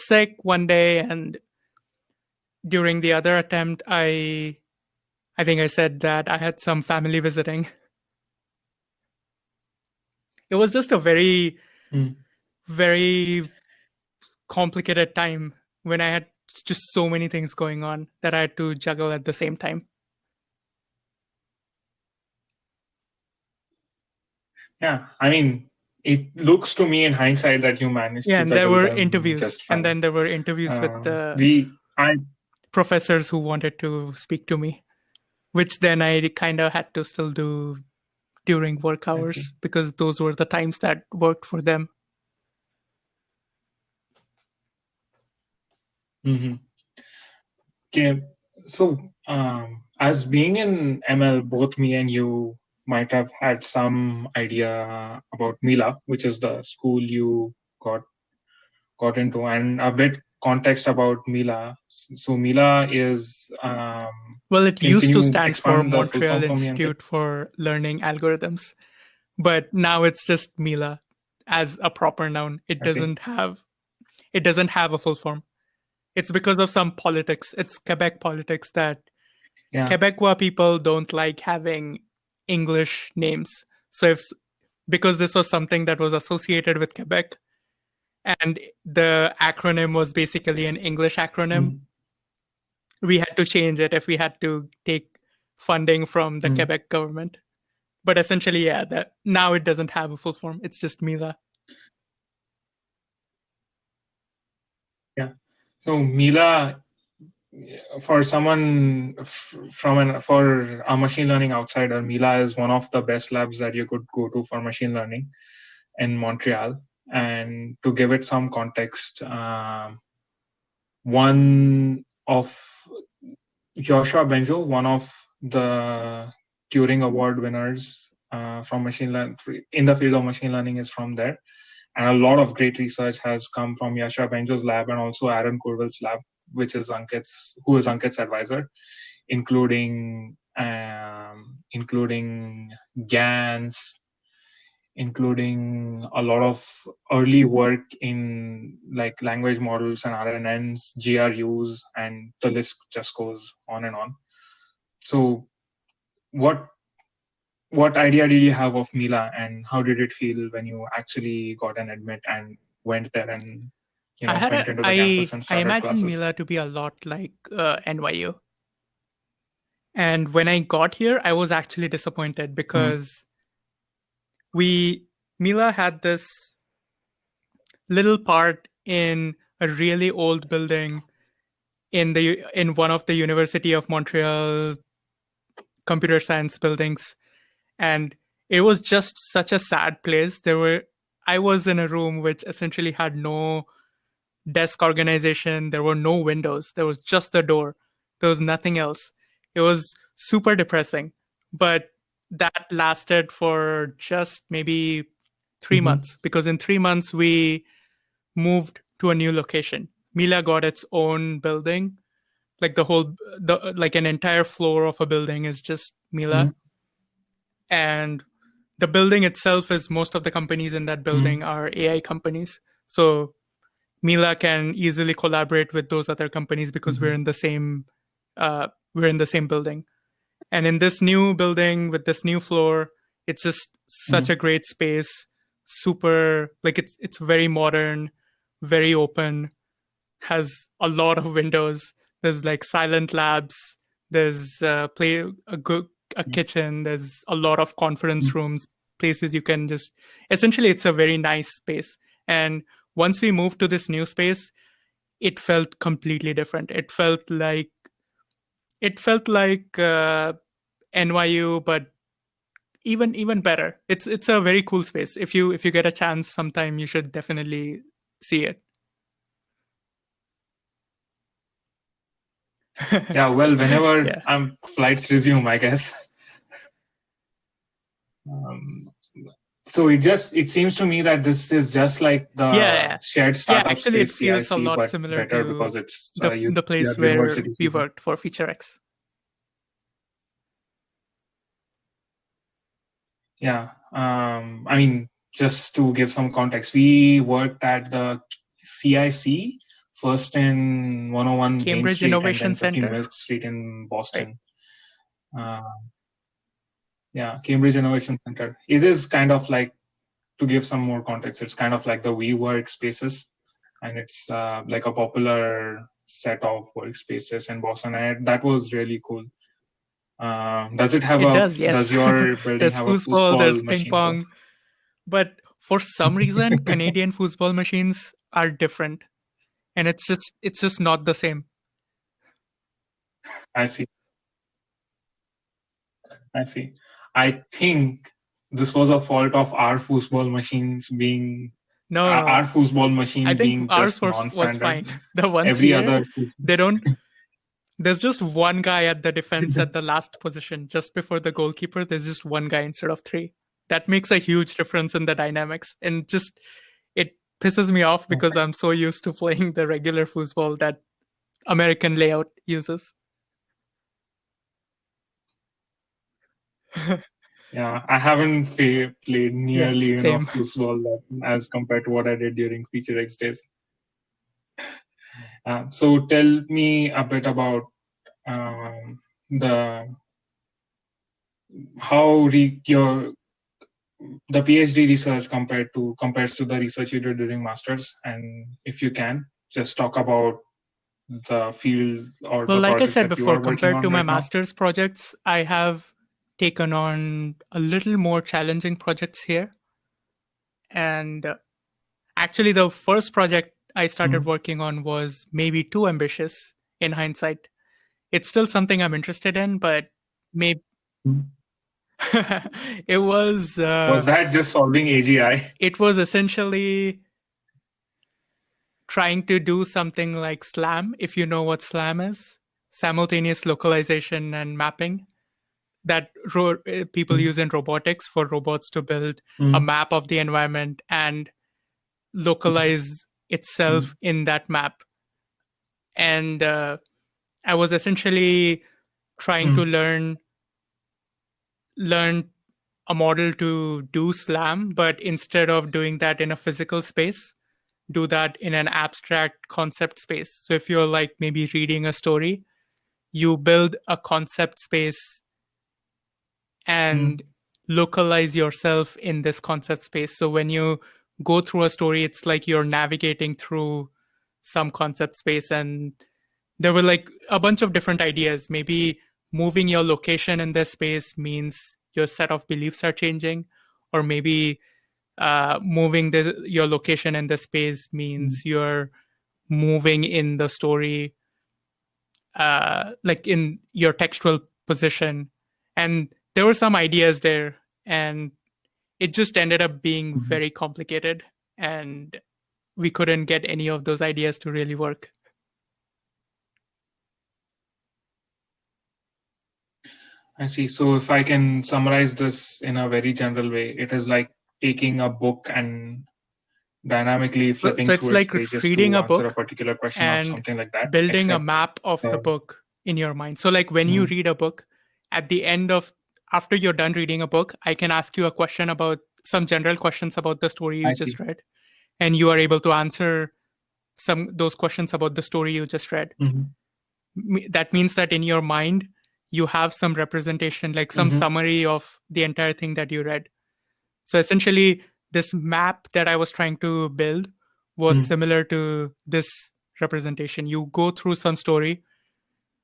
sick one day, and during the other attempt, I think I said that I had some family visiting. It was just a very, very complicated time when I had just so many things going on that I had to juggle at the same time. Yeah, I mean, it looks to me in hindsight that you managed Yeah, to and there juggle were them interviews, just and fine. then there were interviews with the I professors who wanted to speak to me, which then I kind of had to still do during work see. hours because those were the times that worked for them. Mm-hmm. Okay, so as being in ML, both me and you might have had some idea about Mila, which is the school you got into, and a bit context about Mila. So Mila is Well, it can used to you stand for expand the full form Montreal for me, Ankit? Institute for Learning Algorithms, but now it's just Mila as a proper noun. It I see. doesn't have a full form. It's because of some politics. It's Quebec politics that Yeah. Quebecois people don't like having English names. So because this was something that was associated with Quebec, and the acronym was basically an English acronym, we had to change it if we had to take funding from the Quebec government. But essentially, yeah, that now it doesn't have a full form. It's just Mila. Yeah. So Mila, for someone for a machine learning outsider, Mila is one of the best labs that you could go to for machine learning in Montreal. And to give it some context, one of Joshua Benjo, one of the Turing Award winners from machine learning in the field of machine learning, is from there. And a lot of great research has come from Joshua Benjo's lab and also Aaron Kurwil's lab, which is who is Ankit's advisor, including GANs, including a lot of early work in like language models and RNNs, GRUs, and the list just goes on and on. So what idea did you have of Mila, and how did it feel when you actually got an admit and went there and went into the campus and I started imagined classes? Mila to be a lot like NYU. And when I got here, I was actually disappointed because Mila had this little part in a really old building in one of the University of Montreal computer science buildings, and it was just such a sad place. I was in a room which essentially had no desk organization. There were no windows. There was just the door. There was nothing else. It was super depressing, but that lasted for just maybe 3 months, because in 3 months we moved to a new location. Mila got its own building, like like an entire floor of a building is just Mila. And the building itself is, most of the companies in that building are AI companies. So Mila can easily collaborate with those other companies because we're in the same building. And in this new building with this new floor, it's just such a great space. Super, like it's very modern, very open, has a lot of windows. There's like silent labs. There's a kitchen. There's a lot of conference rooms, places you can just. Essentially, it's a very nice space. And once we moved to this new space, it felt completely different. It felt like NYU, but even better. It's a very cool space. If you get a chance sometime, you should definitely see it. Yeah, well, whenever flights resume, I guess. So it seems to me that this is just like the shared startup actually, space it feels CIC, a lot but similar better to because it's the place where we worked for FeatureX. Yeah, I mean, just to give some context, we worked at the CIC first in 101 Main Cambridge Street Innovation and then 15 Center. Milk Street in Boston. Right. Yeah, Cambridge Innovation Center. It is kind of like, to give some more context, it's kind of like the WeWork spaces, and it's like a popular set of workspaces in Boston, and that was really cool. Does it have It does, yes. does your building There's have a foosball, foosball there's ping machine? pong, but for some reason, Canadian foosball machines are different, and it's just not the same. I see. I think this was a fault of our foosball machines being No, our foosball machine I being think ours just was non-standard. fine. The ones Every here, other they don't. There's just one guy at the defense at the last position, just before the goalkeeper. There's just one guy instead of three. That makes a huge difference in the dynamics, and just it pisses me off because I'm so used to playing the regular foosball that American layout uses. Yeah, I haven't played nearly same. enough foosball as compared to what I did during Feature X days. So tell me a bit about the how your the PhD research compares to the research you did during masters, and if you can just talk about the field or Well, the like I projects said that you are before, working compared on to my right now. master's projects, I have taken on a little more challenging projects here. And actually, the first project I started working on was maybe too ambitious in hindsight. It's still something I'm interested in, but maybe it was. Was that just solving AGI? It was essentially trying to do something like SLAM, if you know what SLAM is, simultaneous localization and mapping, that people use in robotics for robots to build a map of the environment and localize itself in that map. And I was essentially trying to learn a model to do SLAM, but instead of doing that in a physical space, do that in an abstract concept space. So if you're like maybe reading a story, you build a concept space and localize yourself in this concept space. So when you go through a story, it's like you're navigating through some concept space. And there were like a bunch of different ideas. Maybe moving your location in this space means your set of beliefs are changing, or maybe moving your location in the space means you're moving in the story, like in your textual position. And there were some ideas there, and it just ended up being very complicated, and we couldn't get any of those ideas to really work. I see. So if I can summarize this in a very general way, it is like taking a book and dynamically flipping So it's through its like pages reading to a answer a book particular question or and something like that. building a Except, map of the book in your mind. So like when you read a book, at the end of, after you're done reading a book, I can ask you a question about some general questions about the story you just read, and you are able to answer those questions about the story you just read. That means that in your mind, you have some representation, like some summary of the entire thing that you read. So essentially, this map that I was trying to build was similar to this representation. You go through some story,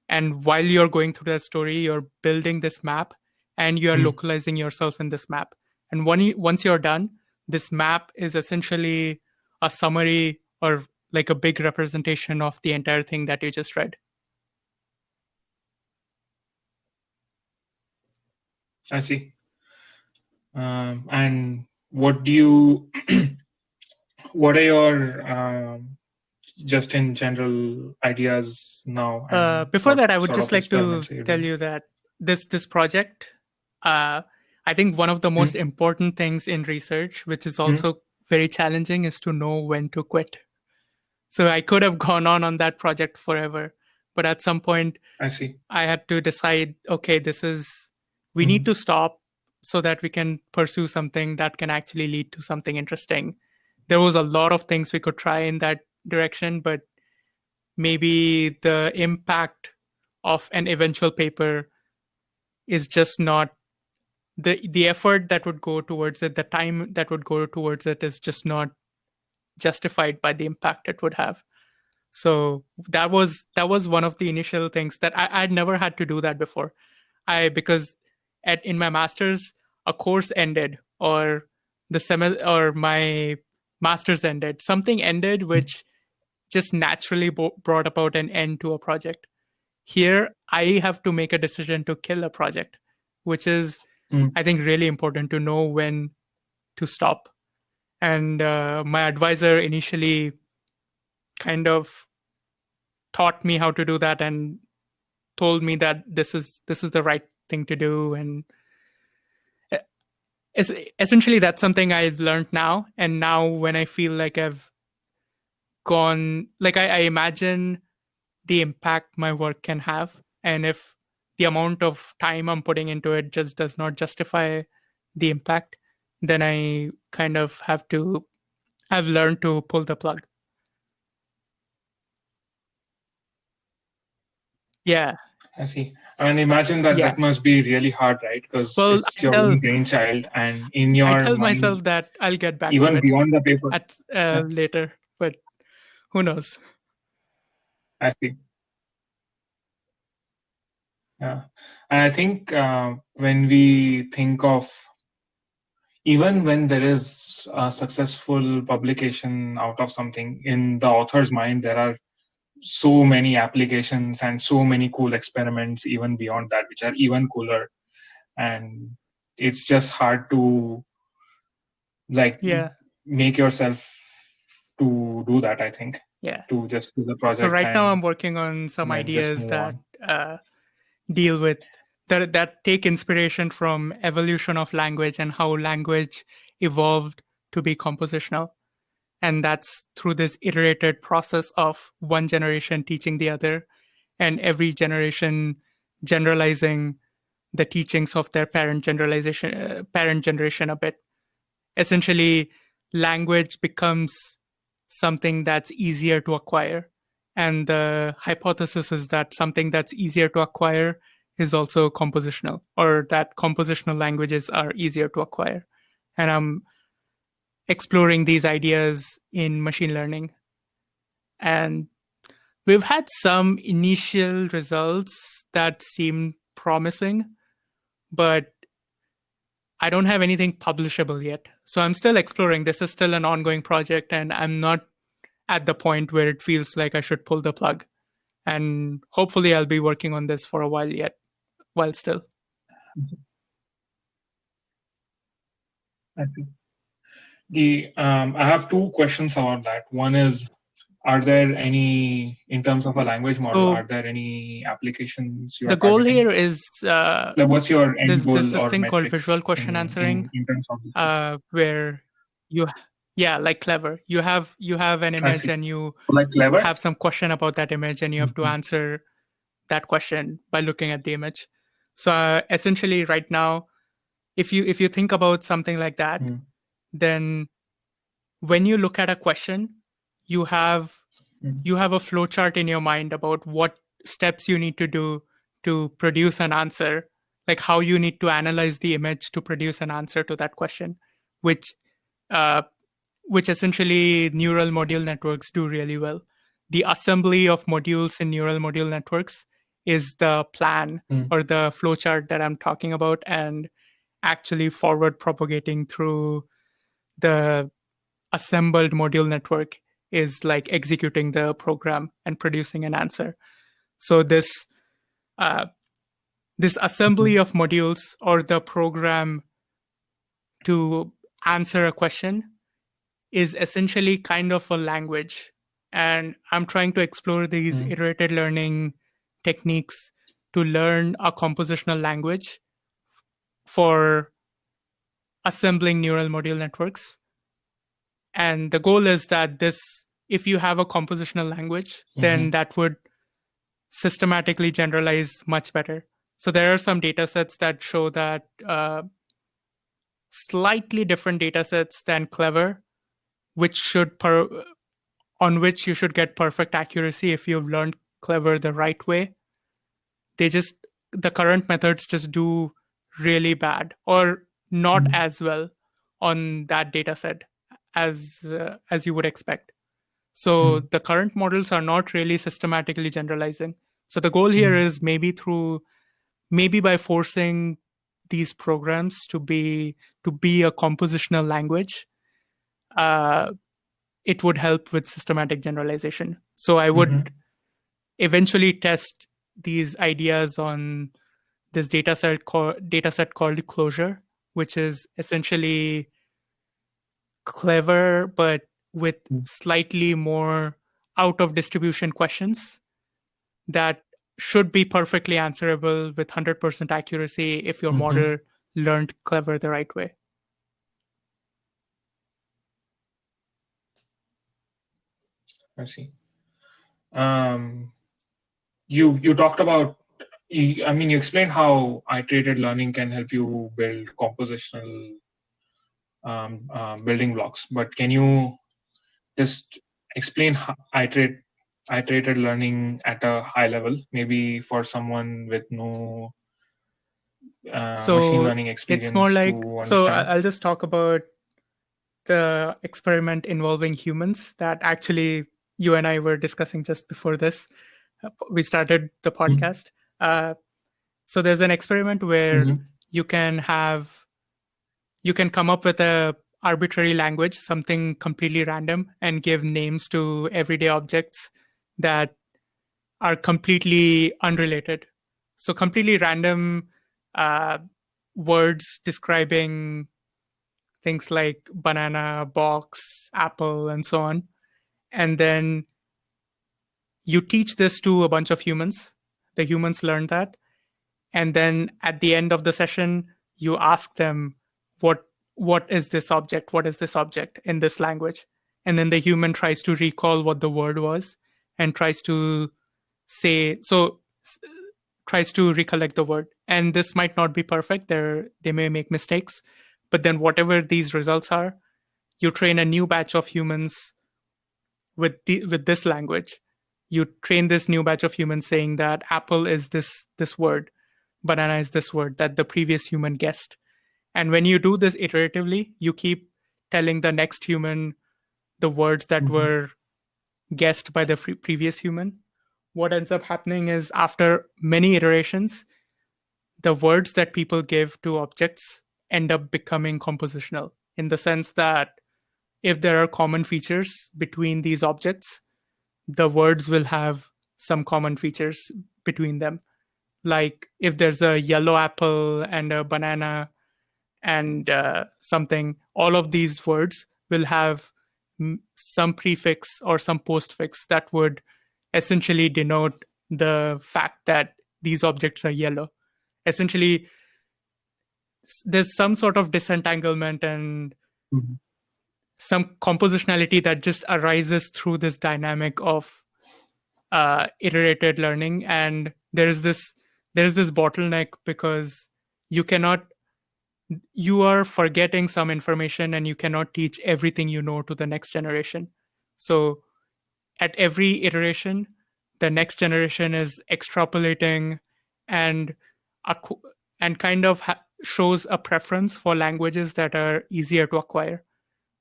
and while you're going through that story, you're building this map and you're localizing yourself in this map. And once you're done, this map is essentially a summary or like a big representation of the entire thing that you just read. I see. And what do you, what are your just in general ideas now? Before that, I would just like to tell you that this project, I think one of the most important things in research, which is also very challenging, is to know when to quit. So I could have gone on that project forever, but at some point, I had to decide, okay, we need to stop so that we can pursue something that can actually lead to something interesting. There was a lot of things we could try in that direction, but maybe the impact of an eventual paper is just not the effort that would go towards it, the time that would go towards it is just not justified by the impact it would have. So that was one of the initial things that I'd never had to do that before. Because in my master's, a course ended, or or my master's ended. Something ended which just naturally brought about an end to a project. Here, I have to make a decision to kill a project, which is, I think, really important to know when to stop. And my advisor initially kind of taught me how to do that and told me that this is the right thing to do. And essentially, that's something I've learned now. And now when I feel like I've gone, like I imagine the impact my work can have. And if the amount of time I'm putting into it just does not justify the impact, then I kind of have learned to pull the plug. Yeah. I see. And imagine that that must be really hard, right? Because it's your own brainchild, and in your I tell mind, myself that I'll get back even to it beyond the paper later, but who knows? I see. Yeah, and I think when we think of, even when there is a successful publication out of something, in the author's mind, there are so many applications and so many cool experiments even beyond that, which are even cooler. And it's just hard to make yourself to do that, I think. To just do the project. So right now I'm working on some ideas that deal with that take inspiration from evolution of language and how language evolved to be compositional. And that's through this iterated process of one generation teaching the other, and every generation generalizing the teachings of their parent generation a bit. Essentially, language becomes something that's easier to acquire. And the hypothesis is that something that's easier to acquire is also compositional, or that compositional languages are easier to acquire. And I'm exploring these ideas in machine learning. And we've had some initial results that seem promising, but I don't have anything publishable yet. So I'm still exploring. This is still an ongoing project, and I'm not at the point where it feels like I should pull the plug. And hopefully I'll be working on this for a while still. I see. I have two questions about that. One is, are there any, in terms of a language model, are there any applications you are goal targeting? here is what's your end goal? There's this thing called visual question answering, in terms of where like Clever. You have an image and you have some question about that image, and you have to answer that question by looking at the image. So essentially, right now, if you think about something like that, then when you look at a question, you have a flow chart in your mind about what steps you need to do to produce an answer, like how you need to analyze the image to produce an answer to that question, which essentially neural module networks do really well. The assembly of modules in neural module networks is the plan or the flowchart that I'm talking about, and actually forward propagating through the assembled module network is like executing the program and producing an answer. So this assembly of modules, or the program to answer a question, is essentially kind of a language. And I'm trying to explore these iterated learning techniques to learn a compositional language for assembling neural module networks. And the goal is that if you have a compositional language, then that would systematically generalize much better. So there are some data sets that show that slightly different data sets than Clever, on which you should get perfect accuracy if you've learned Clever the right way. The current methods just do really bad, or not as well on that data set as you would expect. So the current models are not really systematically generalizing. So the goal here is maybe by forcing these programs to be a compositional language, it would help with systematic generalization. So I would eventually test these ideas on this data set called closure, which is essentially clever but with slightly more out of distribution questions that should be perfectly answerable with 100% accuracy if your model learned clever the right way. I see. You talked about, you explained how iterated learning can help you build compositional building blocks, but can you just explain how iterated learning at a high level, maybe for someone with no machine learning experience? It's more like, to understand? so I'll just talk about the experiment involving humans that actually you and I were discussing just before this. We started the podcast. So there's an experiment where you can come up with a arbitrary language, something completely random, and give names to everyday objects that are completely unrelated. So completely random words describing things like banana, box, apple, and so on. And then you teach this to a bunch of humans. The humans learn that. And then at the end of the session, you ask them, what is this object? What is this object in this language? And then the human tries to recall what the word was and tries to recollect the word. And this might not be perfect. They may make mistakes. But then whatever these results are, you train a new batch of humans with this language. You train this new batch of humans saying that apple is this word, banana is this word that the previous human guessed. And when you do this iteratively, you keep telling the next human the words that were guessed by the previous human. What ends up happening is after many iterations, the words that people give to objects end up becoming compositional, in the sense that if there are common features between these objects, the words will have some common features between them. Like if there's a yellow apple and a banana and something, all of these words will have some prefix or some postfix that would essentially denote the fact that these objects are yellow. Essentially, there's some sort of disentanglement and some compositionality that just arises through this dynamic of iterated learning. And there's this bottleneck because you are forgetting some information and you cannot teach everything you know to the next generation. So at every iteration, the next generation is extrapolating and kind of shows a preference for languages that are easier to acquire.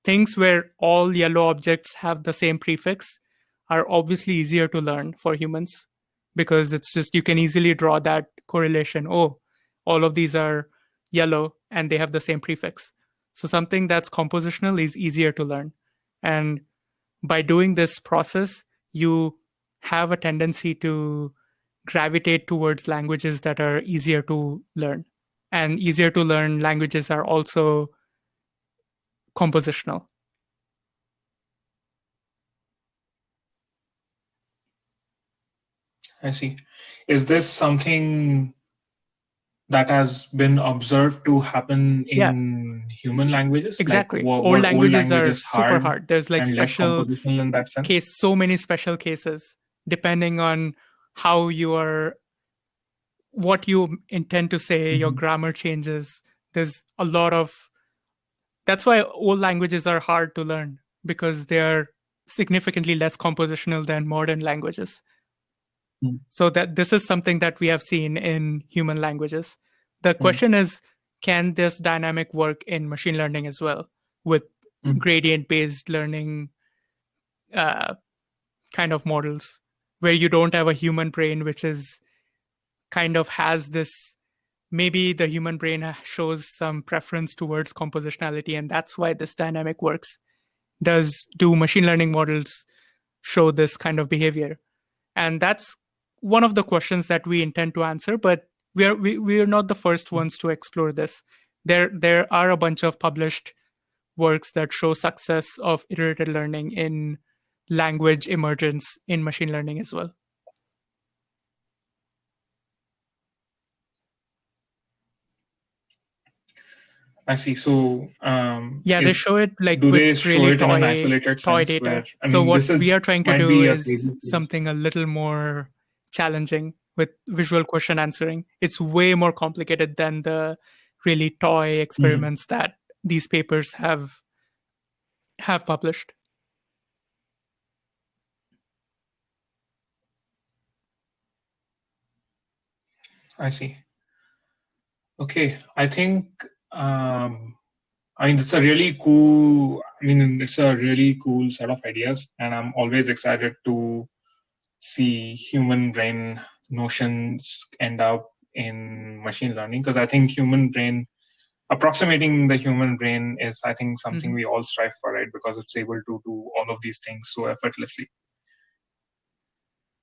Things where all yellow objects have the same prefix are obviously easier to learn for humans because it's just, you can easily draw that correlation. Oh, all of these are yellow and they have the same prefix. So something that's compositional is easier to learn. And by doing this process, you have a tendency to gravitate towards languages that are easier to learn. And easier to learn languages are also compositional. I see. Is this something that has been observed to happen in human languages? Exactly. Like, old languages are super hard. There's like special in that sense? so many special cases depending on how what you intend to say, your grammar changes. There's a lot of, that's why old languages are hard to learn, because they are significantly less compositional than modern languages. So that this is something that we have seen in human languages. The question is, can this dynamic work in machine learning as well with gradient-based learning kind of models where you don't have a human brain, which is kind of has this maybe the human brain shows some preference towards compositionality, and that's why this dynamic works. Do machine learning models show this kind of behavior? And that's one of the questions that we intend to answer, but we are not the first ones to explore this. There are a bunch of published works that show success of iterative learning in language emergence in machine learning as well. I see. So, they show it like do with they show really it in an isolated toy sense? data. Where, So what this is, we are trying to might do be a is table. something a little more challenging with visual question answering. It's way more complicated than the really toy experiments that these papers have published. I see. Okay, I think it's a really cool. It's a really cool set of ideas, and I'm always excited to see human brain notions end up in machine learning, because I think approximating the human brain is, I think, something we all strive for, right? Because it's able to do all of these things so effortlessly.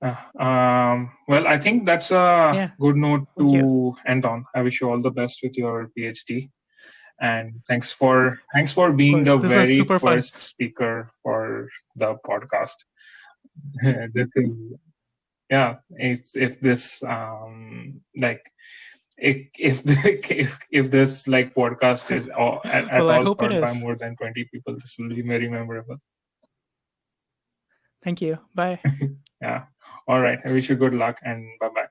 Well, I think that's a good note to end on. I wish you all the best with your PhD, and thanks for being the very first speaker for the podcast. If this if this like podcast is at all heard by more than 20 people, this will be very memorable. Thank you. Bye. Yeah. All right. I wish you good luck, and bye-bye.